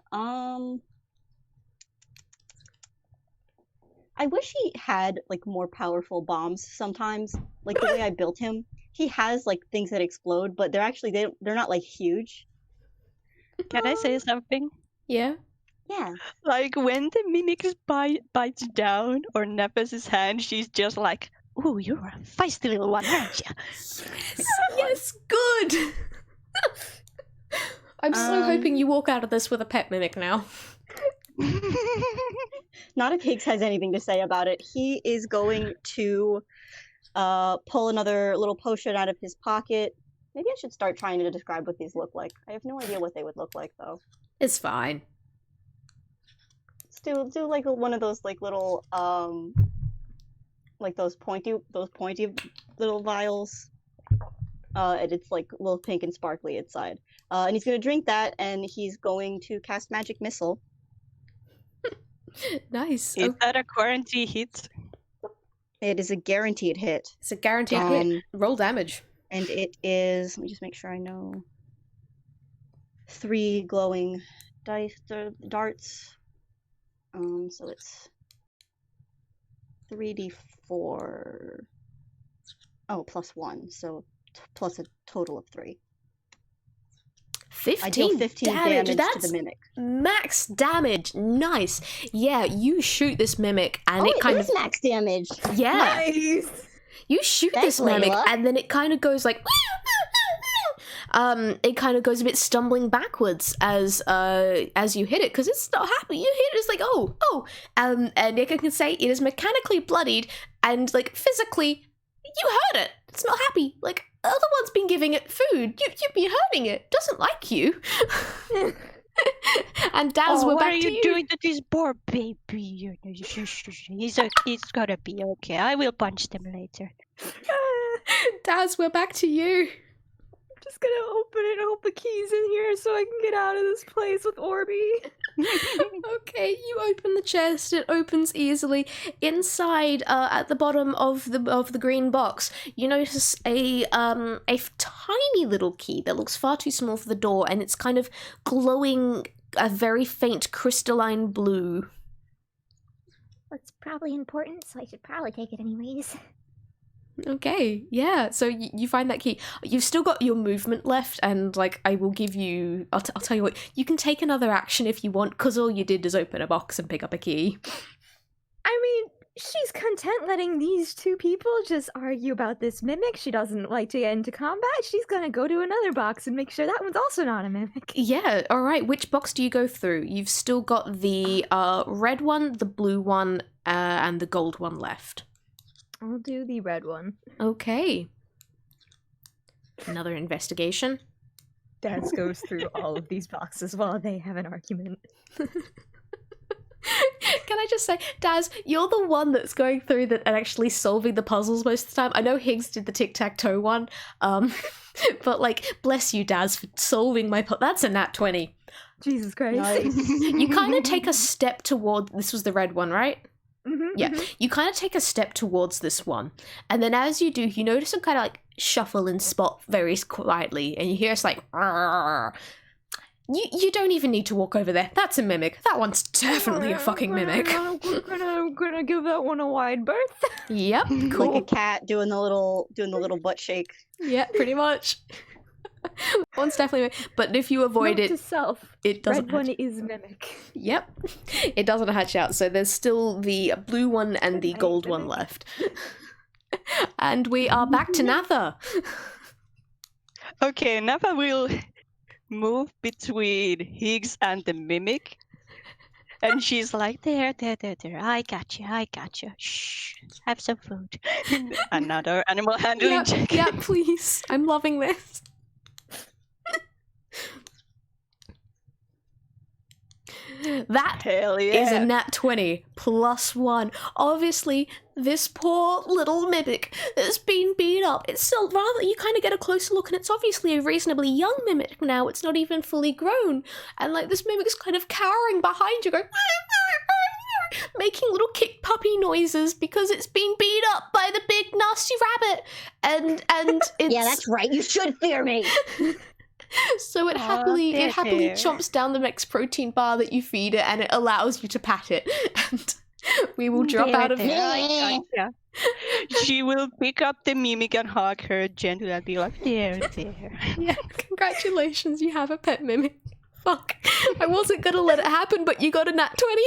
I wish he had like more powerful bombs sometimes. Like the way I built him. He has like things that explode, but they're not like huge. Can I say something? Yeah? Yeah. Like when the mimic bites down or naps his hand, she's just like, "Ooh, you're a feisty little one, aren't you?" Yes, good! I'm so hoping you walk out of this with a pet mimic now. Not if Higgs has anything to say about it. He is going to pull another little potion out of his pocket. Maybe I should start trying to describe what these look like. I have no idea what they would look like though. It's fine. Let's do like one of those like little like those pointy little vials. And it's like a little pink and sparkly inside. And he's gonna drink that, and he's going to cast Magic Missile. Nice. Is that a quarantine hit? It is a guaranteed hit. It's a guaranteed hit. Um, Roll damage. And it is, let me just make sure I know, 3 glowing darts. So it's 3d4. Oh, plus 1, so plus a total of 3. 15, I deal 15 damage That's to the mimic. max damage. Nice. Yeah, you shoot this mimic, and Oh, it kind is of max damage. yeah. Nice. You shoot Thanks, this mimic, Layla. and then it kind of goes like, it kind of goes a bit stumbling backwards as you hit it, because it's not happy. You hit it, it's like and Nika can say it is mechanically bloodied, and like physically, you hurt it. It's not happy. Like other one's been giving it food. You've been hurting it. Doesn't like you. And Daz, we're what back are to you doing to this poor baby? He's gonna be okay. I will punch them later. Daz, we're back to you. Just gonna open it and hope the key's in here so I can get out of this place with Orby. Okay, you open the chest. It opens easily. Inside, at the bottom of the green box, you notice a tiny little key that looks far too small for the door, and it's kind of glowing a very faint crystalline blue. Well, it's probably important, so I should probably take it anyways. Okay, yeah. So you find that key. You've still got your movement left, and like I will give you. I'll tell you what. You can take another action if you want, because all you did is open a box and pick up a key. I mean, she's content letting these two people just argue about this mimic. She doesn't like to get into combat. She's gonna go to another box and make sure that one's also not a mimic. Yeah. All right. Which box do you go through? You've still got the red one, the blue one, and the gold one left. I'll do the red one. Okay. Another investigation. Daz goes through all of these boxes while they have an argument. Can I just say, Daz, you're the one that's going through that and actually solving the puzzles most of the time. I know Higgs did the tic-tac-toe one, but like, bless you, Daz, for solving my That's a nat 20. Jesus Christ. Nice. You kind of take a step toward. This was the red one, right? Mhm, Yeah. mhm. You kind of take a step towards this one, and then as you do, you notice them kind of like shuffle and spot very quietly, and you hear it's like. "Arr." You don't even need to walk over there. That's a mimic. That one's definitely a fucking mimic. I'm gonna give that one a wide berth. Yep. Like a Cool. cat doing the little butt shake. Yeah, pretty much. One's definitely, but if you avoid Note to it, self. it doesn't. Red one hatch- is mimic. Yep, it doesn't hatch out. So there's still the blue one and the gold one left, and we are back to Natha. Okay, Natha will move between Higgs and the mimic. And she's like, there. I got you. Shh, have some food. Another animal handling Yeah, check. yeah, please. I'm loving this. That Hell yeah. is a nat 20 plus 1. Obviously, this poor little mimic has been beat up. It's still rather, you kind of get a closer look, and it's obviously a reasonably young mimic now. It's not even fully grown. And like this mimic's kind of cowering behind you, going, making little kick puppy noises because it's been beat up by the big nasty rabbit. And it's. Yeah, that's right. You should fear me. So it Aw, happily there. chomps down the next protein bar that you feed it, and it allows you to pat it. And we will drop out of There, I gotcha. She will pick up the mimic and hug her gently and be like, there. Yeah, congratulations, you have a pet mimic. Fuck. I wasn't gonna let it happen, but you got a nat 20.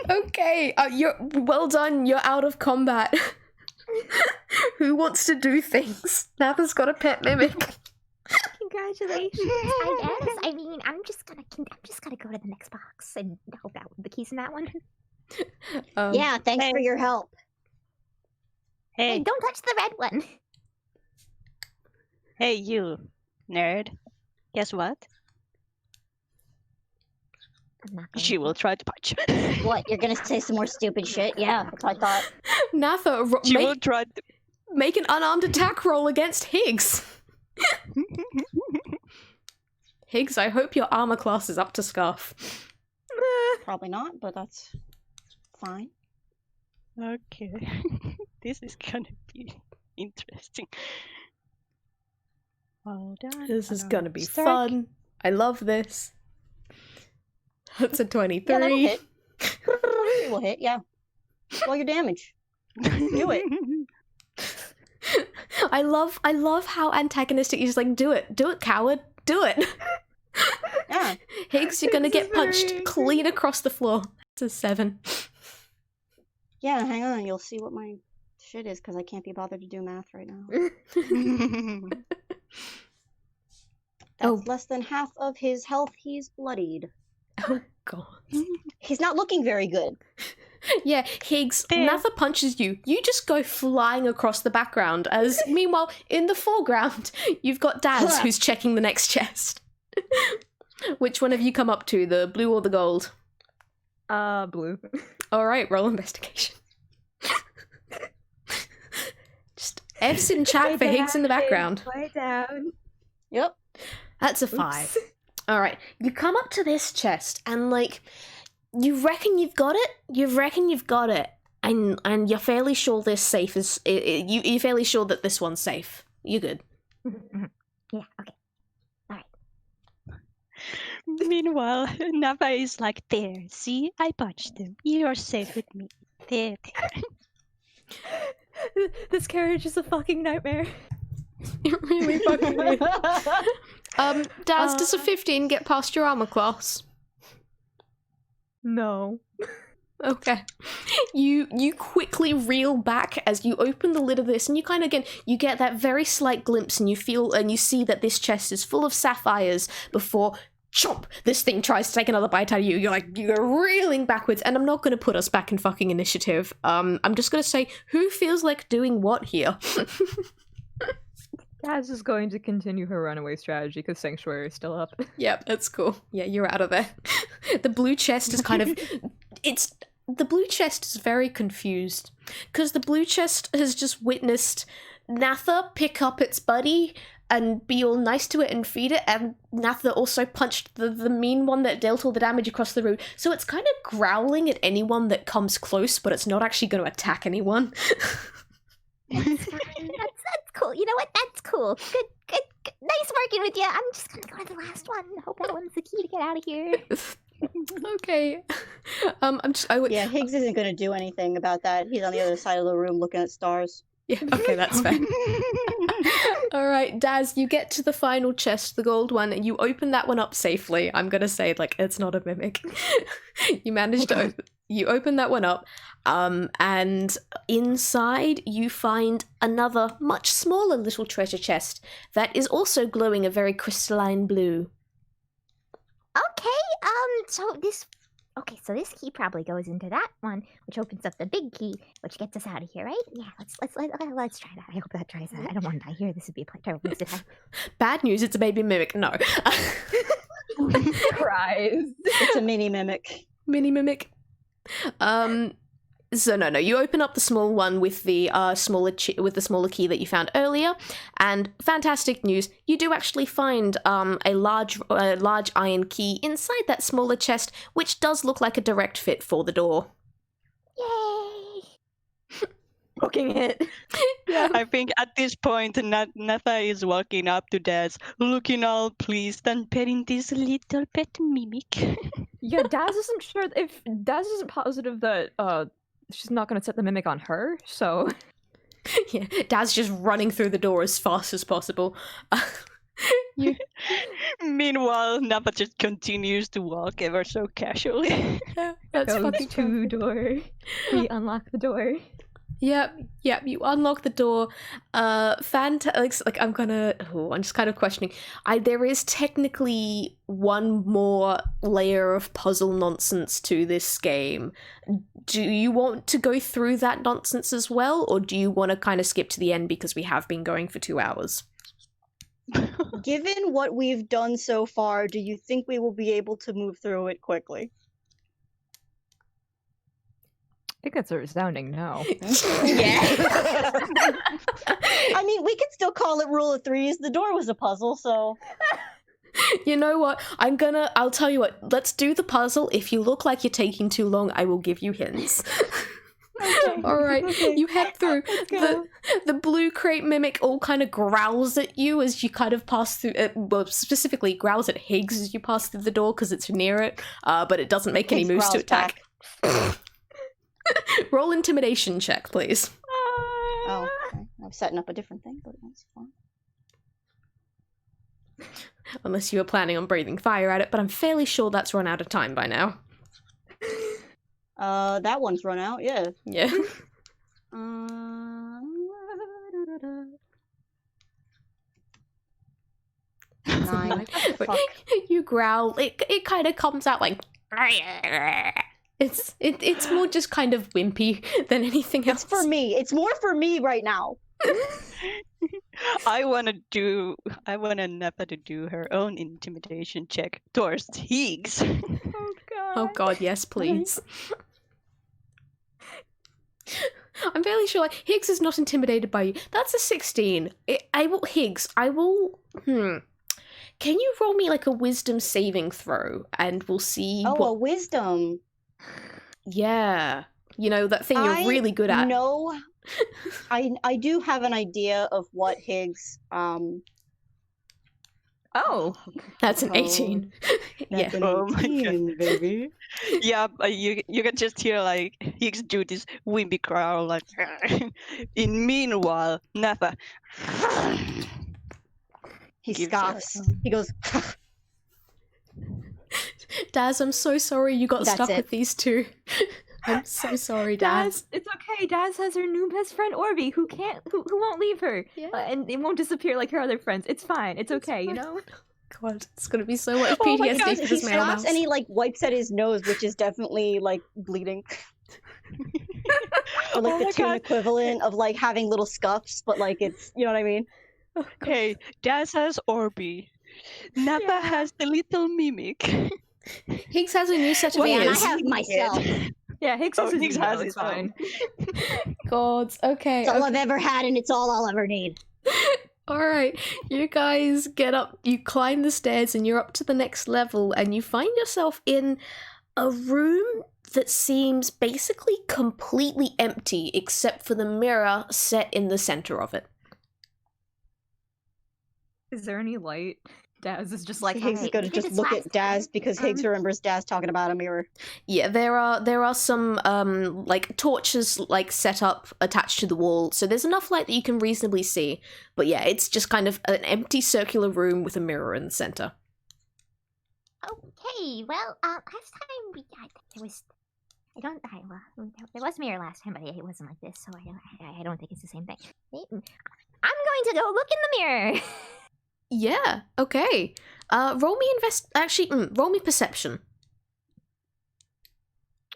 Okay, you're well done. You're out of combat. Who wants to do things? Natha's got a pet mimic. Congratulations. I guess. I mean, I'm just gonna go to the next box and help out with the keys in that one. Yeah, thanks for your help. Hey, Hey, don't touch the red one. hey, you, nerd. Guess what? I'm not going She will try to punch. What, you're gonna say some more stupid shit? Yeah, that's what I thought. Natha, She will try to... make an unarmed attack roll against Higgs. Higgs, I hope your armor class is up to scuff. Probably not, but that's fine. Okay. This is gonna be interesting. Hold on. This is gonna be Strike. fun. I love this. That's a 23. Yeah, that'll hit. It will hit, yeah. Roll your damage. Do it. I love how antagonistic he's like, do it, coward, do it. Yeah. Higgs, you're gonna This get is very punched angry. clean across the floor. It's a 7. Yeah, hang on. You'll see what my shit is because I can't be bothered to do math right now. That's Oh. less than half of his health. He's bloodied. Oh god. He's not looking very good. Yeah, Higgs, There. Natha punches you. You just go flying across the background as, meanwhile, in the foreground, you've got Daz who's checking the next chest. Which one have you come up to, the blue or the gold? Blue. Alright, roll investigation. Just F's in chat for Higgs in the background. Way down. Yep. That's a 5. Alright, you come up to this chest and, like, you reckon you've got it, and you're fairly sure this safe is, you're fairly sure that this one's safe. You're good. Yeah, okay. Meanwhile, Natha is like, there, see, I punched him. You're safe with me. There. This carriage is a fucking nightmare. It really fucking is. Daz, does a 15 get past your armor class? No. Okay. You quickly reel back as you open the lid of this, and you kind of you get that very slight glimpse, and you feel and you see that this chest is full of sapphires before chomp, this thing tries to take another bite out of you. You're reeling backwards, and I'm not going to put us back in fucking initiative. I'm just going to say, who feels like doing what here? Daz is going to continue her runaway strategy because Sanctuary is still up. Yep, that's cool. Yeah, you're out of there. The blue chest is kind of... The blue chest is very confused, because the blue chest has just witnessed Natha pick up its buddy and be all nice to it and feed it, and Natha also punched the mean one that dealt all the damage across the room, so it's kind of growling at anyone that comes close, but it's not actually going to attack anyone. That's fine. That's cool. You know what? That's cool. Good. Nice working with you. I'm just gonna go to the last one. Hope that one's the key to get out of here. Okay. Yeah, Higgs isn't going to do anything about that. He's on the other side of the room looking at stars. Yeah, okay, that's fair. Alright, Daz, you get to the final chest, the gold one, and you open that one up safely. I'm gonna say, like, it's not a mimic. You managed to open that one up, and inside you find another, much smaller little treasure chest that is also glowing a very crystalline blue. Okay, so this key probably goes into that one, which opens up the big key, which gets us out of here, right? Yeah, let's try that. I hope that tries that. I don't want to die here. This would be a terrible waste of time. Bad news, it's a baby mimic. No. Cries. It's a mini mimic. Mini mimic. So no, you open up the small one with the smaller key that you found earlier, and fantastic news, you do actually find a large iron key inside that smaller chest, which does look like a direct fit for the door. Yay! Poking it. Yeah. I think at this point, Natha is walking up to Daz, looking all pleased and petting this little pet mimic. Yeah, Daz isn't sure if Daz isn't positive that she's not going to set the mimic on her, so... Yeah, Daz just running through the door as fast as possible. Meanwhile, Natha just continues to walk ever so casually. That's Goes fucking to door. We unlock the door. Yep, you unlock the door. I'm just kind of questioning. There is technically one more layer of puzzle nonsense to this game. Do you want to go through that nonsense as well, or do you want to kind of skip to the end because we have been going for 2 hours? Given what we've done so far, do you think we will be able to move through it quickly? I think that's a resounding no. Yeah. I mean, we could still call it rule of threes. The door was a puzzle, so... You know what? I'll tell you what, let's do the puzzle. If you look like you're taking too long, I will give you hints. Okay. Alright, Okay. you head through. Let's go. The blue crate mimic all kind of growls at you as you kind of pass through, well, specifically growls at Higgs as you pass through the door because it's near it, but it doesn't make any Higgs moves to growls attack. Roll intimidation check, please. Oh, okay. I'm setting up a different thing, but that's fine. Unless you were planning on breathing fire at it, but I'm fairly sure that's run out of time by now. That one's run out, yeah. Yeah. 9. Fuck. You growl. It kind of comes out like... It's more just kind of wimpy than anything else. It's for me. It's more for me right now. I wanna Natha to do her own intimidation check towards Higgs. Oh god. Oh god, yes, please. I'm fairly sure like Higgs is not intimidated by you. That's a 16. Higgs, I will Can you roll me like a wisdom saving throw and we'll see Oh, what a wisdom. Yeah. You know, that thing you're really good at. No. I do have an idea of what Higgs Oh. That's an 18. Yeah. That's an Oh my 18, baby. Yeah, but you can just hear like Higgs do this wimpy growl like. Meanwhile, Natha. He Gives scoffs. her- He goes, Daz, I'm so sorry you got That's stuck it. with these two. I'm so sorry, Daz. Daz, it's okay. Daz has her new best friend Orby, who won't leave her, Yeah. and it won't disappear like her other friends. It's fine. It's okay, you fine. know. God, it's gonna be so much Oh my PTSD God, for he this mail stops mouse. and he like wipes at his nose, which is definitely like bleeding. Or like Oh the my tune God. equivalent of like having little scuffs, but like it's, you know what I mean? Hey, Daz has Orby. Natha has the little mimic. Higgs has a new set of Well, And I ears. have myself. Yeah, Higgs Oh, has his Higgs ego, has it's his own. fine. God, okay. It's all I've ever had, and it's all I'll ever need. Alright, you guys get up, you climb the stairs, and you're up to the next level, and you find yourself in a room that seems basically completely empty, except for the mirror set in the center of it. Is there any light? Daz is just Like like, Higgs is Alright, going to we did just this look last at Daz time. because Higgs remembers Daz talking about a mirror. Yeah, there are some like torches like set up attached to the wall, so there's enough light that you can reasonably see. But yeah, it's just kind of an empty circular room with a mirror in the center. Okay, well, last time there was. There was a mirror last time, but it wasn't like this, so I don't think it's the same thing. I'm going to go look in the mirror. Yeah, okay. Roll me roll me perception.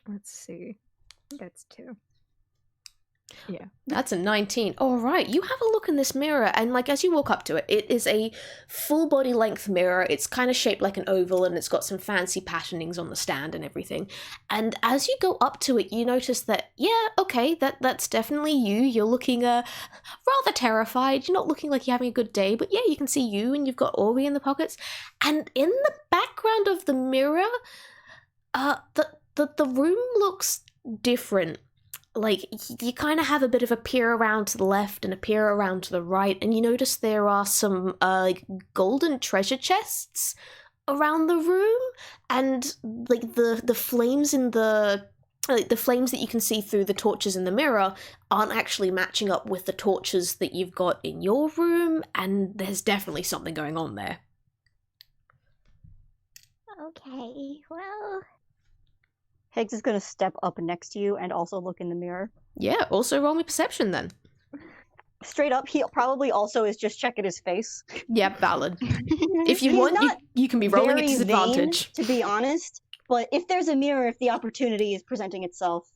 let's see. I think that's 2. That's a 19. All right, you have a look in this mirror, and like as you walk up to it, it is a full body length mirror. It's kind of shaped like an oval, and it's got some fancy patternings on the stand and everything. And as you go up to it, you notice that that's definitely you. You're looking rather terrified. You're not looking like you're having a good day, but yeah, you can see you, and you've got Orby in the pockets. And in the background of the mirror, the room looks different. Like, you kind of have a bit of a peer around to the left and a peer around to the right, and you notice there are some like golden treasure chests around the room, and like the flames in the flames that you can see through the torches in the mirror aren't actually matching up with the torches that you've got in your room, and there's definitely something going on there. Okay, well, Higgs is going to step up next to you and also look in the mirror. Yeah, also roll me perception then. Straight up, he probably also is just checking his face. Yeah, valid. If you He's want, not you can be rolling at Very disadvantage. vain, to be honest. But if there's a mirror, if the opportunity is presenting itself,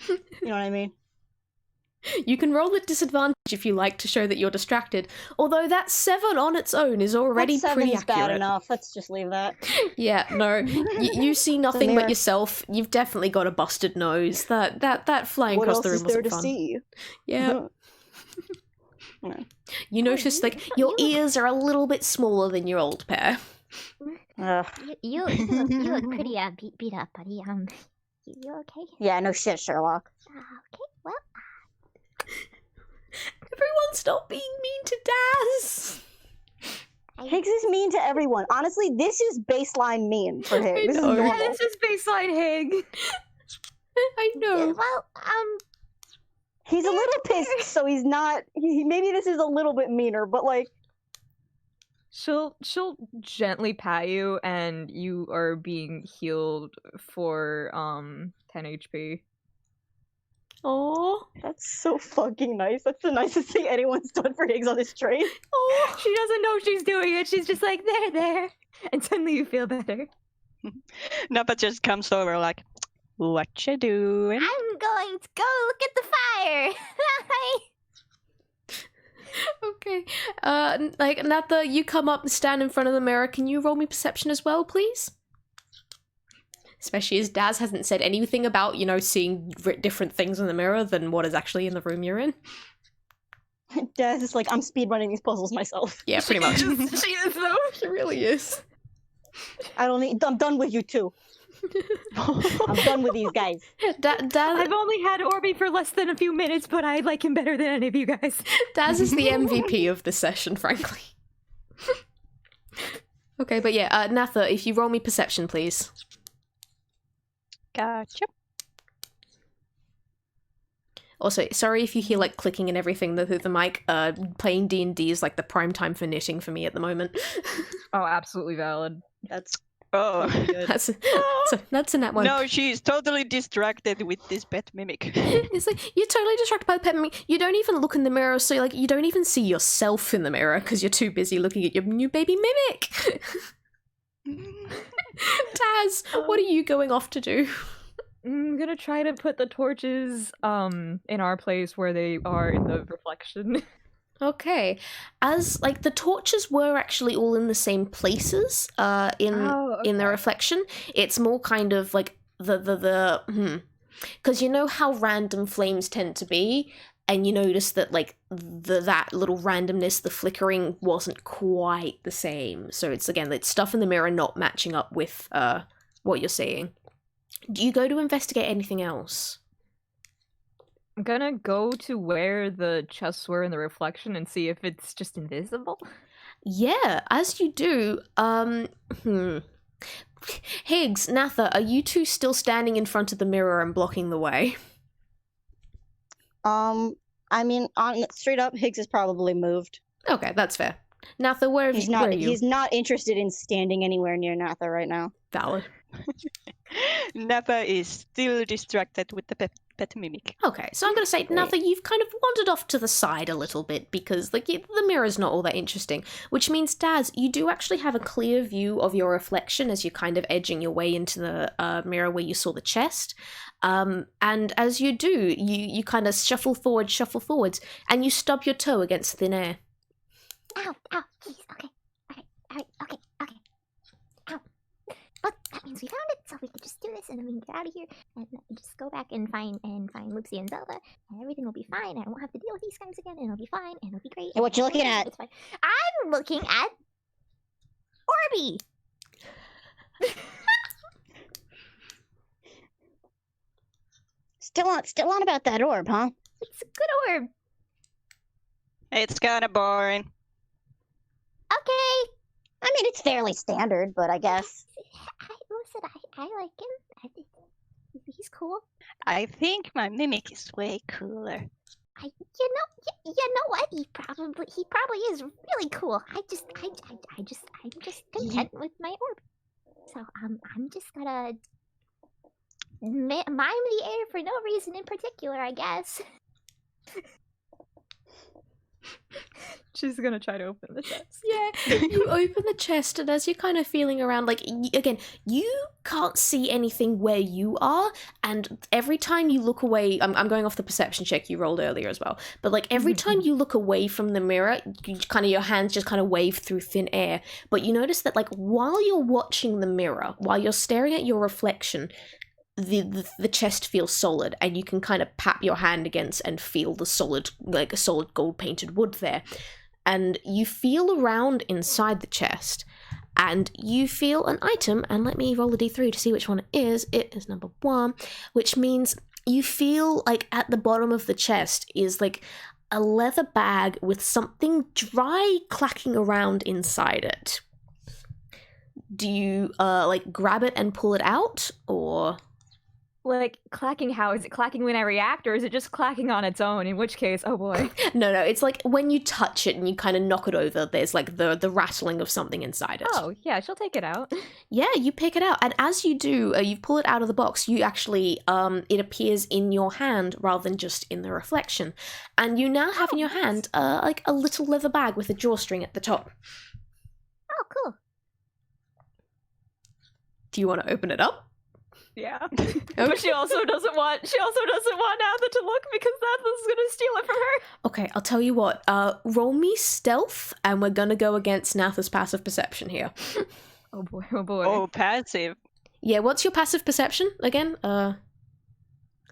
you know what I mean? You can roll at disadvantage if you like to show that you're distracted. Although that 7 on its own is already That pretty 7's accurate. bad enough. Let's just leave that. Yeah, no, you see nothing but mirror. yourself. You've definitely got a busted nose. That flying What across else the room is there wasn't to fun. see? Yeah, No. you notice like your ears are a little bit smaller than your old pair. Ugh. you look pretty beat up, buddy. You okay? Yeah, no shit, Sherlock. Okay, well, Everyone, stop being mean to Daz. Higgs is mean to everyone. Honestly, this is baseline mean for Higgs. This is know. normal. this is baseline Hig. I know. well, He's a little pissed, so he's not. Maybe this is a little bit meaner, but like, She'll gently pat you, and you are being healed for 10 HP. Oh, that's so fucking nice. That's the nicest thing anyone's done for Higgs on this train. oh. She doesn't know she's doing it. She's just like there, and suddenly you feel better. Natha just comes over like, What you doing? I'm going to go look at the fire. Okay. Like, Natha, you come up and stand in front of the mirror. Can you roll me perception as well, please? Especially as Daz hasn't said anything about, seeing different things in the mirror than what is actually in the room you're in. Daz is like, I'm speedrunning these puzzles myself. Yeah, pretty much. She is though. She really is. I'm done with you two. I'm done with these guys. Daz I've only had Orby for less than a few minutes, but I like him better than any of you guys. is the MVP of the session, frankly. Okay, but yeah, Natha, if you roll me perception, please. Gotcha. Also, sorry if you hear like clicking and everything through the mic. Playing D&D is like the prime time for knitting for me at the moment. Oh, absolutely valid. That's Oh. Good. That's a nat one. No, she's totally distracted with this pet mimic. It's like, you're totally distracted by the pet mimic. You don't even look in the mirror, so like you don't even see yourself in the mirror because you're too busy looking at your new baby mimic. Taz, what are you going off to do? I'm gonna try to put the torches in our place where they are in the reflection. Okay. As like the torches were actually all in the same places in the reflection. It's more kind of like because you know how random flames tend to be, and you notice that like that little randomness, the flickering wasn't quite the same. So it's stuff in the mirror not matching up with what you're seeing. Do you go to investigate anything else? I'm gonna go to where the chests were in the reflection and see if it's just invisible. Yeah, as you do, Higgs, Natha, are you two still standing in front of the mirror and blocking the way? I mean, straight up, Higgs is probably moved. Okay, that's fair. Natha, where are you? He's not interested in standing anywhere near Natha right now. Valid. Natha is still distracted with the pet mimic. Okay, so I'm going to say, Natha, you've kind of wandered off to the side a little bit because like the mirror's not all that interesting, which means, Daz, you do actually have a clear view of your reflection as you're kind of edging your way into the mirror where you saw the chest. And as you do, you kind of shuffle forwards, and you stub your toe against thin air. Ow, jeez, okay. Okay. Ow. But that means we found it, so we can just do this, and then we can get out of here, and just go back and find Loopsy and Zelda, and everything will be fine, and I won't have to deal with these guys again, and it'll be fine, and it'll be great. Hey, what you looking at? It's fine. I'm looking at Orby! Still on about that orb, huh? It's a good orb. It's kinda boring. Okay. I mean, it's fairly standard, but I guess. I like him. He's cool. I think my mimic is way cooler. You know what? He probably is really cool. I'm just content with my orb. So I'm just gonna mime the air for no reason in particular, I guess. She's gonna try to open the chest. Yeah, you open the chest, and as you're kind of feeling around, like, again, you can't see anything where you are, and every time you look away, I'm going off the perception check you rolled earlier as well, but like every time you look away from the mirror, your hands just kind of wave through thin air, but you notice that like while you're watching the mirror, while you're staring at your reflection, the chest feels solid, and you can kind of pat your hand against and feel the solid gold painted wood there. And you feel around inside the chest, and you feel an item, and let me roll a d3 to see which one it is. It is number 1, which means you feel like at the bottom of the chest is like a leather bag with something dry clacking around inside it. Do you like grab it and pull it out, or? Like, clacking how? Is it clacking when I react, or is it just clacking on its own? In which case, oh boy. No, it's like when you touch it and you kind of knock it over, there's like the rattling of something inside it. Oh, yeah, she'll take it out. Yeah, you pick it out, and as you do, you pull it out of the box, you actually, it appears in your hand rather than just in the reflection. And you now have in your hand, like a little leather bag with a drawstring at the top. Oh, cool. Do you want to open it up? Yeah. Okay. But she also doesn't want Natha to look because Natha's gonna steal it from her. Okay, I'll tell you what. Roll me stealth, and we're gonna go against Natha's passive perception here. Oh boy, oh boy. Oh, passive. Yeah, what's your passive perception again?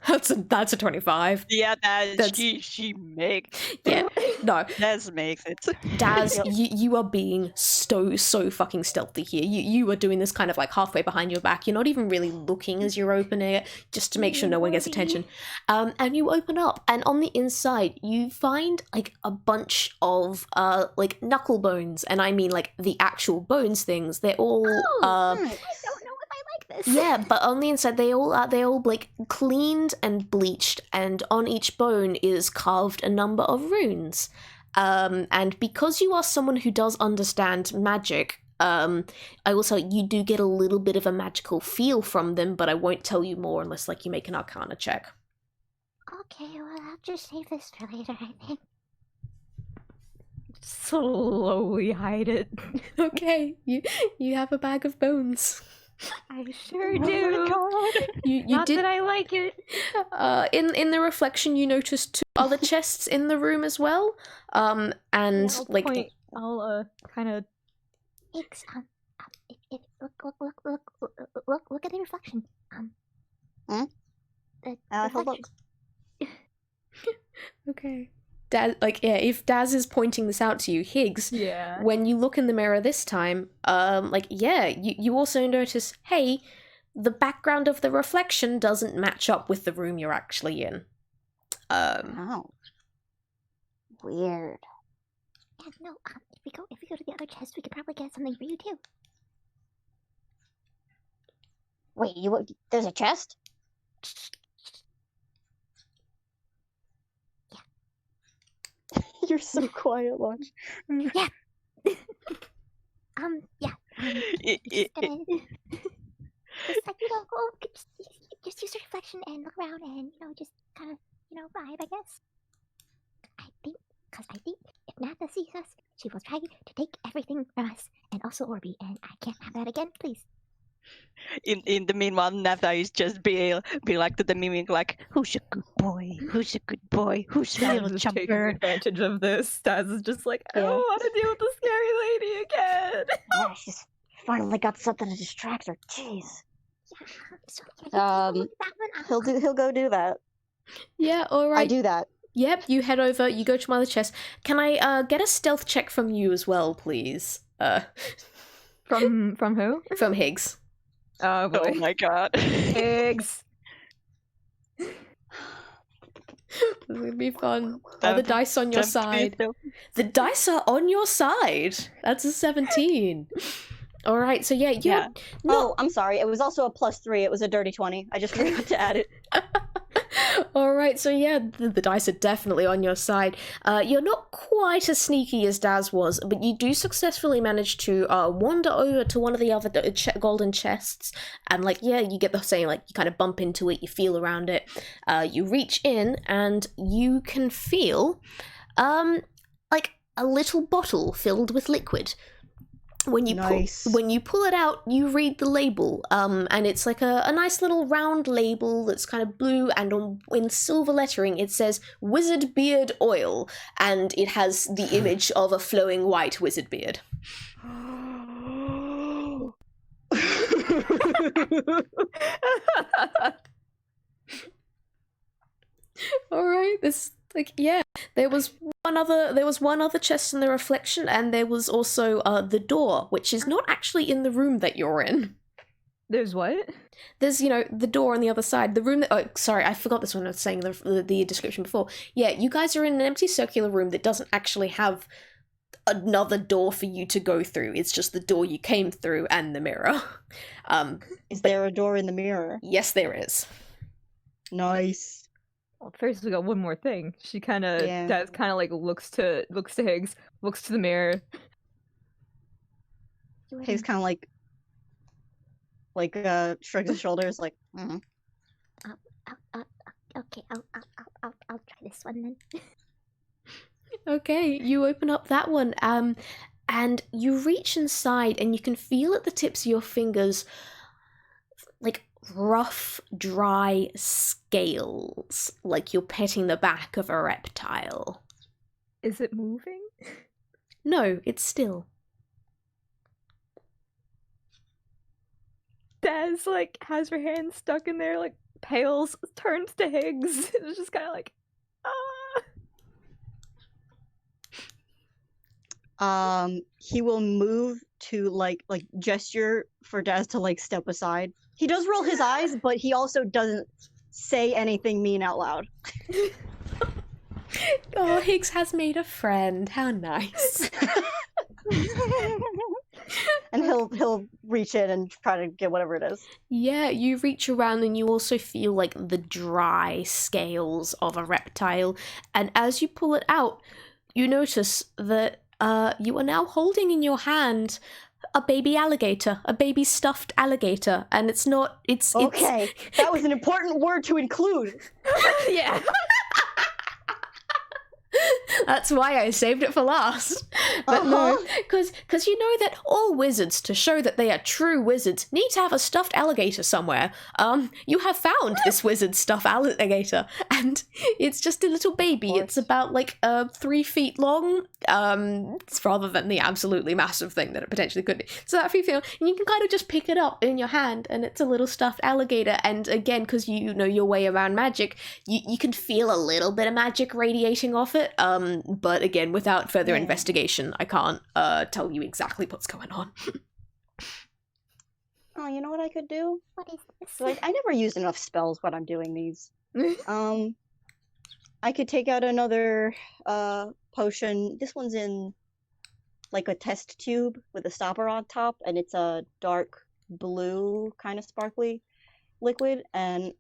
That's a 25. Yeah, That's- she makes. Yeah, no. That makes it. Daz, you are being so fucking stealthy here. You are doing this kind of like halfway behind your back. You're not even really looking as you're opening it, just to make sure no one gets attention. And you open up, and on the inside, you find like a bunch of like knuckle bones, and I mean like the actual bones things. They're all I don't know if I like this. yeah, but on the inside, they all like cleaned and bleached, and on each bone is carved a number of runes. And because you are someone who does understand magic, I will tell you do get a little bit of a magical feel from them, but I won't tell you more unless like you make an Arcana check. Okay, well, I'll just save this for later, I think. Slowly hide it. Okay, you have a bag of bones. I sure Oh my do. God. You Not did that I like it. in the reflection you noticed 2 other chests in the room as well. And I'll kind of. Higgs, look at the reflection. Hmm? The Hold on. reflection. okay. Daz, like yeah, if Daz is pointing this out to you, Higgs, Yeah. when you look in the mirror this time, you also notice, hey, the background of the reflection doesn't match up with the room you're actually in. Oh. Weird. Yeah, no, if we go to the other chest, we could probably get something for you too. Wait, there's a chest? You're so quiet, Lunch. Yeah. It- Just gonna, just like go, just use the reflection and look around and just kind of vibe, I guess. I think if Natha sees us, she will try to take everything from us and also Orby, and I can't have that again, please. in the meanwhile, Natha is just be like to the mimic, like, who's a good boy? Who's a good boy? Who's a Daz little is taking chumper? advantage of this. Daz is just like, I Yeah. don't want to deal with the scary lady again. Yeah, she's finally got something to distract her. Jeez. Yeah. So yeah, you take a look at that one. He'll go do that. Yeah, all right. I do that. Yep, you head over, you go to my other chest. Can I get a stealth check from you as well, please? From who? From Higgs. Oh boy. Oh my God. Higgs. This is gonna be fun. Are the dice on your side? The dice are on your side. That's a 17. All right, so yeah. Oh, I'm sorry. It was also a +3. It was a dirty 20. I just forgot to add it. All right, so yeah, the dice are definitely on your side. You're not quite as sneaky as Daz was, but you do successfully manage to wander over to one of the other golden chests, and you get the same, you kind of bump into it, you feel around it, you reach in, and you can feel, a little bottle filled with liquid. When you pull it out, you read the label, and it's like a nice little round label that's kind of blue, and in silver lettering it says Wizard Beard Oil, and it has the image of a flowing white wizard beard. All right, there was one other chest in the reflection, and there was also the door, which is not actually in the room that you're in. There's what? There's the door on the other side. The room that I forgot this when I was saying the description before. Yeah, you guys are in an empty circular room that doesn't actually have another door for you to go through. It's just the door you came through and the mirror. Is there a door in the mirror? Yes, there is. Nice. Well, first we got one more thing. She kind of looks to Higgs, looks to the mirror. Higgs kind of shrugs his shoulders, like. Mm-hmm. Okay, I'll try this one then. Okay, you open up that one, and you reach inside, and you can feel at the tips of your fingers, rough, dry scales, like you're petting the back of a reptile. Is it moving? No, it's still. Des, like, has her hand stuck in there, like, pales, turns to Higgs. It's just kind of like, He will move to like gesture for Daz to like step aside. He does roll his eyes, but he also doesn't say anything mean out loud. Oh, Higgs has made a friend. How nice. And he'll reach in and try to get whatever it is. Yeah, you reach around and you also feel like the dry scales of a reptile. And as you pull it out, you notice that you are now holding in your hand a baby alligator, a baby stuffed alligator. And it's not, it's... Okay, that was an important word to include. yeah. That's why I saved it for last. But no, because you know that all wizards, to show that they are true wizards, need to have a stuffed alligator somewhere. You have found this wizard stuffed alligator, and it's just a little baby. What? It's about like 3 feet long, rather than the absolutely massive thing that it potentially could be. So that 3 feet long, and you can kind of just pick it up in your hand, and it's a little stuffed alligator. And again, because you know your way around magic, you can feel a little bit of magic radiating off it. But again, without further investigation, I can't tell you exactly what's going on. Oh, you know what I could do? What is this? So I never use enough spells when I'm doing these. I could take out another potion. This one's in like a test tube with a stopper on top, and it's a dark blue, kind of sparkly liquid, and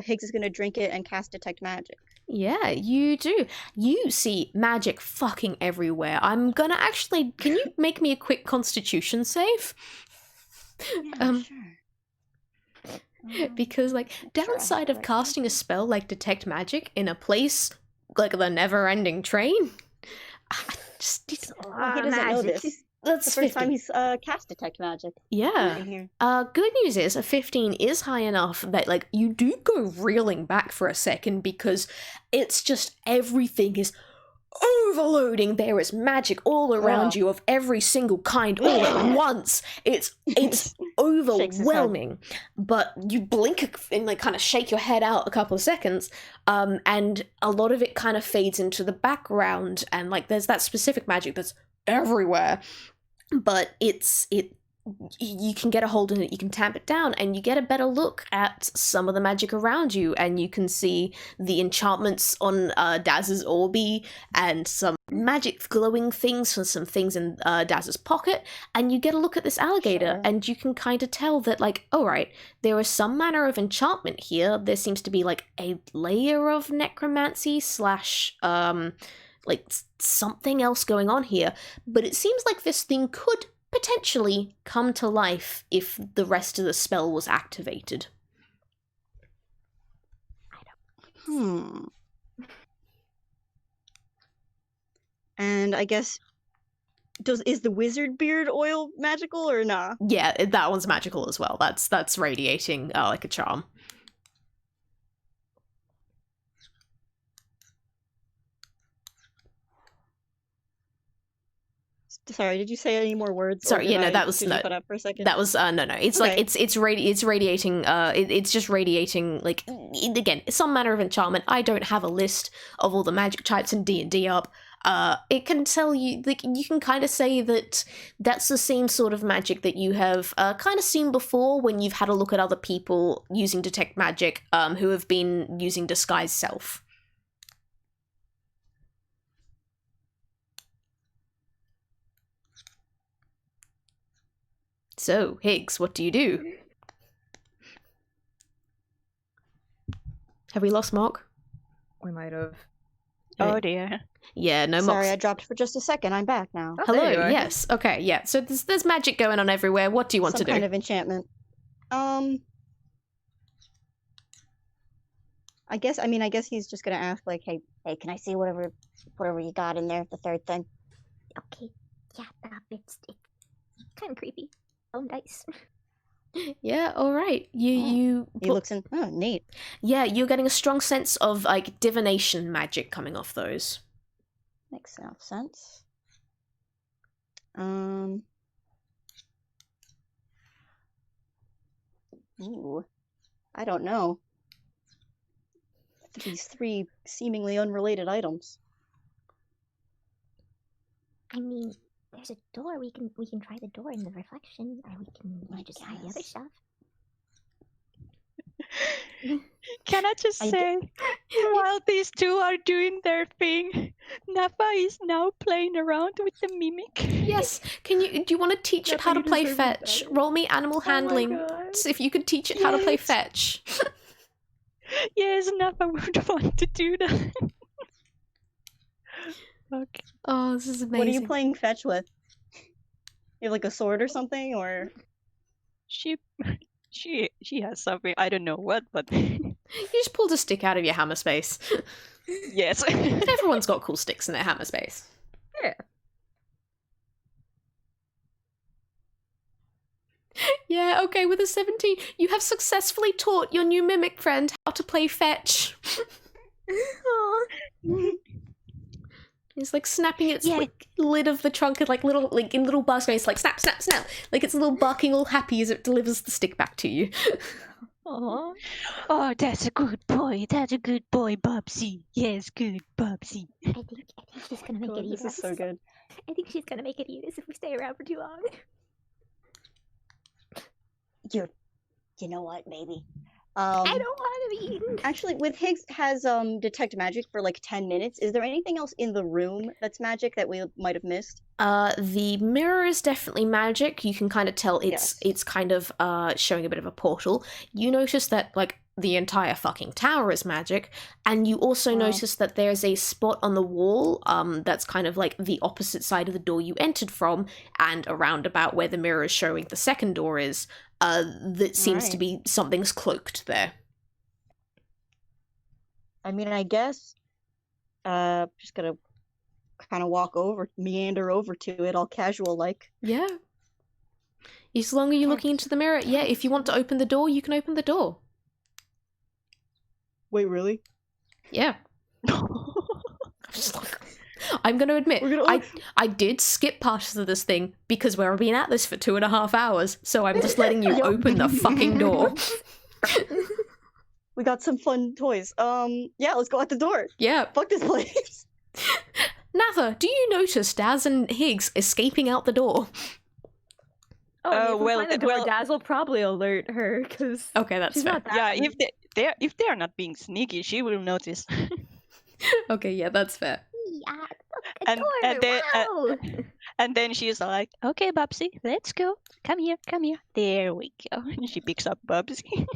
Higgs is gonna drink it and cast Detect Magic. Yeah, you do. You see magic fucking everywhere. I'm gonna actually... Can you make me a quick constitution save? Yeah, sure. Because, like, downside of casting a spell like Detect Magic in a place like the Neverending Train... He doesn't know this. That's The first 50. time he's cast Detect Magic. Yeah. Right here. Good news is a 15 is high enough that like you do go reeling back for a second because it's just everything is overloading. There is magic all around you of every single kind all at once. It's overwhelming. But you blink and like kind of shake your head out a couple of seconds, and a lot of it kind of fades into the background, and like there's that specific magic that's everywhere, but you can get a hold of it, you can tamp it down, and you get a better look at some of the magic around you, and you can see the enchantments on Daz's Orbi, and some magic glowing things from some things in Daz's pocket, and you get a look at this alligator, and you can kind of tell that, like, alright, there is some manner of enchantment here. There seems to be, like, a layer of necromancy / like, something else going on here, but it seems like this thing could potentially come to life if the rest of the spell was activated. And I guess, is the wizard beard oil magical or nah? Yeah, that one's magical as well. That's radiating like a charm. Sorry, did you say any more words? Sorry, yeah, no, that was did no. you cut out for a second? That was no. It's Okay. like it's radiating. It's just radiating like again some manner of enchantment. I don't have a list of all the magic types in D&D up. It can tell you, like, you can kind of say that that's the same sort of magic that you have kind of seen before when you've had a look at other people using Detect Magic, who have been using Disguise Self. So, Higgs, what do you do? Have we lost Mark? We might have. Oh dear. Yeah, no, Sorry, Mark's... I dropped for just a second. I'm back now. Oh, Hello, there you are. yes, okay, yeah. So there's magic going on everywhere. What do you want Some to do? kind of enchantment. I guess he's just gonna ask, like, hey, can I see whatever you got in there, the third thing? Okay. Yeah, it's kind of creepy. Bone dice. Yeah, all right. He looks in. Oh, neat. Yeah, you're getting a strong sense of like divination magic coming off those. Makes enough sense. Ooh. I don't know. These three seemingly unrelated items. I mean, there's a door. We can try the door in the reflection, or we can just try the other guess. stuff. Can I just say, while these two are doing their thing, Natha is now playing around with the mimic. Yes. Do you want to teach it how to play fetch? Roll me animal handling. God. So if you could teach it how to play Yes. fetch. Yes, Natha would want to do that. Okay. Oh, this is amazing. What are you playing fetch with? You have like a sword or something, or She has something, I don't know what, but You just pulled a stick out of your hammer space. yes. Everyone's got cool sticks in their hammer space. Yeah. Yeah, okay, with a 17, you have successfully taught your new mimic friend how to play fetch. Aw. It's like snapping its Yeah. like lid of the trunk and like in little barks going, it's like snap, snap, snap. Like it's a little barking all happy as it delivers the stick back to you. Aw. Oh, that's a good boy. That's a good boy, Bubsy. Yes, good Bubsy. I think she's gonna make God, it eat this is us. so good. I think she's gonna make it eat us if we stay around for too long. You know what? Maybe. I don't want to be eaten. Actually, with Higgs has detect magic for like 10 minutes. Is there anything else in the room that's magic that we might have missed? The mirror is definitely magic. You can kind of tell it's kind of showing a bit of a portal. You notice that like the entire fucking tower is magic, and you also Wow. notice that there's a spot on the wall that's kind of like the opposite side of the door you entered from, and around about where the mirror is showing the second door is. That seems to Right. be something's cloaked there. I mean, I guess just gonna kind of meander over to it, all casual like. Yeah. As long as you're looking into the mirror, yeah, if you want to open the door, you can open the door. Wait, really? Yeah. I'm going to admit, We're gonna I did skip past this thing because we've been at this for 2.5 hours, so I'm just letting you Yup. open the fucking door. We got some fun toys. Yeah, let's go out the door. Yeah. Fuck this place. Natha, do you notice Daz and Higgs escaping out the door? Oh, I mean, if we well, find the door, well- Daz will probably alert her because Okay, that's she's fair. not that. Yeah, rude. if they are not being sneaky, she will notice. Okay, yeah, that's fair. Yeah, look, a And- door. and they- Wow. And then she's like, "Okay, Bubsy, let's go. Come here, come here. There we go." And she picks up Bubsy.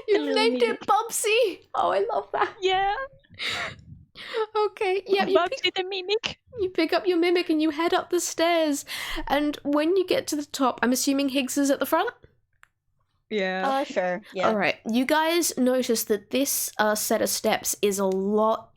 You've named it Bubsy! Oh, I love that. Yeah, Okay, yeah, Bubsy the mimic. you pick up your mimic and you head up the stairs. And when you get to the top, I'm assuming Higgs is at the front? Yeah. Sure. Yeah. All right. You guys notice that this set of steps is a lot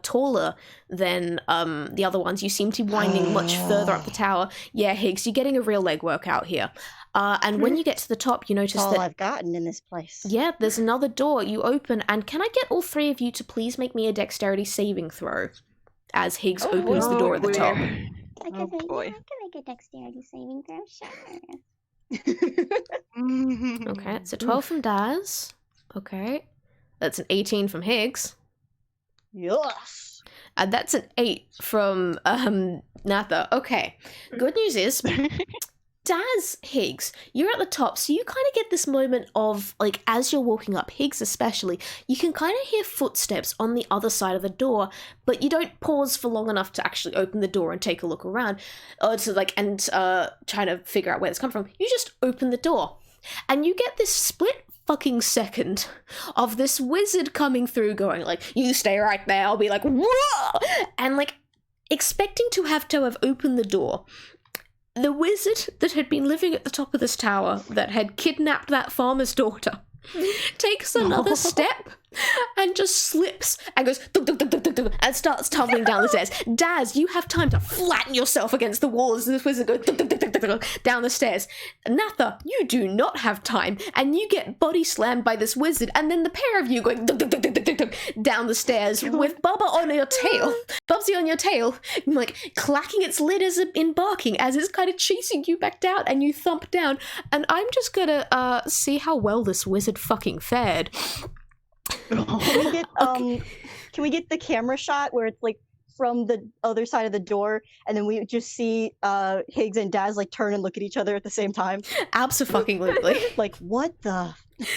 taller than the other ones. You seem to be winding much further up the tower. Yeah, Higgs, you're getting a real leg workout here. And when you get to the top, you notice That's all that I've gotten in this place. yeah, there's another door. You open, and can I get all three of you to please make me a dexterity saving throw as Higgs opens the door at the boy. top? Oh boy. I can make a dexterity saving throw. Sure. Okay, it's a 12 from Daz. Okay. That's an 18 from Higgs. Yes. And that's an 8 from Natha. Okay. Good news is, Daz, Higgs, you're at the top, so you kind of get this moment of, like, as you're walking up, Higgs especially, you can kind of hear footsteps on the other side of the door, but you don't pause for long enough to actually open the door and take a look around, trying to figure out where it's come from. You just open the door, and you get this split fucking second of this wizard coming through going like, you stay right there, I'll be like, whoa! And like, expecting to have opened the door. The wizard that had been living at the top of this tower, that had kidnapped that farmer's daughter, takes another step and just slips and goes dunk, dunk, dunk, dunk, dunk, dunk, and starts tumbling down the stairs. Daz, you have time to flatten yourself against the walls as this wizard goes dunk, dunk, dunk, dunk, dunk, dunk, down the stairs. Natha, you do not have time, and you get body slammed by this wizard, and then the pair of you going dunk, dunk, dunk, dunk, dunk, dunk, down the stairs with Bubba on your tail, Bubsy on your tail, like clacking its lid as in barking as it's kind of chasing you back down, and you thump down. And I'm just gonna see how well this wizard fucking fared. Can we get can we get the camera shot where it's like from the other side of the door, and then we just see Higgs and Daz like turn and look at each other at the same time? Abso-fucking-lutely. Like, what the?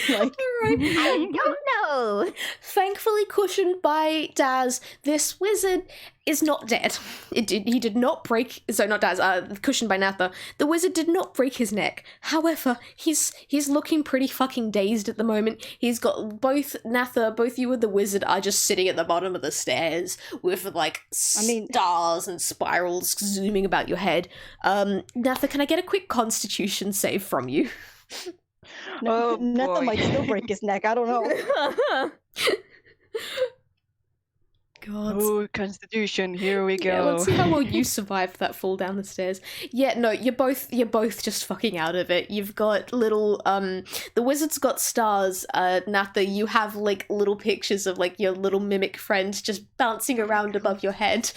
Like, I don't know. Thankfully cushioned by Daz, this wizard is not dead. He did not break. So not Daz. Cushioned by Natha. The wizard did not break his neck. However, he's looking pretty fucking dazed at the moment. He's got both Natha, both you and the wizard are just sitting at the bottom of the stairs with like stars and spirals zooming about your head. Natha, can I get a quick Constitution save from you? no, Oh, Natha boy. might still break his neck. I don't know. God. Oh, Constitution, here we Yeah, go. let's see how well you survived that fall down the stairs. Yeah, no, you're both just fucking out of it. You've got little the wizard's got stars. Natha, you have like little pictures of like your little mimic friends just bouncing around above your head.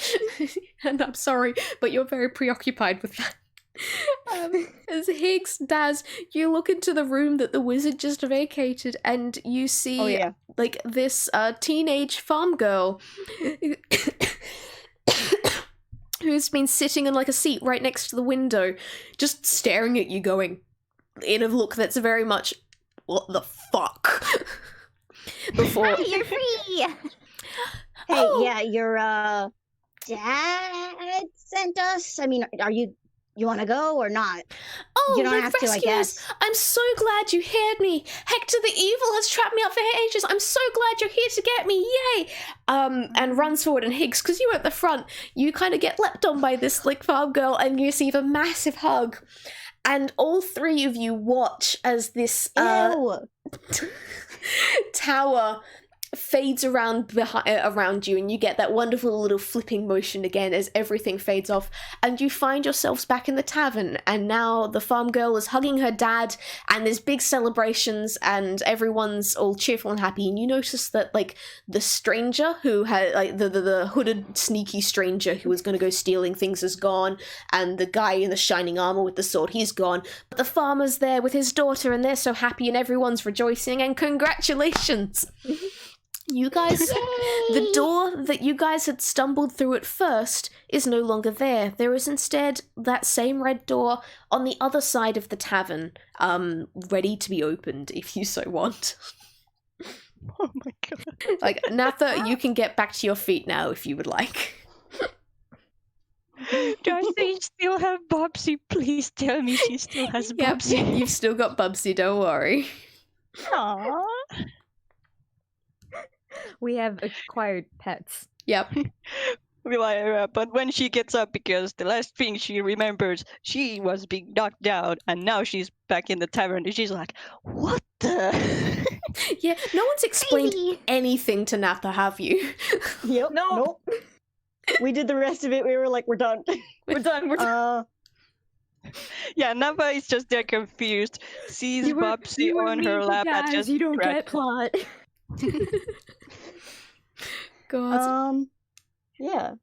And I'm sorry, but you're very preoccupied with that. As Higgs, Daz, you look into the room that the wizard just vacated, and you see Oh yeah. like this teenage farm girl who's been sitting in like a seat right next to the window, just staring at you, going in a look that's very much what the fuck. Before Hi, you're free. Hey, Oh. yeah, your dad sent us. I mean, you want to go or not? Oh, You don't my have to, I rescuers! guess. I'm so glad you heard me. Hector the Evil has trapped me up for ages. I'm so glad you're here to get me. Yay! And runs forward, and Higgs, because you were at the front, you kind of get leapt on by this like farm girl, and you receive a massive hug. And all three of you watch as this Ew. tower fades around you, and you get that wonderful little flipping motion again as everything fades off, and you find yourselves back in the tavern, and now the farm girl is hugging her dad, and there's big celebrations, and everyone's all cheerful and happy. And you notice that like the stranger who had like the hooded sneaky stranger who was going to go stealing things is gone, and the guy in the shining armor with the sword, he's gone, but the farmer's there with his daughter, and they're so happy, and everyone's rejoicing, and congratulations. You guys, the door that you guys had stumbled through at first is no longer there. There is instead that same red door on the other side of the tavern, ready to be opened if you so want. Oh my god. Like, Natha, you can get back to your feet now if you would like. Does they still have Bobsy? Please tell me she still has Yep, Bobsy. you've still got Bubsy, don't worry. Aww. We have acquired pets. Yep. But when she gets up, because the last thing she remembers, she was being knocked down, and now she's back in the tavern, and she's like, "What the?" Yeah, no one's explained Baby. anything to Natha, have you? Yep. No. Nope. We did the rest of it. We were like, we're done. We're done. We're done. Yeah, Natha is just there confused, sees Bobsy on her lap, and just you don't cracks get plot. God. Yeah.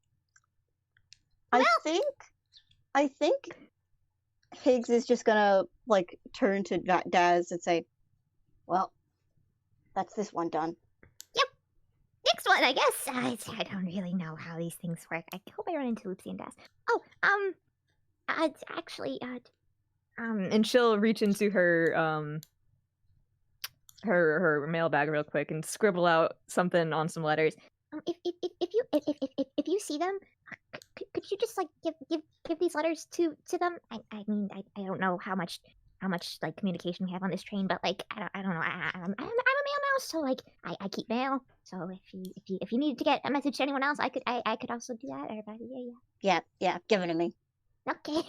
I think Higgs is just gonna like turn to Daz and say, "Well, that's this one done." Next one, I guess. I don't really know how these things work. I hope I run into Oopsie and Daz. Oh, actually, And she'll reach into her her mailbag real quick and scribble out something on some letters. if you see them, could you just like give these letters to them? I mean, I don't know how much like communication we have on this train, but like I don't know. I'm a mail mouse, so like I keep mail. So if you needed to get a message to anyone else, I could also do that. Everybody, yeah. Yeah, give it to me. Okay.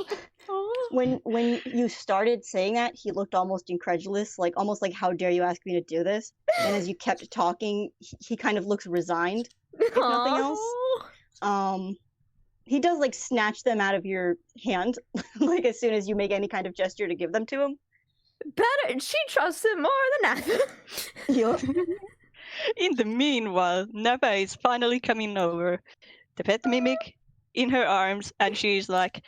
When you started saying that, he looked almost incredulous, like almost like, how dare you ask me to do this? And as you kept talking, he kind of looks resigned, if nothing else. He does like snatch them out of your hand, like as soon as you make any kind of gesture to give them to him. Better. She trusts him more than Natha. Yup. In the meanwhile, Natha is finally coming over, the pet mimic in her arms, and she's like,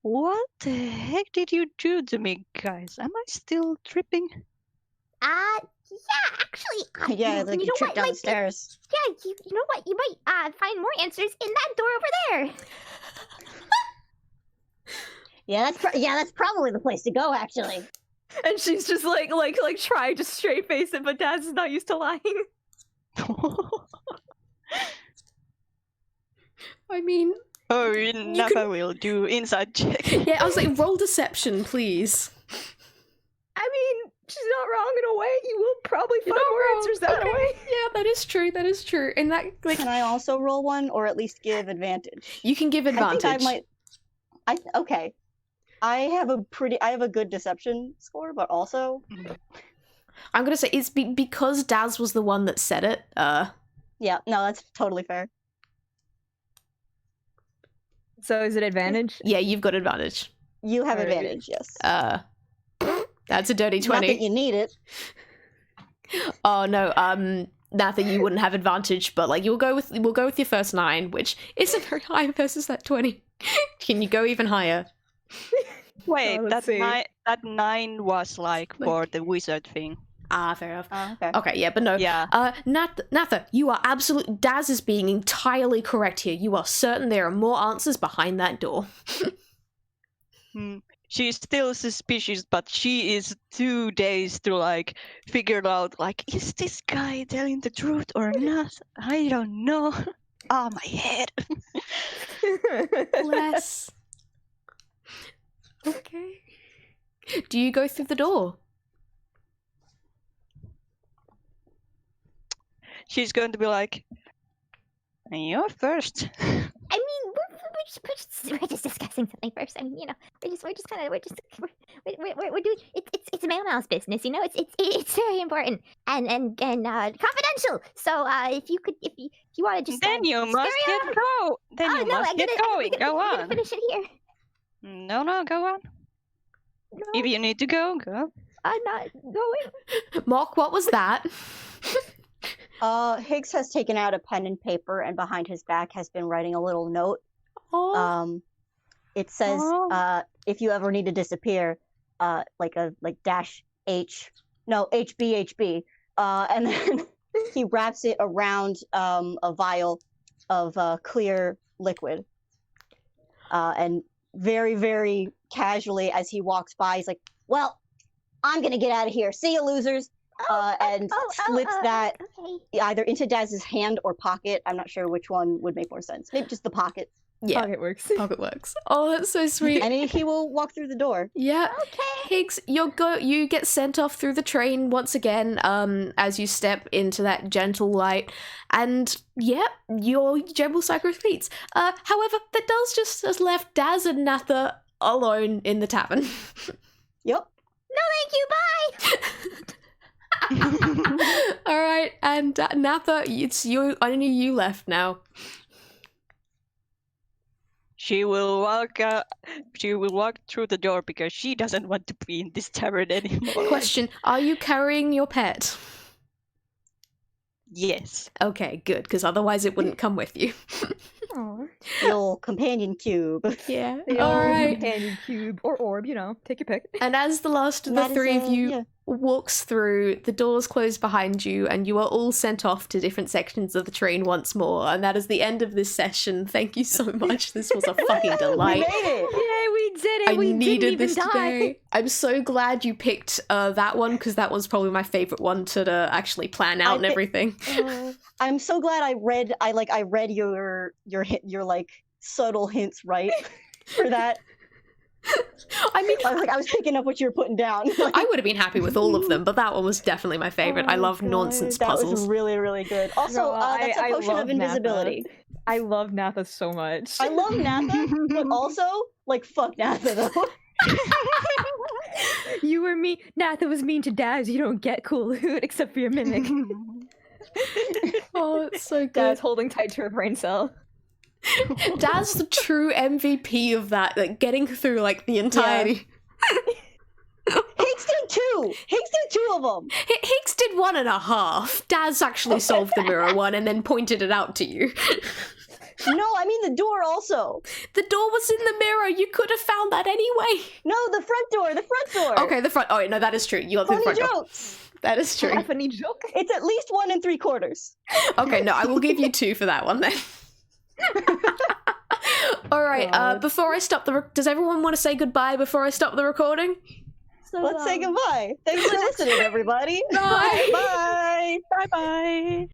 "What the heck did you do to me, guys? Am I still tripping?" Yeah, actually. Yeah, it's like you know tripped what? down the stairs. Yeah, you know what? You might find more answers in that door over there. Yeah, that's probably the place to go, actually. And she's just like trying to straight face it, but Daz is not used to lying. I mean, Oh, Natha will do inside check. yeah, I was like, roll deception, please. I mean, she's not wrong in a way. You will probably You're find not more wrong. answers that Okay. way. Yeah, that is true. That is true. And that, like, Can I also roll one, or at least give advantage? you can give advantage. I think I might. Okay. I have a good deception score, but also I'm gonna say it's because Daz was the one that said it. yeah, no, that's totally fair. So is it advantage? Yeah, you've got advantage. You have Alright. advantage, yes. That's a dirty Not that 20. you need it. Oh no, Natha, you wouldn't have advantage, but like we'll go with your first 9, which isn't very high versus that 20. Can you go even higher? Wait, let's see. that 9 was like for the wizard thing. Ah, fair enough. Okay. Okay, yeah, but no. Yeah. Natha, you are absolute. Daz is being entirely correct here. You are certain there are more answers behind that door. She's still suspicious, but she is too dazed to like figure out like, is this guy telling the truth or not? I don't know. Oh, my head. Bless. Okay. Do you go through the door? She's going to be like, you're first. I mean, we're just discussing something first. I mean, you know, we're doing it's a mail mouse business, you know. It's very important and confidential. So if you want to just Then you must carry get on. go. Then you must get going. Go I'm gonna on. finish it here. No, go on. No, If you need to go. I'm not going. Mock, what was that? Higgs has taken out a pen and paper, and behind his back has been writing a little note. Oh. It says, Oh. if you ever need to disappear, like HB, and then he wraps it around a vial of clear liquid, and very, very casually as he walks by, he's like, "Well, I'm gonna get out of here. See you, losers." And slips that Okay. either into Daz's hand or pocket. I'm not sure which one would make more sense. Maybe just the pocket. Yeah, Pocket works. pocket works. Oh, that's so sweet. And he will walk through the door. Yeah. Okay. Higgs, you get sent off through the train once again, as you step into that gentle light, and yeah, your general cycle repeats. However, that does just has left Daz and Natha alone in the tavern. Yep. No, thank you. Bye. All right, and Natha, it's you. Only you left now. She will walk through the door because she doesn't want to be in this tavern anymore. Question: are you carrying your pet? Yes. Okay, good, because otherwise it wouldn't come with you. Aw. The old companion cube. Yeah. The All old right. companion cube or orb, you know, take your pick. And as the last of the That is, three of you yeah. walks through, the doors close behind you, and you are all sent off to different sections of the train once more. And that is the end of this session. Thank you so much. This was a fucking We delight. made it. Yay, we did it. I We didn't needed even this die. today. I'm so glad you picked that one, because that was probably my favorite one to actually plan out and thi- everything. I'm so glad I read your like subtle hints right for that. I mean, I was picking up what you were putting down. I would have been happy with all of them, but that one was definitely my favorite. I Oh, love God, nonsense that puzzles. was really, really good. Also, No, that's a I potion love of invisibility. I love Natha so much. I love Natha, but also Like, fuck Natha, though. You were mean. Natha was mean to Daz. You don't get cool loot except for your mimic. Oh, it's so Dad's good. holding tight to her brain cell. Dad's the true MVP of that, like getting through like the entirety. Higgs did 2! Higgs did 2 of them! Higgs did 1.5. Daz actually solved the mirror one and then pointed it out to you. No, I mean the door also. The door was in the mirror. You could have found that anyway. No, the front door. Okay, the front. Oh, wait, no, that is true. You got through the Funny front door. jokes. That is true. Funny joke. It's at least 1 3/4. Okay, no, I will give you 2 for that one then. All right. Before I stop does everyone want to say goodbye before I stop the recording? So, Let's say goodbye. Thanks for listening, everybody. Bye. Bye. Bye bye.